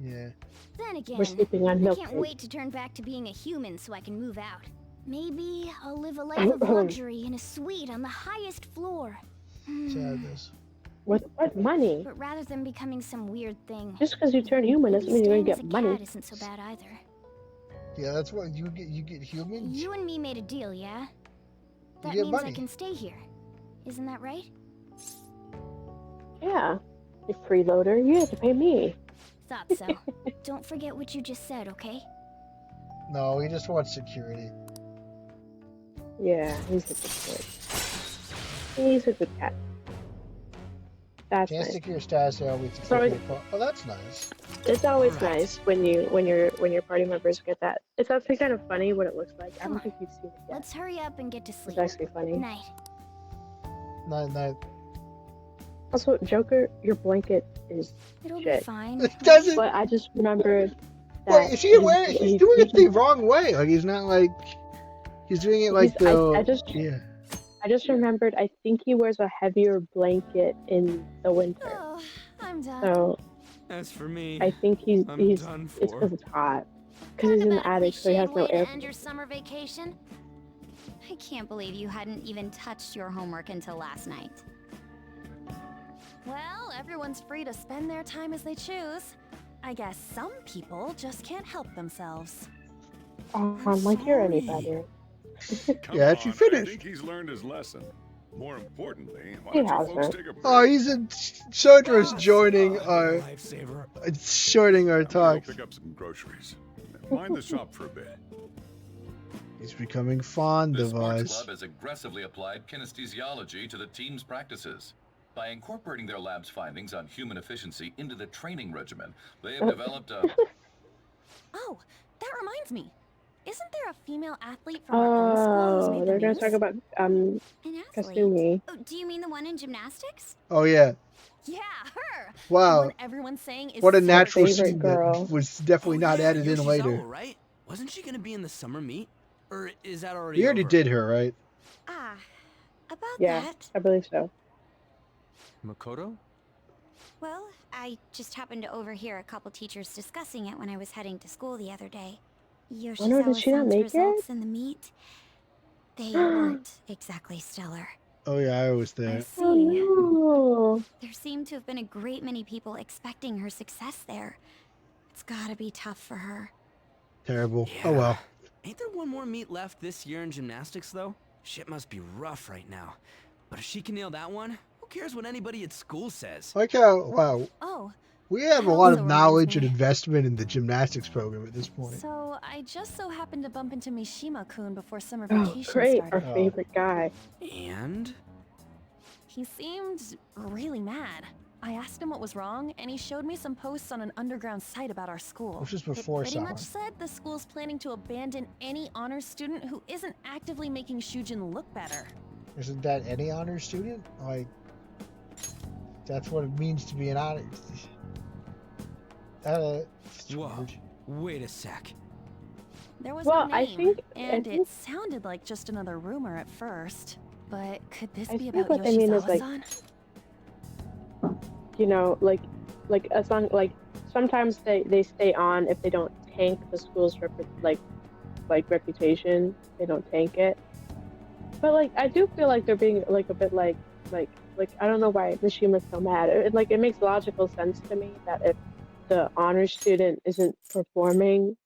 Yeah. Then again, We're sleeping on I milk can't crate. wait to turn back to being a human so I can move out. Maybe I'll live a life of luxury in a suite on the highest floor. Sadness. With what money? But rather than becoming some weird thing, Just because you turn human doesn't mean you're gonna staying get as a money. cat isn't so bad either. Yeah, that's what you get. You get humans. You and me made a deal, yeah? That get means I money. can stay here. Isn't that right? Yeah. You freeloader, you have to pay me. Thought so. Don't forget what you just said, okay? No, he just wants security. Yeah, he's a good boy. He's a good cat. That's Can't nice. stick your status there. Sorry. Oh, that's nice. It's always nice when your party members get that. It's actually kind of funny what it looks like. I don't think you've seen it yet. Let's hurry up and get to sleep. It's actually funny. Night. Night. Also, Joker, your blanket is It'll shit. be fine. It doesn't. But I just remembered that Wait, is he aware? He's doing it the wrong way. Like he's not like. He's doing it like the. Yeah. I just remembered. I think he wears a heavier blanket in the winter. Oh, I'm done. So As for me, I think he's done for. it's because it's hot. Because he's in the attic, so he has no way air. to end your summer vacation. I can't believe you hadn't even touched your homework until last night. Well, everyone's free to spend their time as they choose. I guess some people just can't help themselves. Like you're anybody. Yeah, she I finished. think he's learned his lesson. More importantly, why He don't you has folks her. take a break? Oh, he's in. Sodra's joining our. Lifesaver. Shorting our I'm gonna go talk. pick up some groceries. Mind the shop for a bit. He's becoming fond The of sports us. club has aggressively applied kinesthesiology to the team's practices. By incorporating their lab's findings on human efficiency into the training regimen, they have developed a... Oh, that reminds me. Isn't there a female athlete from our own school who's made the They're gonna news? talk about An athlete? Kasumi. Oh, do you mean the one in gymnastics? Oh yeah. Yeah, her. The Wow. one everyone's saying is What a so natural favorite scene girl. that was definitely not added in Yoshizawa, later. right? Wasn't she gonna be in the summer meet? Or is that already We already over? did her, right? Ah, about Yeah, that. I believe so. Makoto? Well, I just happened to overhear a couple teachers discussing it when I was heading to school the other day. Oh no, did she not Yoshizawa-san's make results it? in the meet, they weren't exactly stellar. Oh yeah, I was I there. see. Oh no. There seemed to have been a great many people expecting her success there. It's gotta be tough for her. Terrible. Yeah. Oh well. Ain't there one more meet left this year in gymnastics, though? Shit must be rough right now. But if she can nail that one, who cares what anybody at school says? Like how wow. Oh, We have a That lot also of knowledge reminds and me. investment in the gymnastics program at this point. so I just so happened to bump into Mishima-kun before summer Oh, vacation great, our started. favorite guy. And? He seemed really mad. I asked him what was wrong, and he showed me some posts on an underground site about our school. Which is It before pretty summer. much said the school's planning to abandon any honors student who isn't actively making Shujin look better. Isn't that any honor student? Like, that's what it means to be an honor. Whoa. Strange. Wait a sec. There was Well, no I name, think- and I it think- sounded like just another rumor at first. But could this I be think about what they mean is, like, Yoshizawa-san? You know, like as long sometimes they stay on if they don't tank the school's reputation. They don't tank it. But like I do feel like they're being like a bit like I don't know why Mishima's so mad. It makes logical sense to me that if the honor student isn't performing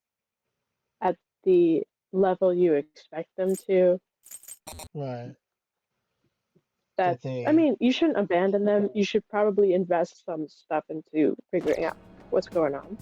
at the level you expect them to, Right. that I mean, you shouldn't abandon them. You should probably invest some stuff into figuring out what's going on.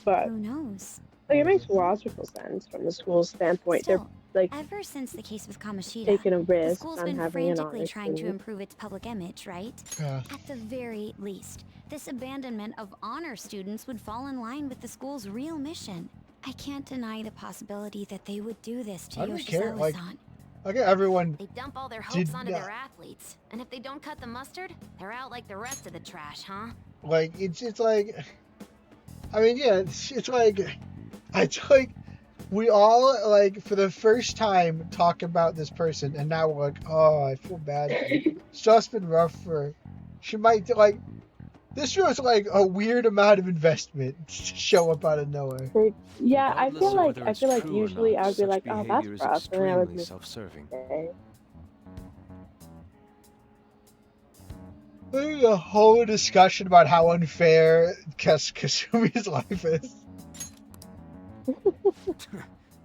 But Who knows? like, it makes logical sense from the school's standpoint. Still, They're ever since the case with Kamoshida, taking a the risk school's on been having an frantically honor trying to student. improve its public image, right? Yeah. At the very least, this abandonment of honor students would fall in line with the school's real mission. I can't deny the possibility that they would do this to I don't care. Like, Yoshizawa-san. okay, everyone. They dump all their Did hopes onto not- their athletes, and if they don't cut the mustard, they're out like the rest of the trash, huh? Like it's like. I mean, yeah, it's like we all like for the first time talk about this person, and now we're like, oh, I feel bad. It's just been rough for. She might like. This feels like a weird amount of investment to show up out of nowhere. Yeah, I Regardless feel of like whether it's true or usually not, I would be such like, oh, that's behavior is rough, and I would extremely just self-serving. say, There's a whole discussion about how unfair Kasumi's life is.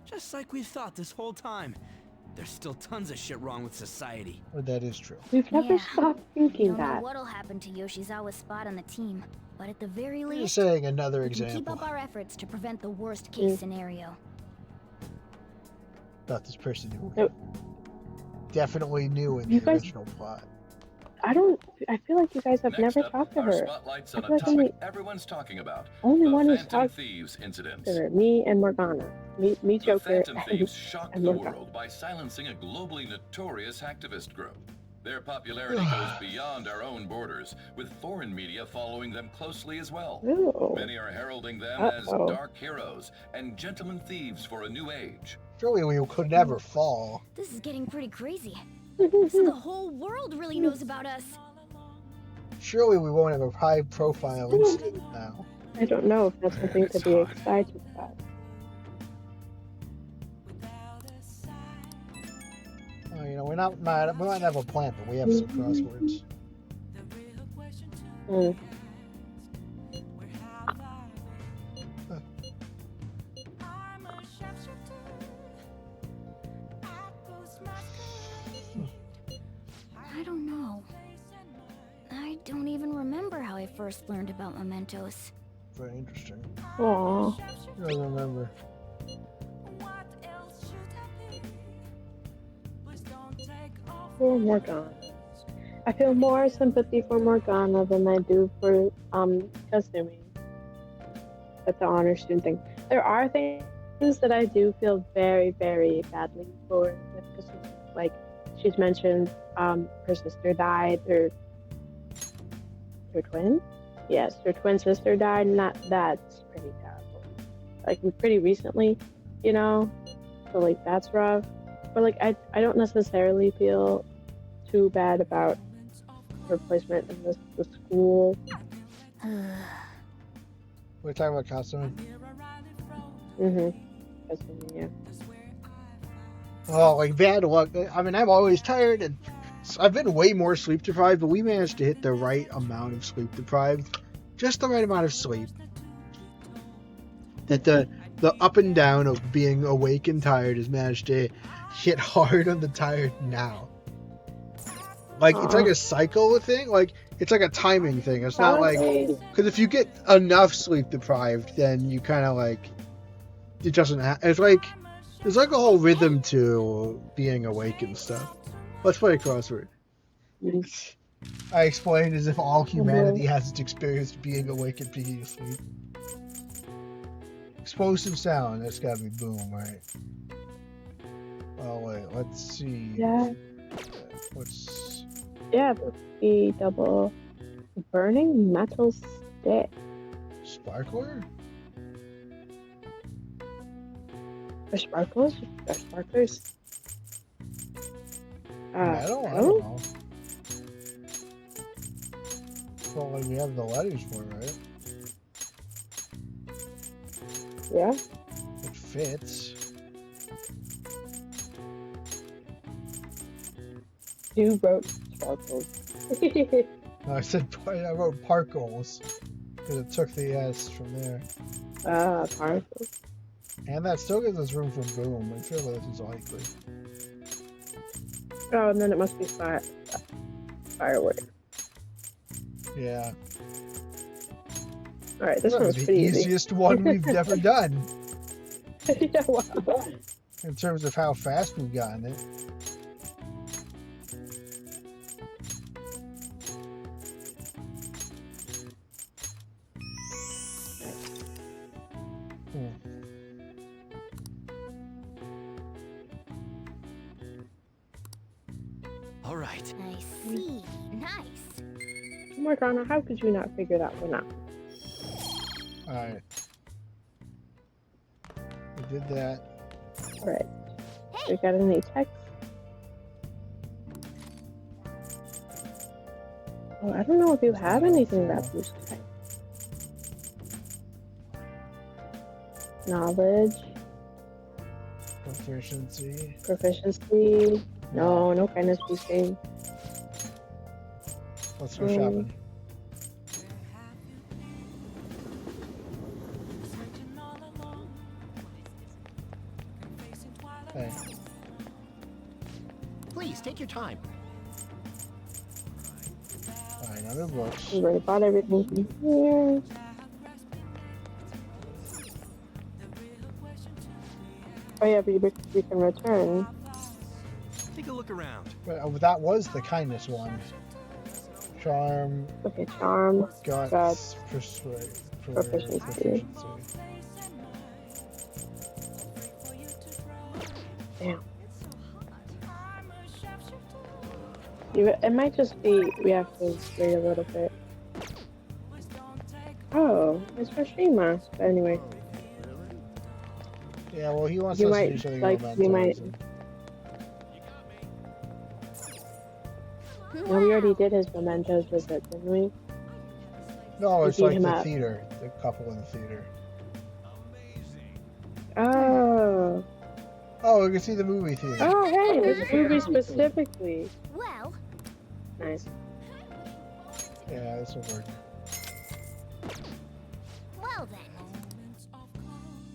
Just like we thought this whole time. There's still tons of shit wrong with society. Well, that is true. we've never stopped thinking Don't know that. what'll happen to Yoshizawa's spot on the team, but at the very Just least, saying another we can keep example up our efforts to prevent the worst case scenario. about this person who Nope. definitely knew in You the guys- original plot. I feel like you guys have Next never up, talked to our her. spotlight's I on feel a like only, topic everyone's talking about. only The one who's Phantom talked Thieves incidents. to her, me and Morgana. Me The Joker, Phantom and, Thieves shocked and the Morgana. world by silencing a globally notorious hacktivist group. Their popularity goes beyond our own borders, with foreign media following them closely as well. Ooh. Many are heralding them Uh-oh. as dark heroes and gentlemen thieves for a new age. Surely we could never fall. This is getting pretty crazy. So the whole world really knows about us. Surely we won't have a high-profile incident now. I don't know if that's something to be excited about. Oh, you know, we're not mad. We might have a plan, but we have some crosswords. Mm. I don't know. I don't even remember how I first learned about mementos. Very interesting. Aww. I don't remember. For Morgana. I feel more sympathy for Morgana than I do for Kasumi. That's the honor student thing. There are things that I do feel very, very badly for with Kasumi. Like she's mentioned, her sister died, her twin? Yes, her twin sister died, and that's pretty terrible. Like pretty recently, you know? So like that's rough. But like I don't necessarily feel too bad about her placement in the school. We're talking about Kasumi. Kasumi, yeah. Oh, like bad luck. I mean, I'm always tired, and I've been way more sleep deprived, but we managed to hit the right amount of sleep deprived. Just the right amount of sleep. That the up and down of being awake and tired has managed to hit hard on the tired now. Like, it's like a cycle thing. Like, it's like a timing thing. It's not like... Because if you get enough sleep deprived, then you kind of like... It doesn't... It's like... There's like a whole rhythm to being awake and stuff. Let's play a crossword. I explained as if all humanity has its experience of being awake and being asleep. Explosive sound. That's gotta be boom, right? Oh, wait. Let's see. Yeah. What's... Yeah, the double burning metal stick. Sparkler? Or sparklers? Or sparklers? Metal? I don't know. Well, like we have the letters for it, right? Yeah. It fits. You wrote sparkles. No, I wrote Parkles because it took the S from there. Parkles. And that still gives us room for boom. I feel like this is likely. Oh, and then it must be firework. Yeah. Alright, this one's the pretty easy. easiest one we've ever done. Yeah, wow. In terms of how fast we've gotten it. All right. I see. Nice. Oh my god, how could you not figure that one out? Alright. We did that. Alright. We got any text? Oh, I don't know if you have anything that Bluesky. Knowledge. Proficiency. Proficiency. No, no kindness boosting. Let's go shopping. Hey. Please take your time. Alright, other books. We already bought everything from here. Oh yeah, but we can return. Take a look around. But that was the kindness one. Charm. Okay, charm. Guts. Proficiency. Damn. It might just be we have to wait a little bit. Oh, it's for Shima. But anyway. Yeah, well, he wants You us might, to do something like, romantic. you might. No, we already did his mementos visit, didn't we? No, We it's beat like him the up. theater, the couple in the theater. Oh. Oh, we can see the movie theater. Oh, hey, this movie specifically. Well, Nice. Yeah, this will work. well then.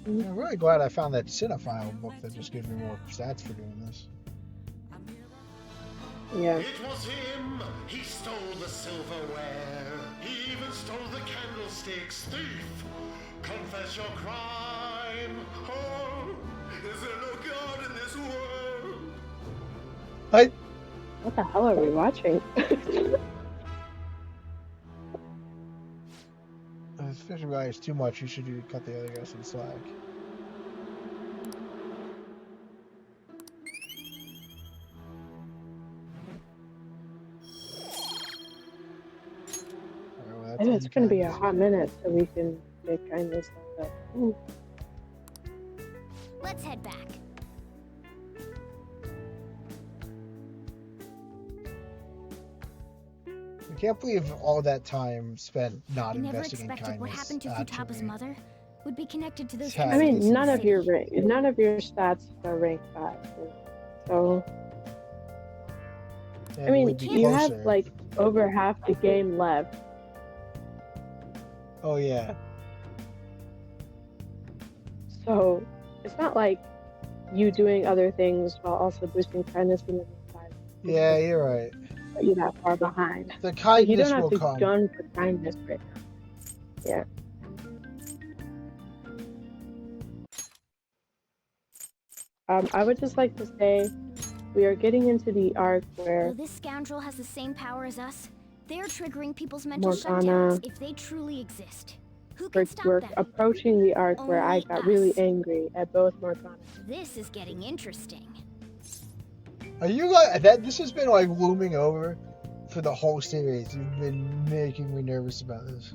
I'm really glad I found that cinephile book that just gives me more stats for doing this. Yeah. It was him. He stole the silverware. He even stole the candlesticks. Thief, confess your crime. Oh, is there no God in this world? What the hell are we watching? If fishing value is too much, you should cut the other guy some slack. Alright, And it's gonna be a hot minute so we can get kindness like that. Ooh. Let's head back. I can't believe all that time spent not I never investing in expected kindness. what happened to Futaba's me. mother would be connected to those. I mean, incidents in none the of your city. none of your stats are ranked 5. So And I mean, we'd be you have closer. like over half the game left. Oh yeah. So it's not like you doing other things while also boosting kindness in the 5. Yeah, you're right. But you're that far behind. The Like, kindness you don't have will to come. gun for kindness right now. Yeah. I would just like to say we are getting into the arc where Though this scoundrel has the same power as us, they're triggering people's mental Morgana- shutdowns if they truly exist. Who can stop we're them? approaching the arc where I Only got really us. angry at both Morgana. This is getting interesting. Are you like that? This has been like looming over for the whole series. You've been making me nervous about this.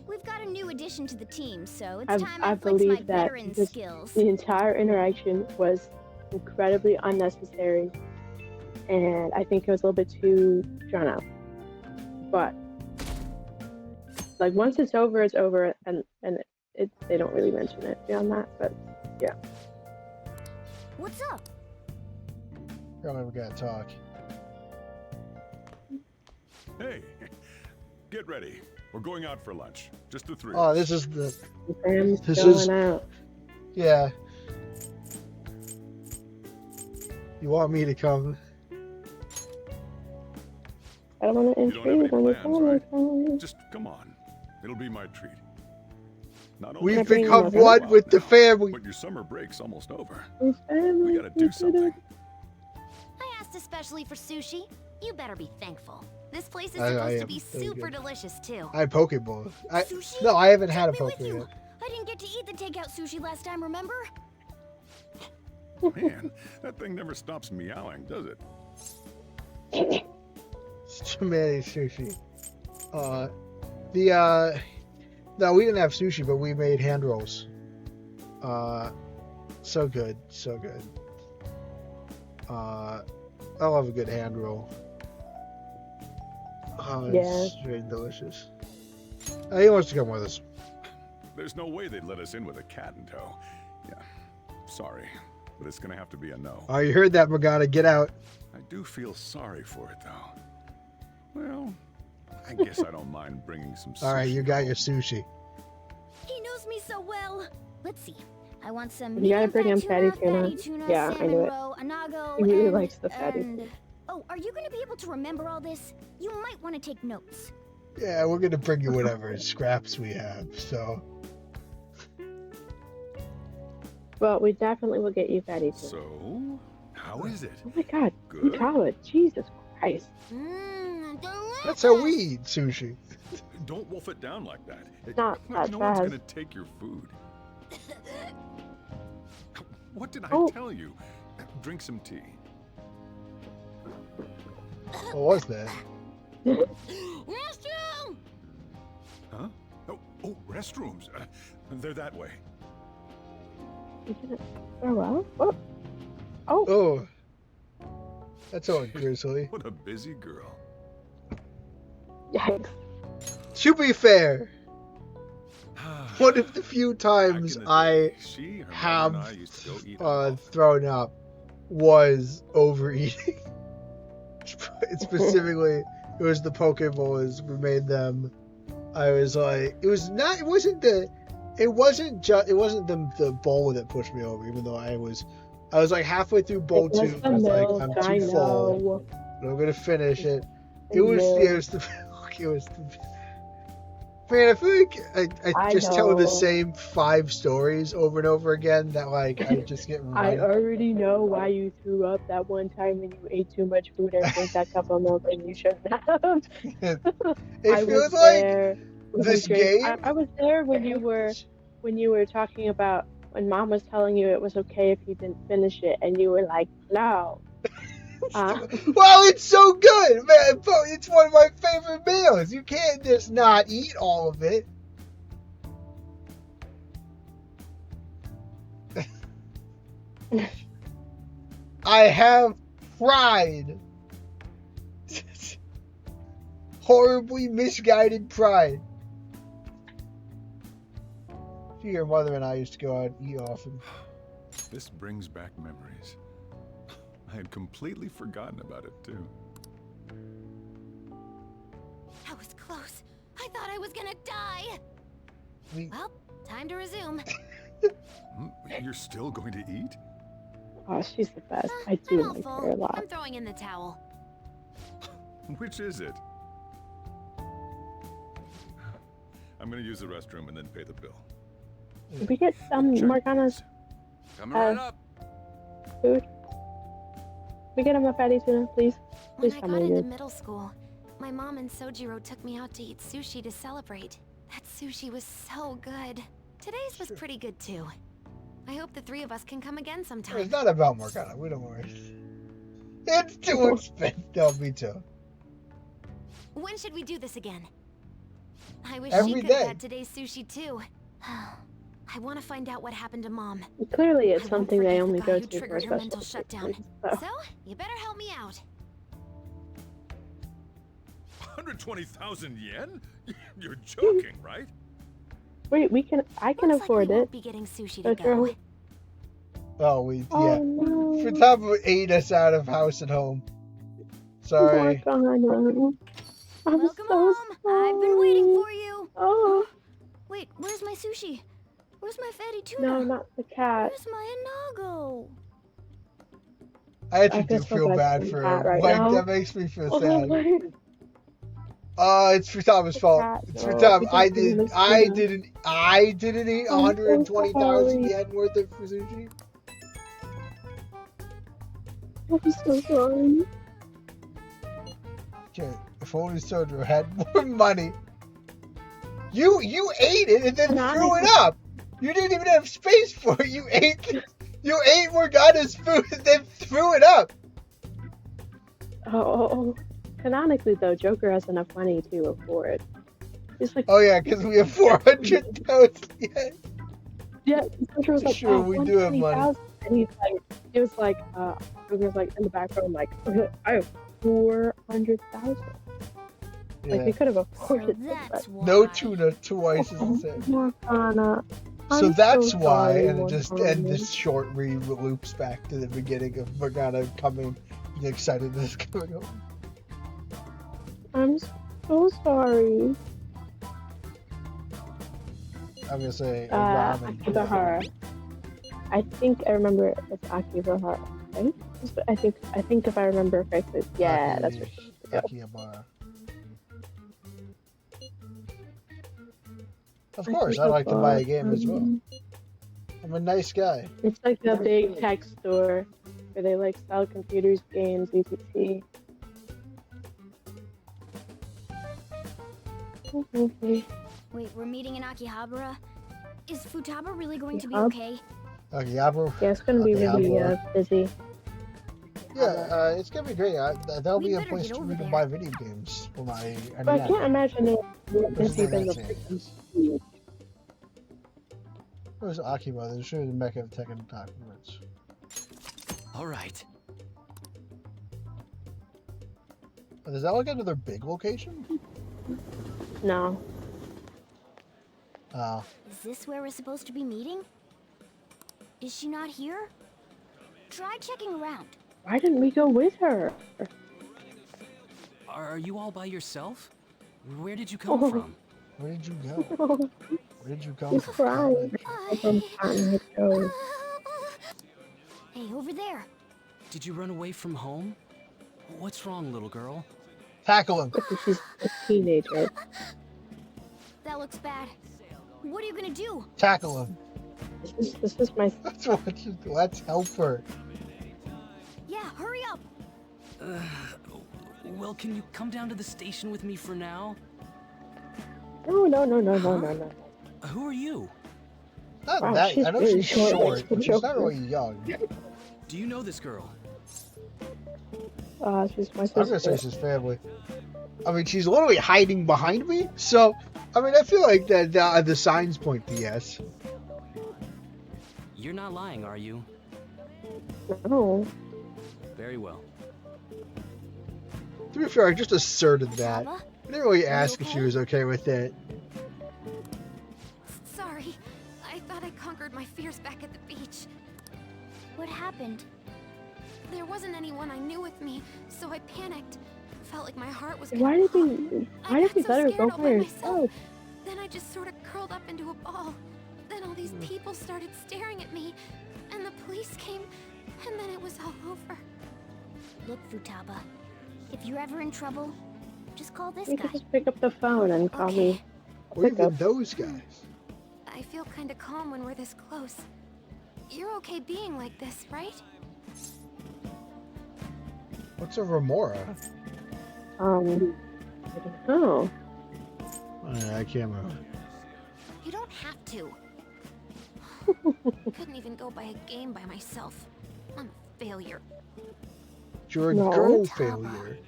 We've got a new addition to the team, so it's I time I flex my believe that veteran because skills. the entire interaction was incredibly unnecessary, and I think it was a little bit too drawn out. But like once it's over, and they don't really mention it beyond that. But yeah, What's up? Probably we gotta talk. Hey, get ready. We're going out for lunch. Just the 3 of Oh, us. this is the. the fam's This going is- out. Yeah. You want me to come? I don't want to You don't have any intrude on your plans, family. right? Just come on. It'll be my treat. Not only We've Can't bring become them over. one with the family. but your summer break's almost over. Your family. We gotta do something. I asked especially for sushi. You better be thankful. This place is I supposed to am be very super good. delicious too. I had Pokeball. Sushi? No, I haven't had a Take me with Pokeball you. yet. I didn't get to eat the takeout sushi last time, remember? Man, that thing never stops meowing, does it? It's too many sushi. No, we didn't have sushi, but we made hand rolls. So good, so good. I love a good hand roll. Oh, it's very delicious. He wants to come with us. There's no way they'd let us in with a cat in tow. Yeah, sorry, but it's gonna have to be a no. Oh, you heard that, Morgana. Get out. I do feel sorry for it, though. Well, I guess I don't mind bringing some sushi. All right, you got your sushi. He knows me so well. Let's see. I want some You gotta medium bring fat him fatty tuna, Yeah, I salmon knew it. roe, anago, He really and, likes the fatty and... Oh, are you going to be able to remember all this? You might want to take notes. Yeah, we're gonna bring you whatever scraps we have. So Well, we definitely will get you fatty tuna. So, how is it? Oh my god, Good? Utah, Jesus Christ. that's how we eat sushi. Don't wolf it down like that. Not that no one's fast. gonna take your food. What did I Oh. tell you? Drink some tea. What was that? Restroom! Huh? Oh, restrooms. They're that way. You didn't throw up? Oh. Oh, That's all grizzly. What a busy girl. Yikes. To be fair, one of the few times I have thrown up was overeating. Specifically, it was the Pokeballs. We made them. I was like, it wasn't the bowl that pushed me over, even though I was like halfway through bowl 2. I was like, I'm too full, but I'm gonna finish it. It was the man, I feel like I just tell the same 5 stories over and over again that like I just get I already know why you threw up that one time when you ate too much food and drank that cup of milk and you shouldn't have. It feels like this game. I was there when you were talking about when Mom was telling you it was okay if you didn't finish it, and you were like, no. Well, it's so good, man. It's one of my favorite meals. You can't just not eat all of it. I have pride. Horribly misguided pride. Your mother and I used to go out and eat often. This brings back memories. I had completely forgotten about it, too. That was close. I thought I was gonna die. Well, time to resume. You're still going to eat? Oh, she's the best. I do I'm like all her a full. lot. I'm throwing in the towel. Which is it? I'm going to use the restroom and then pay the bill. Did we get Morgana's Coming right up. food? We get him a fatty tuna, please. When Please I tell got me into you. middle school, my mom and Sojiro took me out to eat sushi to celebrate. That sushi was so good. Today's was pretty good too. I hope the 3 of us can come again sometime. It's not about Morgana. We don't worry. It's too expensive. No, me too. When should we do this again? I wish Every she could day. have had today's sushi too. I want to find out what happened to Mom. Clearly, it's I won't something they forget only the guy go who to for triggered her special mental shutdown. occasions, So, you better help me out. 120,000 yen? You're joking, right? Wait, I can Looks afford like we it. won't be getting sushi to Don't go. you? Oh, Oh, no. For top of ate us out of house and home. Sorry. Morgana. I'm Welcome so home. sorry. I've been waiting for you. Oh. Wait, where's my sushi? Where's my fatty tuna? No, not the cat. Where's my inago? I actually do feel so feel bad bad for for the cat him. right Like, now. that makes me feel Oh, sad. my- It's for Thomas' fault. cat, It's for no, Tom. we I don't do this didn't eat I'm so 120,000 sorry. yen worth of sushi. I'm so sorry. Okay, if only Sodro had more money. You ate it and then threw it up. You didn't even have space for it. You ate Morgana's food and then threw it up. Oh, canonically though, Joker has enough money to afford. He's like, Oh yeah, because we have 400,000 yen. yeah, Joker was like, Sure, we do have money. 120,000, and he's like, it was like, Joker's like in the background, like, I have 400,000. Like Yeah. we could have afforded it, That's but why. No tuna twice is the same. Morgana. So I'm that's so why, sorry, and just Morgana. and this short loops back to the beginning of Morgana coming, the excitedness coming on. I'm so sorry. I'm gonna say ramen. Akibahara. I think I remember it's Akibahara, right? I think if I remember correctly, yeah, that's right. Akihabara. Of course, I like to buy a game as well. I'm a nice guy. It's like a big tech store where they like sell computers, games, etc. Wait, we're meeting in Akihabara? Is Futaba really going to be Yup. okay? Akihabara. Yeah, it's gonna be really busy. Yeah, it's gonna be great. There'll We be a better place get for over me to there. buy video games for my. But I can't imagine it more busy than the Where's freaking. Where's Akiba? There's sure the Mecha of Tekken documents. All right. Is that like another big location? No. Oh. Is this where we're supposed to be meeting? Is she not here? Try checking around. Why didn't we go with her? Are you all by yourself? Where did you come from? Where did you go? Where did you come He's crying. From Cottonwood Road. Hey, over there. Did you run away from home? What's wrong, little girl? Tackle him. She's a teenager. That looks bad. What are you gonna do? Tackle him. This is my. That's what you do. Let's help her. Yeah, hurry up. Well, can you come down to the station with me for now? No. Who are you? Not Wow, that. she's I know really she's short, short, like but she's not Joker. really young. Do you know this girl? She's my I'm gonna say sister. she's family. I mean, she's literally hiding behind me. So, I mean, I feel like that the signs point to yes. You're not lying, are you? No. Very well. To be fair, I just asserted that. Baba? I didn't really ask if okay? she was okay with it. Sorry. I thought I conquered my fears back at the beach. What happened? There wasn't anyone I knew with me, so I panicked. Felt like my heart was Why did we let her go by herself? Then I just sort of curled up into a ball. Then all these people started staring at me, and the police came, and then it was all over. Look, Futaba. If you're ever in trouble, just call this You guy. could just pick up the phone and call me. Or even those guys. I feel kind of calm when we're this close. You're okay being like this, right? What's a remora? I don't know. Oh, yeah, I can't remember. You don't have to. Couldn't even go by a game by myself. I'm a failure. You're a No. girl failure.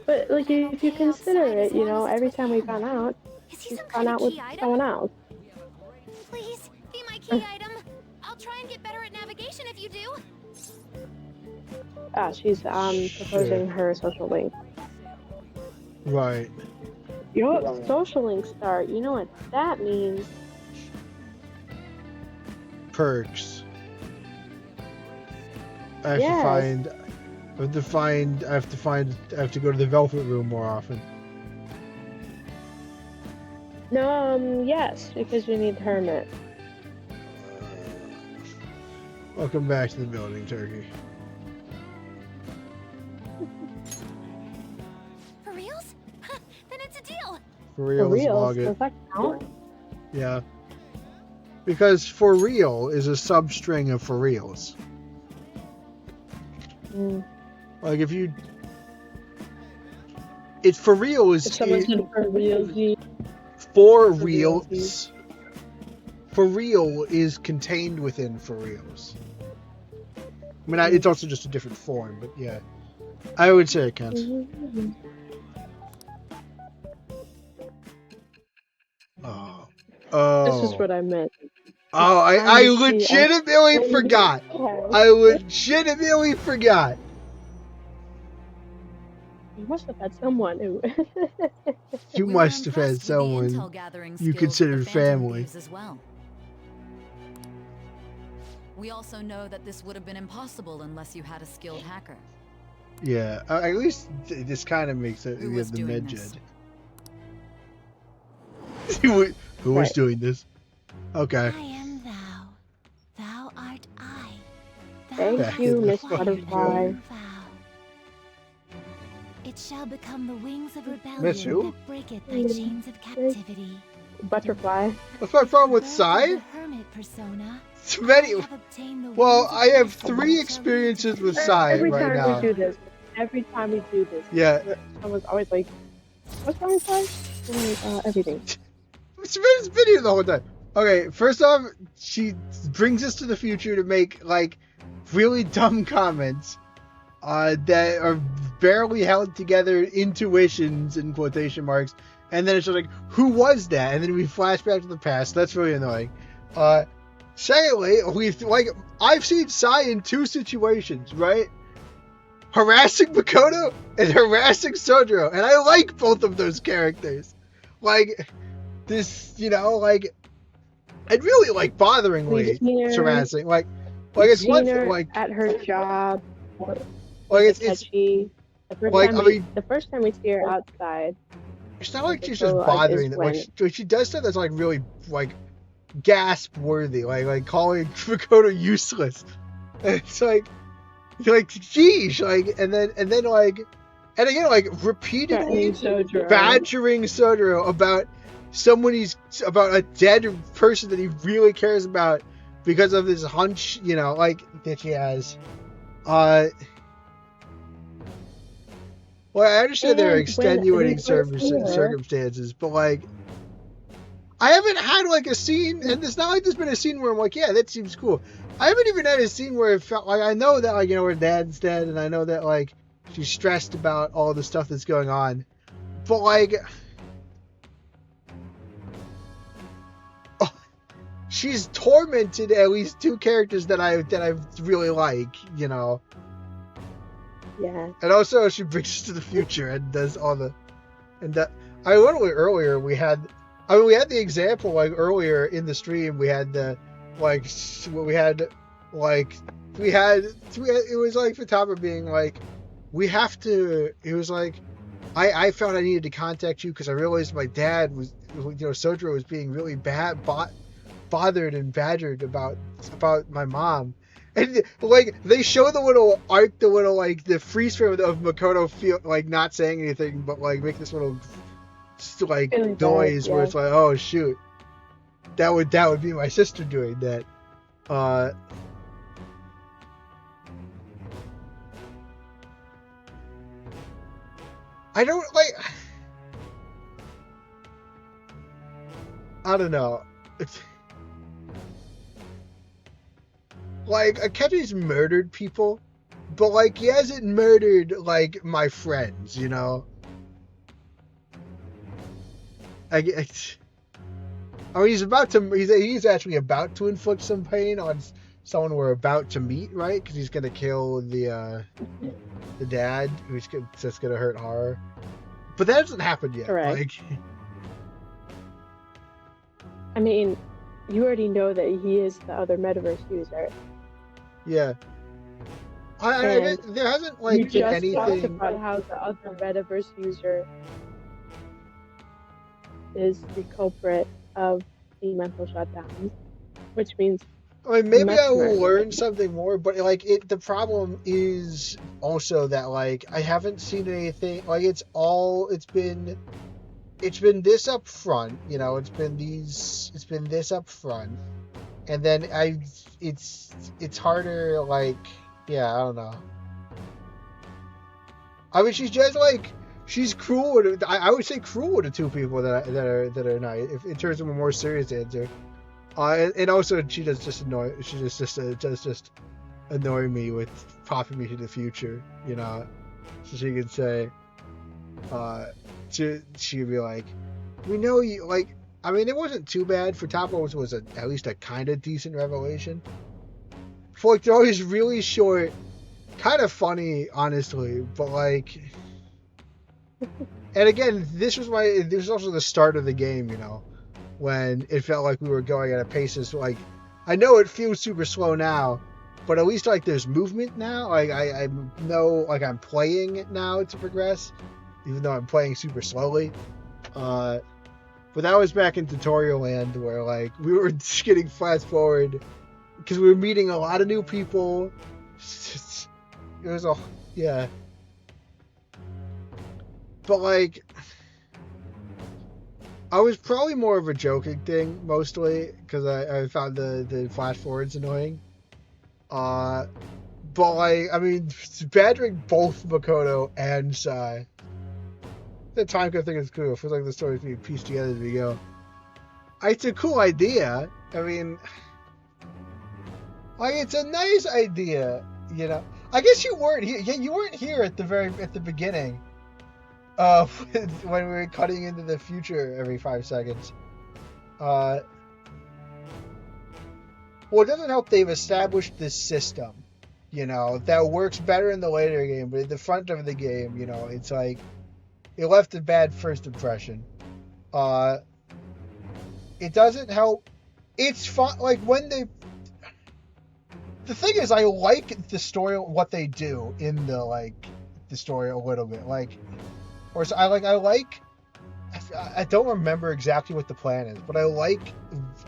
But like, if you consider it, you know, every time we've gone out, Is he she's some gone kind of out with key item? someone else. Please, be my key item. I'll try and get better at navigation if you do. She's proposing her social link. Right. You know what social links start? You know what that means? Perks. I have Yes. to find. I have to go to the Velvet Room more often. No, yes, because you need hermit. Welcome back to the building, Turkey. For reals? Then it's a deal. For real, For let's real? log it. Does that count? Yeah. Because for real is a substring of for reals. Mm. Like if you, it's for real is If someone said for real, for reals. For real is contained within for reals. I mean, it's also just a different form, but yeah, I would say it counts. Oh. This is what I meant. Oh, I legitimately forgot. I legitimately forgot. You must have had someone who. You must have had someone you considered family. As well. We also know that this would have been impossible unless you had a skilled hacker. Yeah, at least this kind of makes it. We have the doing medjed. Who was doing this? Okay. I am thou. Thou art I. Thou Thank art you, the Miss quiet Butterfly. vow. It shall become the wings of rebellion Miss who? that breaketh thy chains of captivity. Butterfly. What's my problem with Psy? The hermit persona. Too many. I have obtained the Well, wings of I have wisdom 3 which experiences with are Psy Every right time now. we do this. Every time we do this. Yeah. Someone's always like, "What's wrong with Sai?" Everything. It's been here the whole time. Okay, first off, she brings us to the future to make like really dumb comments that are barely held together intuitions in quotation marks, and then it's just like, who was that? And then we flash back to the past. That's really annoying. Secondly, I've seen Sai in 2 situations, right? harassing Makoto and harassing Sojiro, and I like both of those characters. Like this, you know, like I'd really like botheringly harassing. Like it's one thing, like at her job. Like it's like I mean, the first time we see her outside. It's not like she's just bothering them. Like she does stuff that's like really like gasp worthy, like calling Makoto useless. And it's like geez, like and then like and again like repeatedly badgering Sojiro about about a dead person that he really cares about because of this hunch, you know, like that she has. Well, I understand there are extenuating circumstances, but like, I haven't had like a scene, and it's not like there's been a scene where I'm like, yeah, that seems cool. I haven't even had a scene where it felt like I know that like, you know, her dad's dead, and I know that like she's stressed about all the stuff that's going on, but like, she's tormented at least two characters that I really like, you know. Yeah. And also she brings us to the future and does all the, and that I literally earlier we had the example like earlier in the stream we had the like it was like Futaba being like it was like I felt I needed to contact you because I realized my dad was, you know, Sojiro was being really bothered and badgered about my mom. And like they show the little art, the freeze frame of Makoto feel like not saying anything, but like make this little like noise where it's like, oh shoot, that would be my sister doing that. I don't like. I don't know. Like, Akechi's murdered people, but, like, he hasn't murdered, like, my friends, you know? I mean, he's actually about to inflict some pain on someone we're about to meet, right? Because he's going to kill the dad, who's just going to hurt Haru. But that hasn't happened yet. Correct. Like, I mean, you already know that he is the other metaverse user. Yeah. There hasn't like been anything. Talked about how the other metaverse user is the culprit of the mental shutdowns, which means. I mean, maybe I will learn something more, but like the problem is also that like I haven't seen anything. Like it's been this up front, you know. It's been this up front. And then it's harder, like, yeah, I don't know. I mean, she's just like, she's cruel. I would say cruel to two people that are nice, if in terms of a more serious answer. And also she does just annoy me with popping me to the future, you know. So she could say, she'd be like, we know you, like. I mean, it wasn't too bad. Futaba was at least a kind of decent revelation. For like, they're always really short, kind of funny, honestly. But like, and again, this was also the start of the game, you know, when it felt like we were going at a pace that's like, I know it feels super slow now, but at least like there's movement now. Like I know like I'm playing it now to progress, even though I'm playing super slowly. But that was back in tutorial land where like we were just getting fast forward because we were meeting a lot of new people. It was yeah. But like, I was probably more of a joking thing mostly because I found the flash forwards annoying. But like, I mean, badgering both Makoto and Sai. The time code thing is cool. It feels like the story's being pieced together as we go. It's a cool idea. I mean, like it's a nice idea, you know. I guess you weren't here. You weren't here at the beginning, when we were cutting into the future every 5 seconds. Well, it doesn't help they've established this system, you know, that works better in the later game, but at the front of the game, you know, it's like it left a bad first impression. It doesn't help. It's fun. Like when they. The thing is, I like the story, what they do in the story a little bit. Like, or so I like. I don't remember exactly what the plan is, but I like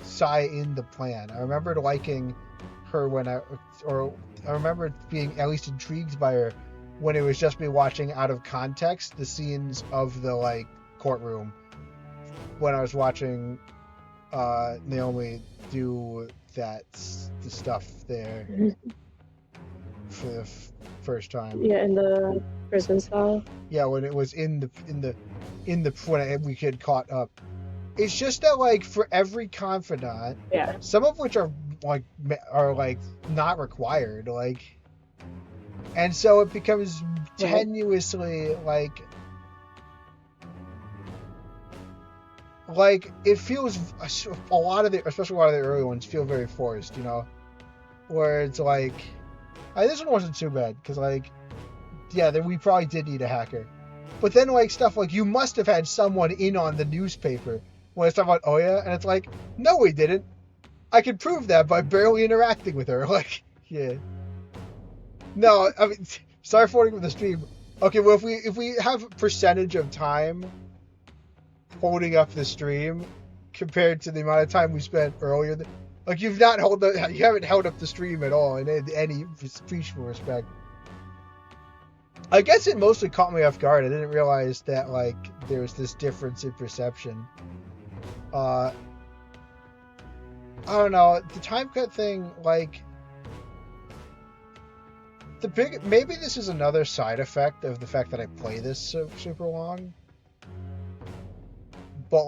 Sai in the plan. I remembered liking her I remember being at least intrigued by her when it was just me watching out of context the scenes of the courtroom when I was watching Naomi do the stuff there for the first time. Yeah, in the prison cell. Yeah, when it was when we had caught up. It's just that for every confidant, yeah, some of which are not required, and so it becomes tenuously it feels especially a lot of the early ones feel very forced, you know, where it's this one wasn't too bad because we probably did need a hacker, but then stuff you must have had someone in on the newspaper when it's talking about Oya, and it's no, we didn't. I could prove that by barely interacting with her. Yeah. No, I mean, sorry for holding up the stream. Okay, well, if we have percentage of time holding up the stream compared to the amount of time we spent earlier, you haven't held up the stream at all in any appreciable respect. I guess it mostly caught me off guard. I didn't realize that there was this difference in perception. I don't know, the time cut thing, maybe this is another side effect of the fact that I play this so super long, but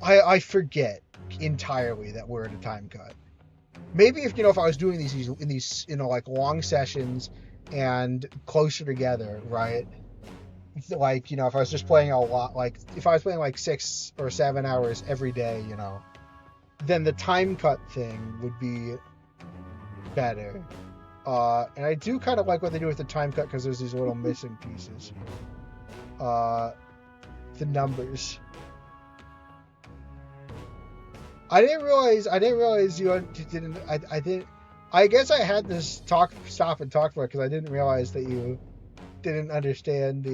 I forget entirely that we're at a time cut. Maybe if I was doing these in these long sessions and closer together, right? If I was just playing a lot, if I was playing 6 or 7 hours every day, then the time cut thing would be better. And I do kind of like what they do with the time cut because there's these little missing pieces. The numbers. I didn't realize you didn't. I didn't. I guess I had to stop and talk about it because I didn't realize that you didn't understand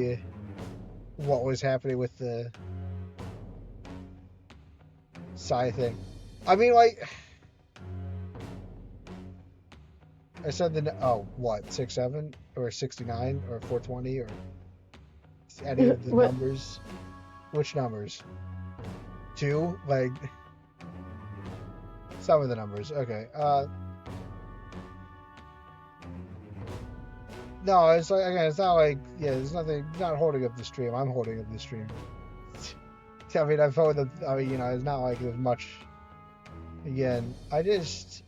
what was happening with the Psy thing. I mean, I said 67 or 69 or 420 or any of the numbers. Which numbers? 2? Some of the numbers. Okay. No, it's again, it's not there's nothing, not holding up the stream. I'm holding up the stream. I mean, it's not there's much. Again, it's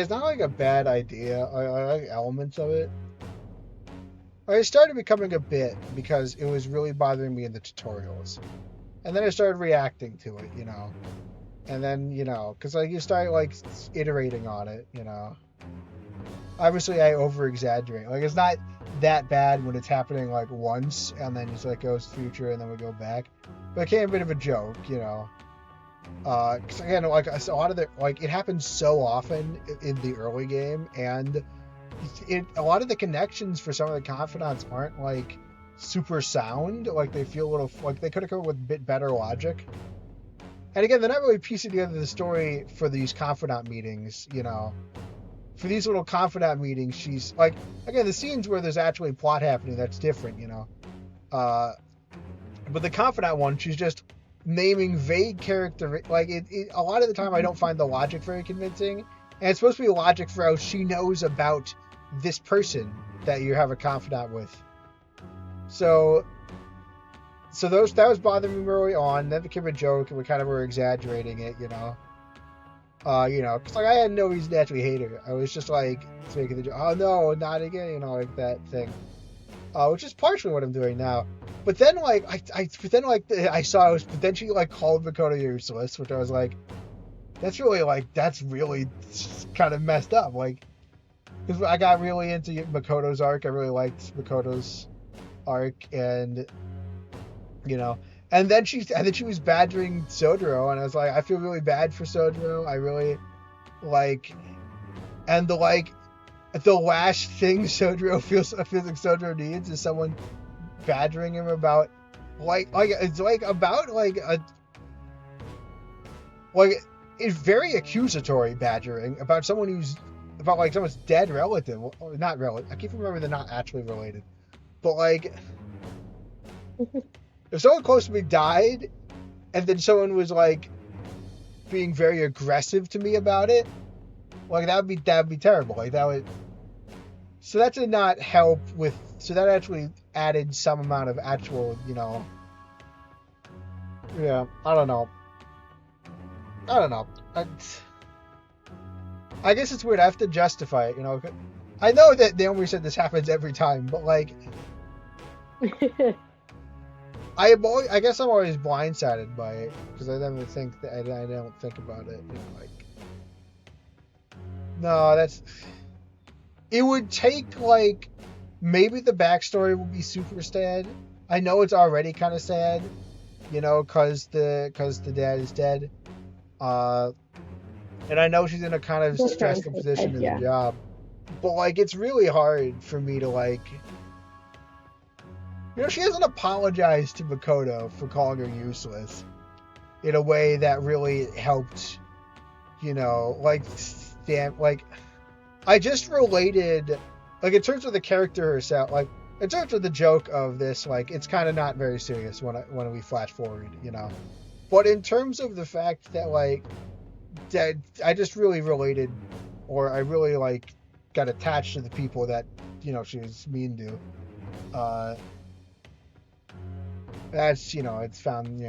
not a bad idea. I like elements of it. It started becoming a bit because it was really bothering me in the tutorials. And then I started reacting to it, And then, because you start iterating on it, Obviously, I over-exaggerate. It's not that bad when it's happening once, and then it goes future, and then we go back. But it became a bit of a joke, Because again, a lot of it happens so often in the early game, and a lot of the connections for some of the confidants aren't super sound. They feel a little they could have come up with a bit better logic. And again, they're not really piecing together the story for these confidant meetings, For these little confidant meetings, she's again, the scenes where there's actually plot happening, that's different, But the confidant one, she's just naming vague character. A lot of the time, I don't find the logic very convincing, and it's supposed to be logic for how she knows about this person that you have a confidant with. So that was bothering me early on. Then it became a joke, and we kind of were exaggerating it, because I had no reason to actually hate her. I was just making the joke. Oh no, not again, that thing. Which is partially what I'm doing now. But then I saw it was potentially called Makoto useless, which I was That's really kind of messed up. Like, because I got really into Makoto's arc. I really liked Makoto's arc, and and then she was badgering Sodoro, and I was like, I feel really bad for Sodoro. I really and the last thing Sodoro feels like Sodoro needs is someone badgering him about it's very accusatory badgering about someone's dead relative, or not relative. I keep remembering they're not actually related, but if someone close to me died, and then someone was being very aggressive to me about it, that'd be terrible. So that did not help with. So that actually added some amount of actual, yeah. I don't know. I guess it's weird. I have to justify it, I know that Naomi said this happens every time, but I guess I'm always blindsided by it because I never think that I don't think about it. No, it would take maybe the backstory would be super sad. I know it's already kind of sad, because the dad is dead. And I know she's in a kind of stressful position in the job, but it's really hard for me to she hasn't apologized to Makoto for calling her useless in a way that really helped, I just related, in terms of the character herself, in terms of the joke of this, it's kind of not very serious when we flash forward, but in terms of the fact that, that I just really related, or I really, got attached to the people that, she was mean to, that's, it's found,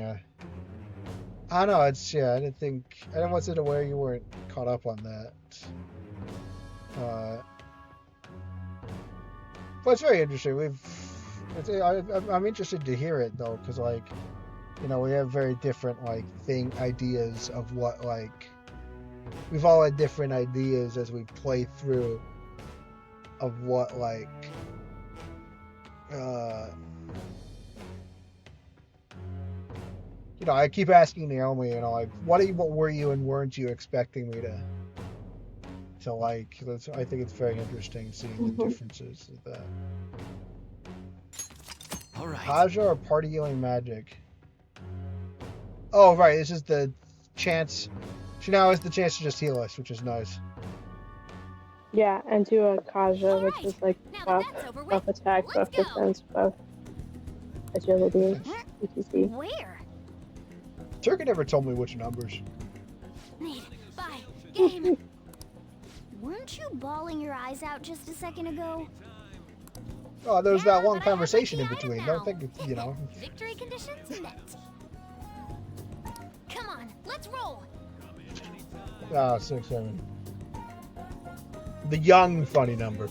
I don't know, I wasn't aware you weren't caught up on that. But it's very interesting. I'm interested to hear it though, because we have very different ideas of what we've all had different ideas as we play through of what I keep asking Naomi, what were you and weren't you expecting me to like? I think it's very interesting seeing the differences of that. All right. Kaja or party healing magic? Oh, right. This is the chance. She now has the chance to just heal us, which is nice. Yeah, and do a Kaja, which is buff attack, buff defense, buff agility, etc. Where? Turkey never told me which numbers. Need, buy, game. Weren't you bawling your eyes out just a second ago? Oh, there was that long conversation in between. Don't think, Victory conditions met. Come on, let's roll. 6, 7. The young funny number.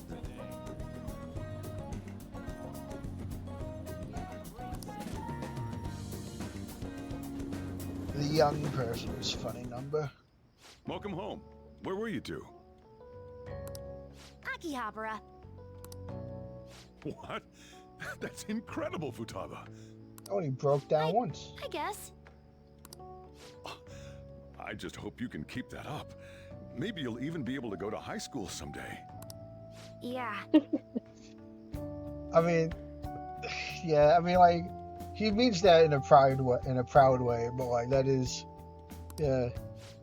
The young person's funny number. Welcome home. Where were you two? Akihabara. What? That's incredible, Futaba. I only broke down once. I guess. I just hope you can keep that up. Maybe you'll even be able to go to high school someday. Yeah. I mean, he means that in a proud way, but that is, yeah.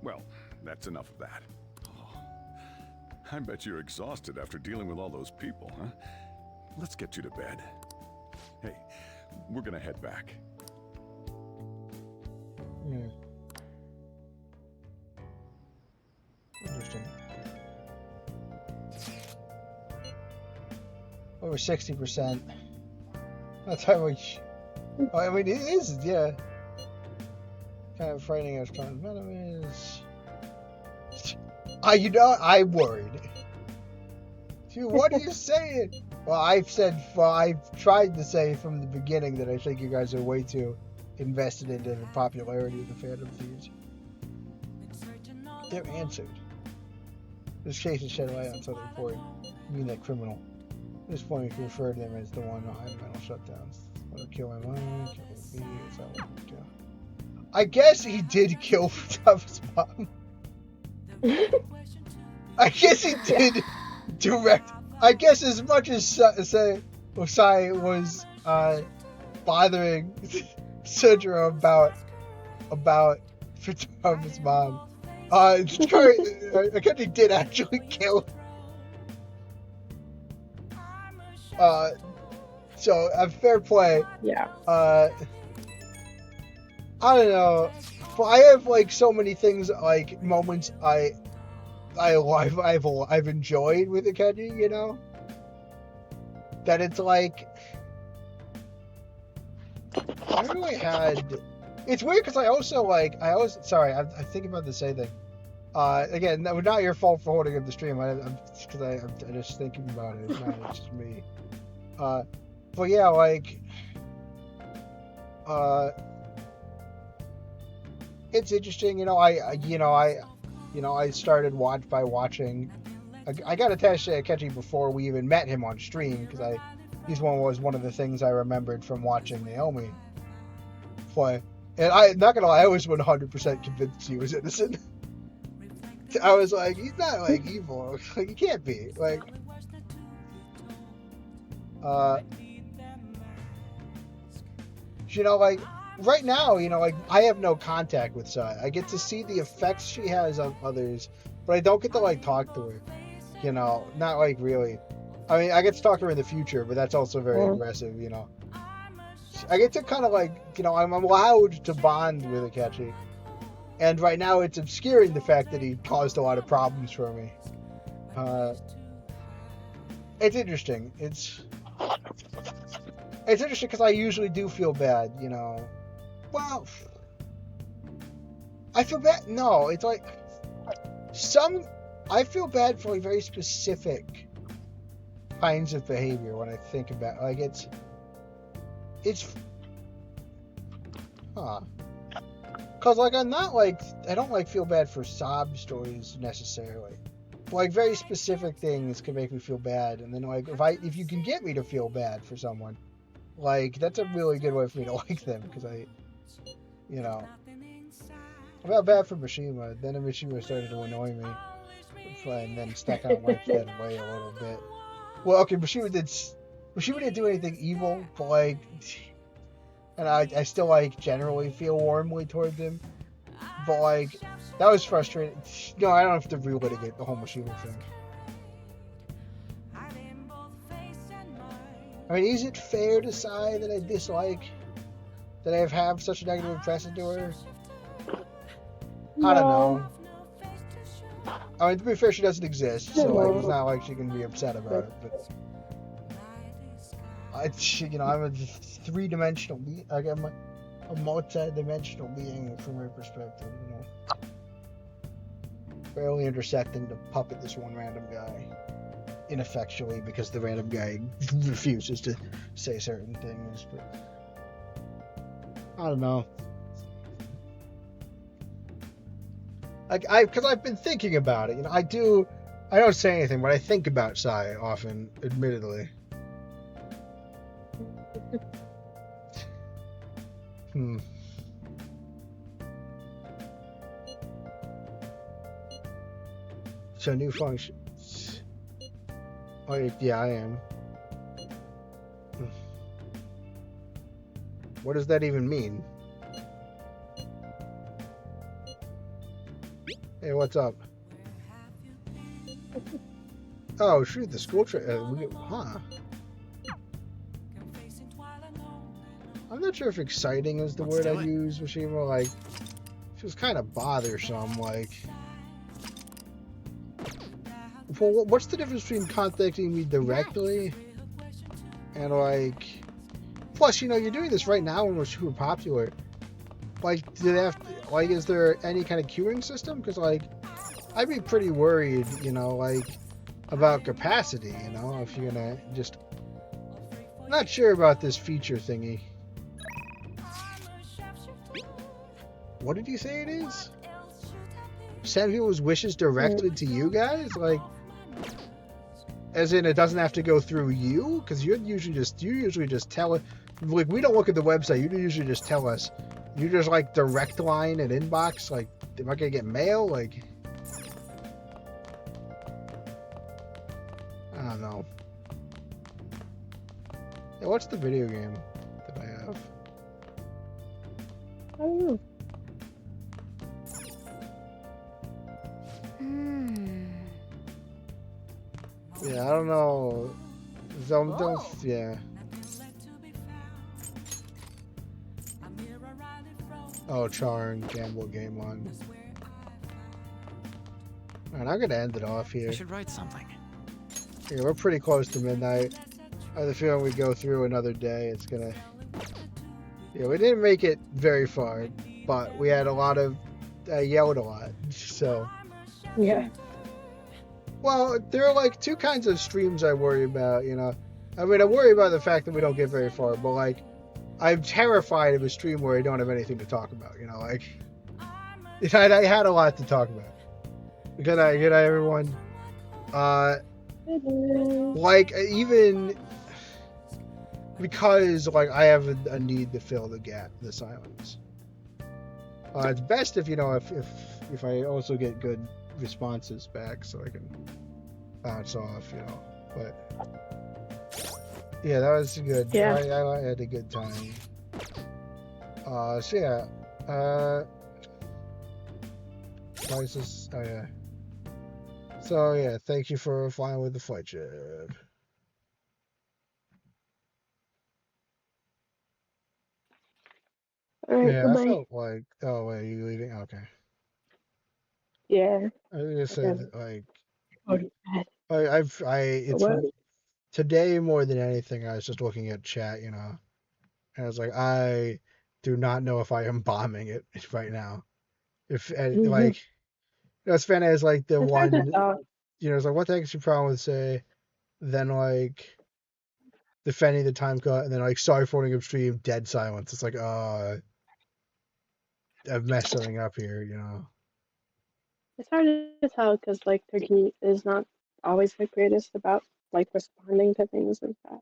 Well, that's enough of that. Oh, I bet you're exhausted after dealing with all those people, huh? Let's get you to bed. Hey, we're gonna head back. Yeah. Interesting. Over 60%. That's how much. I mean, it is, yeah. Kind of frightening as time. Enemies. I'm worried. Dude, what are you saying? Well, I've tried to say from the beginning that I think you guys are way too invested into the popularity of the Phantom Thieves. they're answered. This case is shed light on something important. You mean that criminal. At this point, we can refer to them as the one behind the mental shutdowns. Want to kill my mom? Kill me? Is that what we do? I guess he did kill Tuff's mom. I guess he did direct. I guess as much as Sai was bothering Sudra about Tuff's mom, Akechi did actually kill. So a fair play. Yeah. I don't know. But I have like so many things, like moments I've enjoyed with Akechi, you know, that it's like I really had. It's weird because I I'm thinking about the same thing. Again, that was not your fault for holding up the stream. I'm just thinking about it. It's just me. But yeah, like, it's interesting. You know, I started watching. I got attached to Akechi before we even met him on stream because he's was one of the things I remembered from watching Naomi play. And I'm not gonna lie, I was 100% convinced he was innocent. I was like, he's not like evil. Like, he can't be. Like, you know, like right now, you know, like I have no contact with Sai. I get to see the effects she has on others, but I don't get to like talk to her. You know, not like really. I mean, I get to talk to her in the future, but that's also very aggressive. You know, I get to kind of like, you know, I'm allowed to bond with Akechi. And right now it's obscuring the fact that he caused a lot of problems for me. It's interesting. It's interesting because I usually do feel bad, you know. Well, I feel bad. No, it's like I feel bad for like very specific kinds of behavior when I think about like it's because like I don't like feel bad for sob stories necessarily. But, like very specific things can make me feel bad, and then like if you can get me to feel bad for someone, like that's a really good way for me to like them because you know, I felt bad for Mishima. Then Mishima started to annoy me, and then that kind of wiped that away a little bit. Well, okay, Mishima didn't do anything evil, but like. And I still, like, generally feel warmly towards him. But, like, that was frustrating. No, I don't have to relitigate the whole Mishima thing. I mean, is it fair to say that I dislike that I have such a negative impression to her? No. I don't know. I mean, to be fair, she doesn't exist, so, like, it's not like she can be upset about it, but... you know, I'm a three-dimensional being. Like, I'm a multi-dimensional being from her perspective, you know. Barely intersecting to puppet this one random guy ineffectually because the random guy refuses to say certain things, but I don't know. Because I've been thinking about it, you know. I don't say anything, but I think about Sai often, admittedly. So new functions. Oh yeah, I am. What does that even mean? Hey, what's up? Oh shoot, the school trip. Huh. I'm not sure if exciting is the word I use, Mishima. Like, she was kind of bothersome. Like, well, what's the difference between contacting me directly and like? Plus, you know, you're doing this right now when we're super popular. Like, do they have to, like, is there any kind of queuing system? Because like, I'd be pretty worried, you know, like about capacity. You know, if you're gonna just. Not sure about this feature thingy. What did you say it is? send people's wishes directly to you guys? Like, as in it doesn't have to go through you? Because you usually just tell it. Like, we don't look at the website. You usually just tell us. You just like direct line and inbox. Like, am I gonna get mail? Like, I don't know. Yeah, what's the video game that I have? I don't know. Yeah, I don't know. Don't, yeah. Oh, Charn, Gamble Game On. Alright, I'm gonna end it off here. I should write something. Yeah, we're pretty close to midnight. I have the feeling we go through another day. It's gonna... Yeah, we didn't make it very far, but we had a lot of... I yelled a lot, so... Yeah. Well, there are like two kinds of streams I worry about, you know. I mean, I worry about the fact that we don't get very far, but like, I'm terrified of a stream where I don't have anything to talk about, you know. Like, I had a lot to talk about. Good night, everyone. Like, even because like I have a need to fill the gap, the silence. It's best if, you know, if I also get good responses back so I can bounce off, you know. But yeah, that was good. Yeah. I had a good time. So yeah. Why is this? Oh yeah. So yeah, thank you for flying with the Flightship. All right, Yeah, goodbye. I felt like. Oh wait, are you leaving? Okay. Yeah. I just said like. Oh, bad. It's What? today more than anything. I was just looking at chat, you know, and I was like, I do not know if I am bombing it right now. If like, you know, Sven is like the It's hard to one, tell. you know, it's like, what the heck is your problem with say, then like defending the time cut, and then like sorry for running upstream, dead silence. It's like, I've messed something up here, you know. It's hard to tell because like Turkey is not always the greatest about like responding to things like that.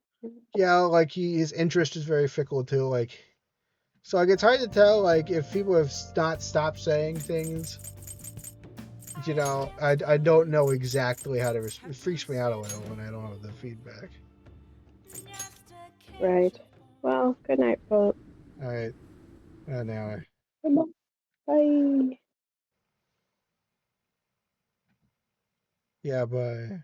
Yeah, like his interest is very fickle too. Like, so like it's hard to tell like if people have not stopped saying things. You know, I don't know exactly how to. It freaks me out a little when I don't have the feedback. Right. Well, good night, Philip. All right. Now. Bye. Yeah. Bye.